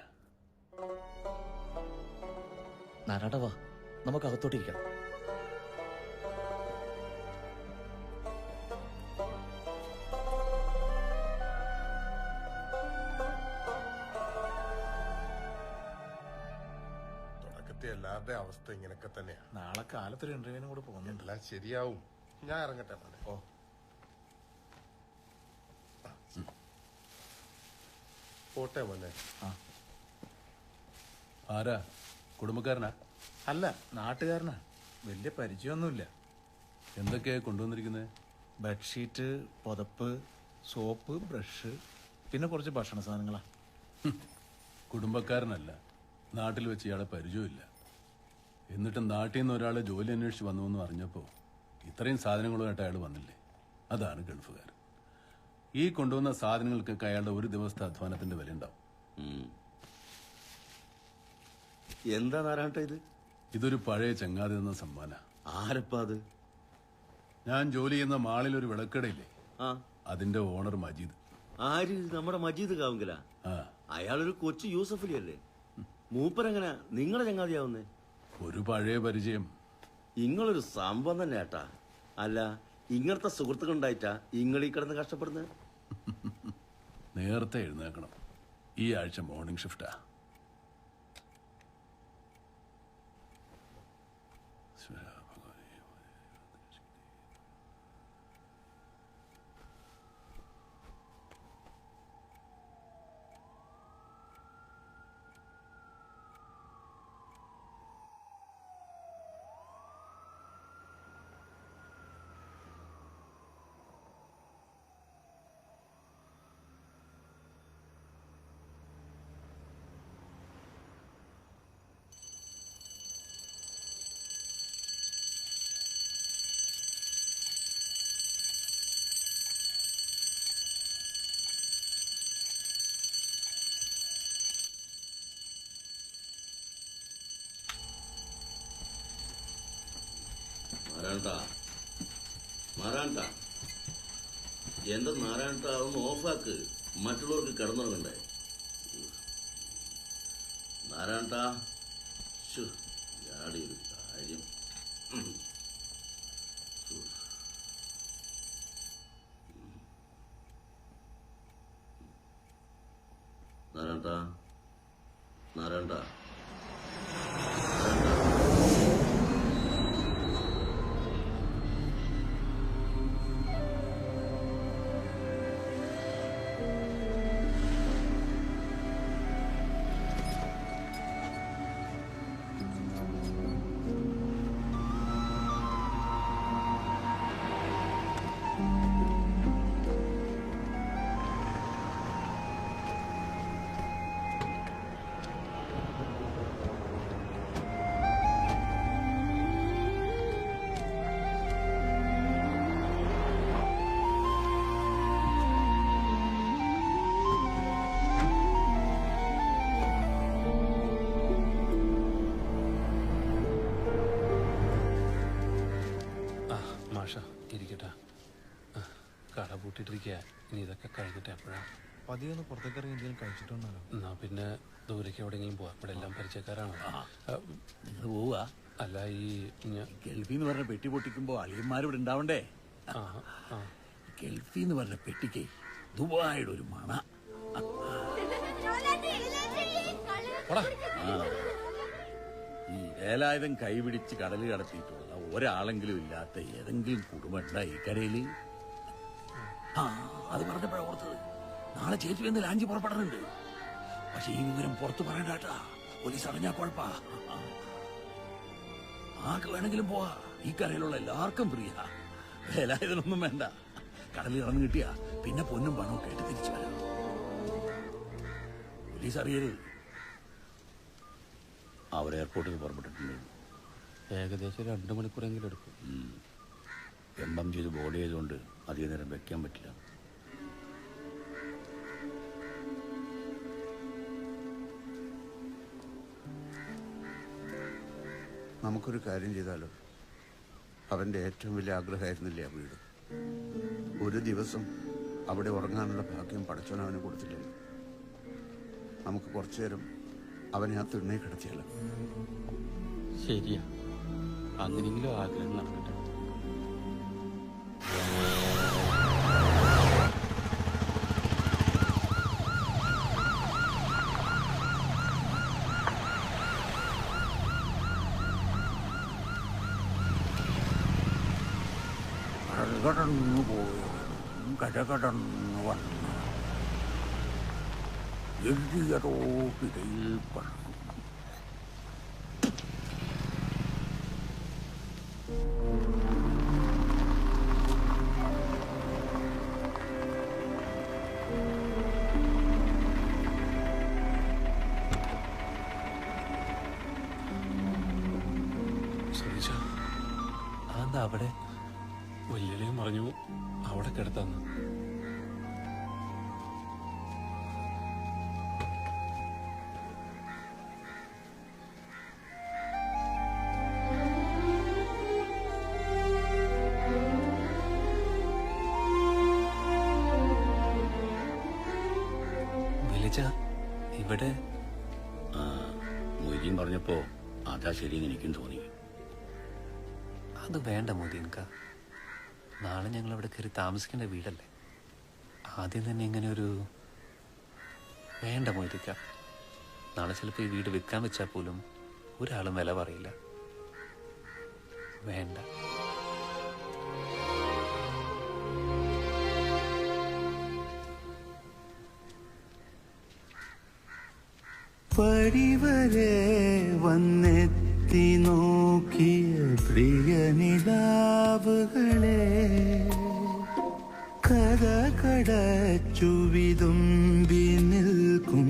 Speaker 4: നാരായണ വാ, നമുക്ക് അകത്തോട്ടിരിക്കാം.
Speaker 8: എല്ലാവരുടെ അവസ്ഥ ഇങ്ങനൊക്കെ തന്നെയാ.
Speaker 18: നാളെ കാലത്തൊരു ഇന്റർവ്യൂവിനും കൂടെ പോകുന്നുണ്ട്.
Speaker 8: എല്ലാം ശരിയാവും. ഞാൻ ഇറങ്ങട്ടെ മോനെ. ഓ പോട്ടെ മോനെ.
Speaker 2: ആരാ? കുടുംബക്കാരനാ?
Speaker 18: അല്ല, നാട്ടുകാരനാ. വലിയ പരിചയമൊന്നുമില്ല.
Speaker 2: എന്തൊക്കെയാ കൊണ്ടുവന്നിരിക്കുന്നത്?
Speaker 18: ബെഡ്ഷീറ്റ്, പുതപ്പ്, സോപ്പ്, ബ്രഷ്, പിന്നെ കുറച്ച് ഭക്ഷണ സാധനങ്ങളാ.
Speaker 2: കുടുംബക്കാരനല്ല, നാട്ടിൽ വെച്ച് ഇയാളെ പരിചയമില്ല. എന്നിട്ട് നാട്ടിൽ നിന്ന് ഒരാൾ ജോലി അന്വേഷിച്ച് വന്നു എന്ന് അറിഞ്ഞപ്പോൾ ഇത്രയും സാധനങ്ങളുമായിട്ട് അയാൾ വന്നില്ലേ? അതാണ് ഗൾഫുകാർ. ഈ കൊണ്ടുവന്ന സാധനങ്ങൾക്കൊക്കെ അയാളുടെ ഒരു ദിവസത്തെ അധ്വാനത്തിന്റെ വില ഉണ്ടാവും.
Speaker 13: എന്താ നാരായണ ഇത്?
Speaker 2: ഇതൊരു പഴയ ചങ്ങാതി എന്ന സമ്മാന.
Speaker 13: ആരപ്പാ അത്?
Speaker 2: ഞാൻ ജോലി ചെയ്യുന്ന മാളിൽ ഒരു വിളക്കടയില്ലേ, അതിന്റെ ഓണർ മജീദ്.
Speaker 13: ആര്? നമ്മുടെ മജീദ് കാവുങ്കല? അയാളൊരു കൊച്ചു യൂസഫലി അല്ലേ? മൂപ്പരെങ്ങനെ നിങ്ങളെ ചങ്ങാതിയാവുന്നേ?
Speaker 2: ഒരു പഴയ പരിചയം.
Speaker 13: ഇങ്ങളൊരു സംഭവം തന്നെ ഏട്ടാ. അല്ല, ഇങ്ങനത്തെ സുഹൃത്തുക്കൾ ഉണ്ടായിട്ടാ ഇങ്ങളീ കിടന്ന് കഷ്ടപ്പെടുന്നത്?
Speaker 2: നേരത്തെ എഴുന്നേക്കണം. ഈ ആഴ്ച മോർണിംഗ് ഷിഫ്റ്റാ.
Speaker 13: നാരായണ, എന്റെ നാരായണ ഒന്ന് ഓഫാക്ക്, മറ്റുള്ളവർക്ക് കിടന്നുറങ്ങണ്ടേ. നാരായണ, എന്താടി ഒരു കാര്യം? നാരായണ നാരായണ
Speaker 12: മാഷ ഇരിക്കട്ടെ. കട പൂട്ടിട്ടിരിക്കുക. ഇനി ഇതൊക്കെ കഴിഞ്ഞിട്ട് എപ്പോഴാ
Speaker 11: പതിയൊന്ന് പുറത്തേക്ക് ഇറങ്ങി എന്തെങ്കിലും കഴിച്ചിട്ടുണ്ടല്ലോ.
Speaker 12: എന്നാ പിന്നെ ദൂരേക്ക് എവിടെയെങ്കിലും പോവാം. ഇവിടെ എല്ലാം പരിചയക്കാരാണ്.
Speaker 17: നിങ്ങൾ പോവാ?
Speaker 12: അല്ല, ഈ
Speaker 17: ഗൾഫിൽ നിന്ന് പറഞ്ഞ പെട്ടി പൊട്ടിക്കുമ്പോ അളിയന്മാരിവിടെ ഉണ്ടാവണ്ടേ? ഗൾഫിൽ നിന്ന് പറഞ്ഞ പെട്ടിക്ക് ദുബായുടെ ഒരു മണ. ഈ വേലായുധം കൈപിടിച്ച് കടല് കടത്തിയിട്ടുള്ള ഒരാളെങ്കിലും ഇല്ലാത്ത ഏതെങ്കിലും കുടുംബം ഉണ്ടാ ഈ കരയില്? അത് പറഞ്ഞപ്പോഴാ ഓർത്തത്. നാളെ ചേച്ചി വന്ന് ലാഞ്ചി പുറപ്പെടാനുണ്ട്. പക്ഷെ ഈ വിവരം പുറത്ത് പറയണ്ടാട്ടാ. പോലീസ് അറിഞ്ഞാ കുഴപ്പാ. ആർക്ക് വേണമെങ്കിലും പോവാ. ഈ കരയിലുള്ള എല്ലാവർക്കും പ്രിയ. വേലായുധനൊന്നും വേണ്ട. കടലിൽ ഇറന്നു കിട്ടിയാ പിന്നെ പൊന്നും പണവും കേട്ട് തിരിച്ചു വരാം. പോലീസ് അറിയരുത്.
Speaker 5: അവർ എയർപോർട്ടിൽ പുറപ്പെട്ടിട്ടുണ്ട്.
Speaker 12: ഏകദേശം 2 മണിക്കൂറെങ്കിലും എടുക്കും.
Speaker 5: എംബം ചെയ്ത് ബോർഡ് ചെയ്തുകൊണ്ട് അധികം നേരം വെക്കാൻ പറ്റില്ല.
Speaker 2: നമുക്കൊരു കാര്യം ചെയ്താലോ? അവൻ്റെ ഏറ്റവും വലിയ ആഗ്രഹമായിരുന്നില്ലേ ആ വീട്? ഒരു ദിവസം അവിടെ ഉറങ്ങാനുള്ള ഭാഗ്യം പടച്ചോൻ അവന് കൊടുത്തില്ലല്ലോ. നമുക്ക് കുറച്ചു നേരം അവനെ ആ തിണ്ണേ കിടത്തിയല്ലോ.
Speaker 12: ശരിയാ, അങ്ങനെയെങ്കിലും ആഗ്രഹം നടക്കട്ടെ.
Speaker 17: കടന്നു പോയി കടകടന്നു വന്നു എഴുതിയതോ പിടയിൽ പറഞ്ഞു.
Speaker 12: അതെന്താ അവിടെ? വല്യലയും പറഞ്ഞു അവിടെ കിടത്താന്ന്. ഇവിടെ
Speaker 5: മൊയ്തീൻ പറഞ്ഞപ്പോ അതാ ശരിയെന്ന് എനിക്കും തോന്നി.
Speaker 12: അത് വേണ്ട മൊയ്തീൻക. നാളെ ഞങ്ങൾ അവിടെ കയറി താമസിക്കേണ്ട വീടല്ലേ. ആദ്യം തന്നെ ഇങ്ങനെ ഒരു വേണ്ട മൊയ്തീക്ക. നാളെ ചിലപ്പോൾ ഈ വീട് വിൽക്കാൻ വെച്ചാൽ പോലും ഒരാളും വില പറയില്ല. വേണ്ട.
Speaker 19: പടിവരെ വന്നെത്തി നോക്കിയ പ്രിയ നിലാവുകളെ കഥ കടച്ചു വിതുമ്പി നിൽക്കും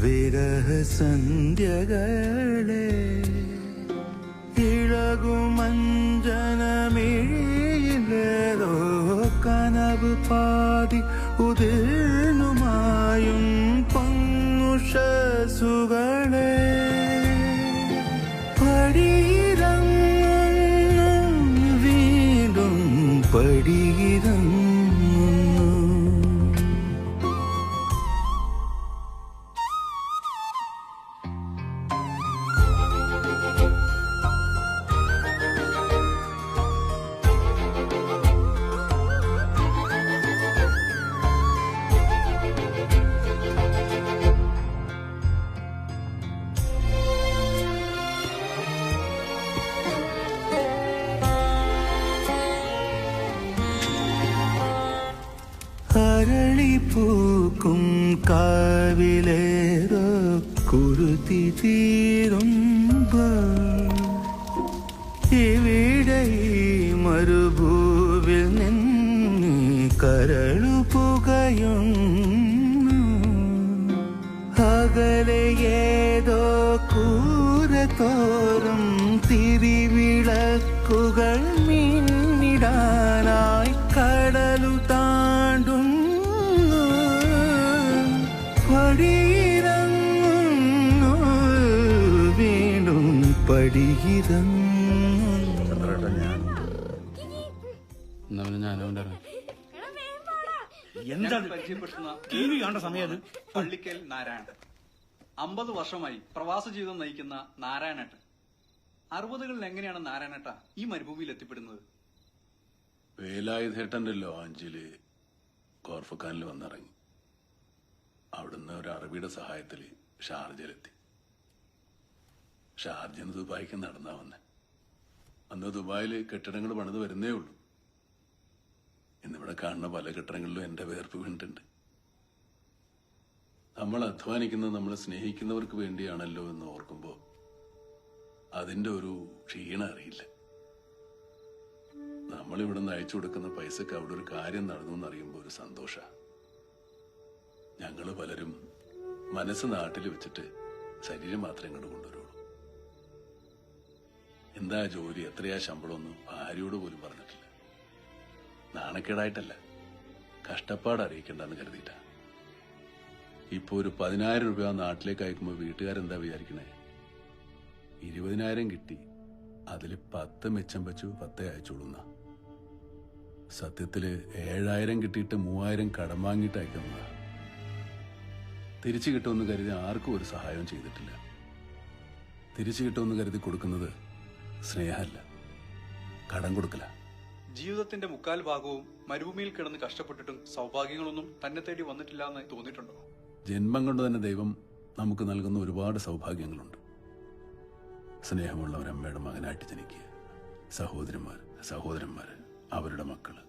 Speaker 19: വിരഹസന്ധ്യകളെ ഇളകുമഞ്ജനമിഴിയിലേതോ കനവ് പാതി ഉതിർന്നുമായും പൊങ്ങുഷസുകളെ പടിയിറങ്ങുന്നു വീണ്ടും പടിയിറങ്ങുന്നു. അരളിപ്പൂക്കും കാവിലേതോ കുരുതി തീരുമ്പോൾ ഇവിടെ ഈ മരുഭൂവിൽ നിന്ന് കരളു പുകയുന്നു. അകലെ ഏതോ കൂരത്തോറും തിരിവിളക്കുകൾ മിന്നിടാനായി കടലു താണ്ടുന്നു. പടിയിറങ്ങുന്നു, വീണ്ടും പടിയിറങ്ങുന്നു.
Speaker 16: പരിചയപ്പെടുത്തുന്ന ടി വി കണ്ട സമയം പള്ളിക്കൽ നാരായണൻ. 50 വർഷമായി പ്രവാസ ജീവിതം നയിക്കുന്ന നാരായണേട്ടൻ. 60കളിൽ എങ്ങനെയാണ് നാരായണേട്ട ഈ മരുഭൂമിയിൽ എത്തിപ്പെടുന്നത്?
Speaker 2: വേലായുധേട്ടന്റെ ലോഞ്ചില് കോർഫക്കാനിൽ വന്നിറങ്ങി. അവിടുന്ന് ഒരു അറബിയുടെ സഹായത്തിൽ ഷാർജയിലെത്തി. ഷാർജന്ന് ദുബായിക്ക് നടന്നാ വന്നെ. അന്ന് ദുബായിൽ കെട്ടിടങ്ങൾ പണിത് വരുന്നേ ഉള്ളൂ. ഇന്നിവിടെ കാണുന്ന പല കെട്ടിടങ്ങളിലും എന്റെ വേർപ്പ് വീണിട്ടുണ്ട്. നമ്മൾ അധ്വാനിക്കുന്നത് നമ്മൾ സ്നേഹിക്കുന്നവർക്ക് വേണ്ടിയാണല്ലോ എന്ന് ഓർക്കുമ്പോൾ അതിന്റെ ഒരു ക്ഷീണം അറിയില്ല. നമ്മളിവിടുന്ന് അയച്ചു കൊടുക്കുന്ന പൈസക്ക് അവിടെ ഒരു കാര്യം നടന്നു എന്നറിയുമ്പോൾ ഒരു സന്തോഷ. ഞങ്ങള് പലരും മനസ്സ് നാട്ടിൽ വെച്ചിട്ട് ശരീരം മാത്രമേ ഇങ്ങോട്ട് കൊണ്ടുവരുള്ളൂ. എന്താ ജോലി, എത്രയാ ശമ്പളമൊന്നും ഭാര്യയോട് പോലും പറഞ്ഞിട്ടില്ല. നാണക്കേടായിട്ടല്ല, കഷ്ടപ്പാട് അറിയിക്കണ്ടെന്ന് കരുതിയിട്ടാ. ഇപ്പൊ ഒരു 10,000 രൂപ നാട്ടിലേക്ക് അയക്കുമ്പോൾ വീട്ടുകാരെന്താ വിചാരിക്കണേ? 20,000 കിട്ടി, അതിൽ 10 മിച്ചം വെച്ചു 10 അയച്ചോളുന്ന. സത്യത്തില് 7,000 കിട്ടിയിട്ട് 3,000 കടം വാങ്ങിയിട്ട് അയക്കുന്നതാ. തിരിച്ചു കിട്ടുമെന്ന് കരുതി ആർക്കും ഒരു സഹായവും ചെയ്തിട്ടില്ല. തിരിച്ചു കിട്ടുമെന്ന് കരുതി കൊടുക്കുന്നത് സ്നേഹമല്ല, കടം കൊടുക്കല.
Speaker 16: ജീവിതത്തിന്റെ 3/4 ഭാഗവും മരുഭൂമിയിൽ കിടന്ന് കഷ്ടപ്പെട്ടിട്ടും സൗഭാഗ്യങ്ങളൊന്നും തന്നെ തേടി വന്നിട്ടില്ല എന്ന് തോന്നിയിട്ടുണ്ടോ?
Speaker 2: ജന്മം കൊണ്ട് തന്നെ ദൈവം നമുക്ക് നൽകുന്ന ഒരുപാട് സൗഭാഗ്യങ്ങളുണ്ട്. സ്നേഹമുള്ള ഒരമ്മയുടെ മകനായിട്ട് ജനിക്കുക, സഹോദരന്മാര്, അവരുടെ മക്കള്,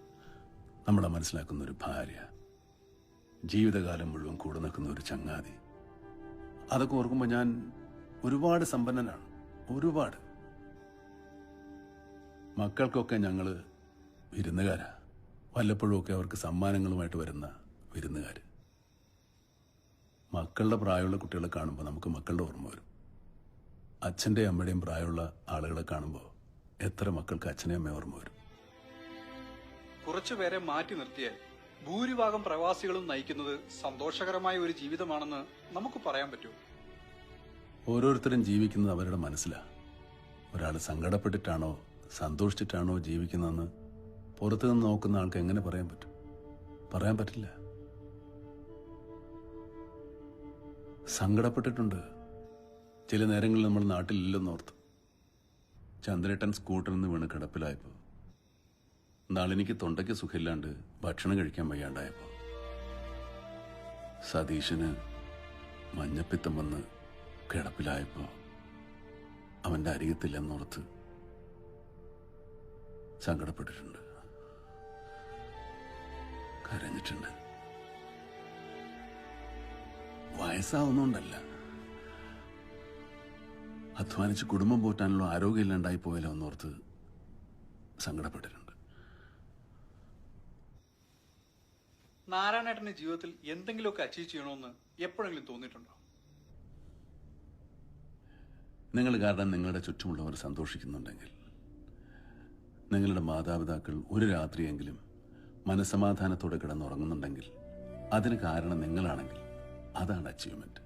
Speaker 2: നമ്മളെ മനസ്സിലാക്കുന്ന ഒരു ഭാര്യ, ജീവിതകാലം മുഴുവൻ കൂടെ നിൽക്കുന്ന ഒരു ചങ്ങാതി. അതൊക്കെ ഓർക്കുമ്പോൾ ഞാൻ ഒരുപാട് സമ്പന്നനാണ്. ഒരുപാട്. മക്കൾക്കൊക്കെ ഞങ്ങള് വിരുന്നുകാരാ. വല്ലപ്പോഴുമൊക്കെ അവർക്ക് സമ്മാനങ്ങളുമായിട്ട് വരുന്ന വിരുന്നുകാര്. മക്കളുടെ പ്രായമുള്ള കുട്ടികളെ കാണുമ്പോൾ നമുക്ക് മക്കളുടെ ഓർമ്മ വരും. അച്ഛൻ്റെയും അമ്മയുടെയും പ്രായമുള്ള ആളുകളെ കാണുമ്പോൾ എത്ര മക്കൾക്ക് അച്ഛനെയും അമ്മയും ഓർമ്മ വരും.
Speaker 16: കുറച്ചുപേരെ മാറ്റി നിർത്തിയാൽ ഭൂരിഭാഗം പ്രവാസികളും നയിക്കുന്നത് സന്തോഷകരമായ ഒരു ജീവിതമാണെന്ന് നമുക്ക് പറയാൻ പറ്റുമോ?
Speaker 2: ഓരോരുത്തരും ജീവിക്കുന്നത് അവരുടെ മനസ്സിലാണ്. ഒരാൾ സങ്കടപ്പെട്ടിട്ടാണോ സന്തോഷിച്ചിട്ടാണോ ജീവിക്കുന്നതെന്ന് പുറത്തു നിന്ന് നോക്കുന്ന ആൾക്ക് എങ്ങനെ പറയാൻ പറ്റും? പറയാൻ പറ്റില്ല. സങ്കടപ്പെട്ടിട്ടുണ്ട്. ചില നേരങ്ങളിൽ നമ്മൾ നാട്ടിലില്ലെന്നോർത്ത്. ചന്ദ്രേട്ടൻ സ്കൂട്ടറിൽ നിന്ന് വീണ് കിടപ്പിലായപ്പോൾ, നാളെനിക്ക് തൊണ്ടയ്ക്ക് സുഖമില്ലാണ്ട് ഭക്ഷണം കഴിക്കാൻ വയ്യാണ്ടായപ്പോൾ, സതീശന് മഞ്ഞപ്പിത്തം വന്ന് കിടപ്പിലായപ്പോൾ അവന്റെ അരികത്തില്ലെന്നോർത്ത് സങ്കടപ്പെട്ടിട്ടുണ്ട്, കരഞ്ഞിട്ടുണ്ട്. വയസ്സാവുന്നോണ്ടല്ല, അധ്വാനിച്ച് കുടുംബം പോറ്റാനുള്ള ആരോഗ്യമില്ലാണ്ടായി പോയാലോ എന്നോർത്ത് സങ്കടപ്പെട്ടിട്ടുണ്ട്.
Speaker 16: നാരായണേട്ടന്റെ ജീവിതത്തിൽ എന്തെങ്കിലുമൊക്കെ അച്ചീവ് ചെയ്യണമെന്ന് എപ്പോഴെങ്കിലും തോന്നിയിട്ടുണ്ടോ?
Speaker 2: നിങ്ങൾ കാരണം നിങ്ങളുടെ ചുറ്റുമുള്ളവർ സന്തോഷിക്കുന്നുണ്ടെങ്കിൽ, നിങ്ങളുടെ മാതാപിതാക്കൾ ഒരു രാത്രിയെങ്കിലും മനസ്സമാധാനത്തോടെ കിടന്നുറങ്ങുന്നുണ്ടെങ്കിൽ, അതിന് കാരണം നിങ്ങളാണെങ്കിൽ അതാണ് അച്ചീവ്മെന്റ്.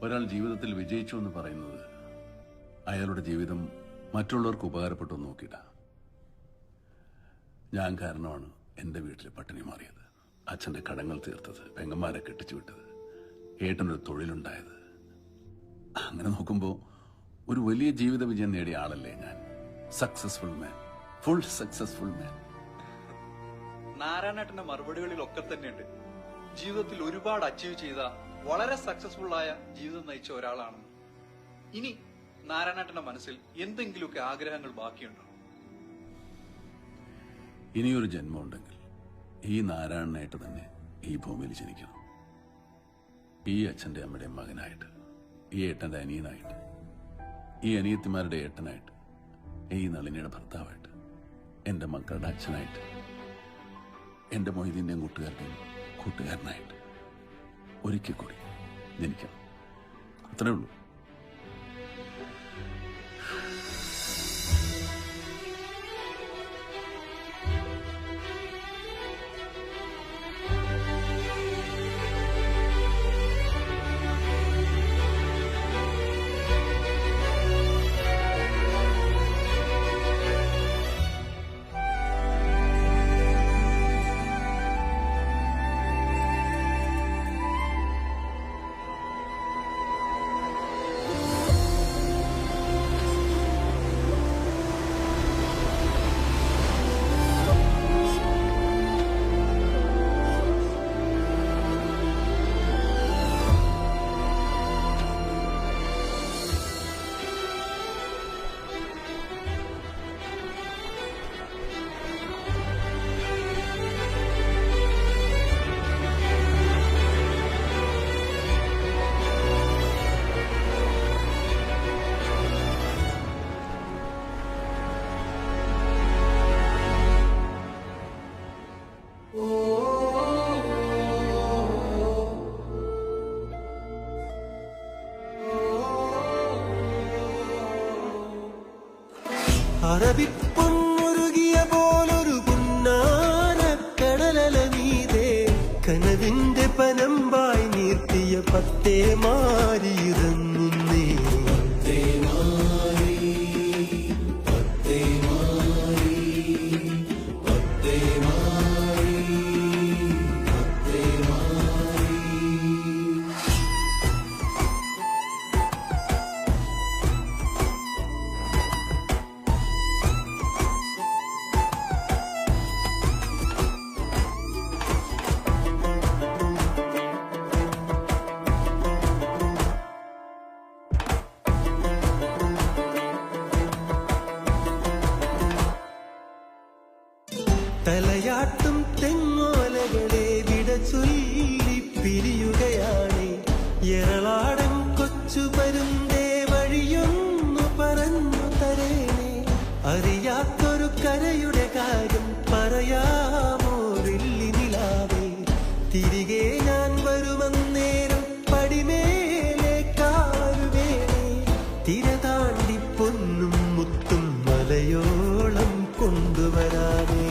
Speaker 2: ഒരാൾ ജീവിതത്തിൽ വിജയിച്ചു എന്ന് പറയുന്നത് അയാളുടെ ജീവിതം മറ്റുള്ളവർക്ക് ഉപകാരപ്പെട്ടു നോക്കിയിട്ടാ. ഞാൻ കാരണമാണ് എൻ്റെ വീട്ടിൽ പട്ടിണി മാറിയത്, അച്ഛൻ്റെ കടങ്ങൾ തീർത്തത്, പെങ്ങന്മാരെ കെട്ടിച്ചു വിട്ടത്, ഏട്ടനൊരു തൊഴിലുണ്ടായത്. അങ്ങനെ നോക്കുമ്പോൾ ഒരു വലിയ ജീവിത വിജയം നേടിയ ആളല്ലേ ഞാൻ. Successful man, full successful man.
Speaker 16: നാരായണേട്ടന്റെ മറുപടികളിലൊക്കെ തന്നെയുണ്ട് ജീവിതത്തിൽ ഒരുപാട് അച്ചീവ് ചെയ്ത, വളരെ സക്സസ്ഫുൾ ആയ ജീവിതം നയിച്ച ഒരാളാണെന്ന്. ഇനി നാരായണേട്ടന്റെ മനസ്സിൽ എന്തെങ്കിലുമൊക്കെ ആഗ്രഹങ്ങൾ ബാക്കിയുണ്ടോ?
Speaker 2: ഇനിയൊരു ജന്മം ഉണ്ടെങ്കിൽ ഈ നാരായണനായിട്ട് തന്നെ ഈ ഭൂമിയിൽ ജനിക്കണം. ഈ അച്ഛന്റെ അമ്മയുടെ മകനായിട്ട്, ഈ ഏട്ടന്റെ അനിയനായിട്ട്, ഈ അനിയത്തിമാരുടെ ഏട്ടനായിട്ട്, ഈ നളിനിയുടെ ഭർത്താവായിട്ട്, എന്റെ മക്കളുടെ അച്ഛനായിട്ട്, എന്റെ മൊയ്തീന്റെയും കൂട്ടുകാരുടെയും കൂട്ടുകാരനായിട്ട് ഒരിക്കൽ കൂടി ജനിക്കണം. അത്രേ ഉള്ളൂ.
Speaker 19: അറബിപ്പൊന്നുരുകിയ പോലൊരു പുന്നാനക്കടലല നീതേ കനവിന്റെ പനമ്പായി നീർത്തിയ പത്തേ മാറിയിറങ്ങുന്നേ. തലയാട്ടും തെങ്ങോലകളെ വിട ചൊല്ലി പിരിയുകയാണ്. എറളാടൻ കൊച്ചു പരുന്തേ വഴിയൊന്നു പറഞ്ഞു തരേണേ. അറിയാത്തൊരു കരയുടെ കാര്യം പറയാമോ വെള്ളി നിലാവേ. തിരികെ ഞാൻ വരുമന്നേരം പടിമേലെ കാറുവേണേ. തിര താണ്ടി പൊന്നും മുത്തും മലയോളം കൊണ്ടുവരാനേ.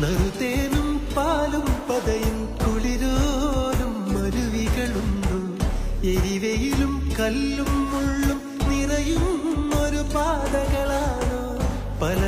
Speaker 19: നറുതേനും പാലും പതയും കുളിരോലും മരുവികളുണ്ടു. എരിവയിലും കല്ലും മുള്ളും നിറയും ഒരു പാതകളാണോ പല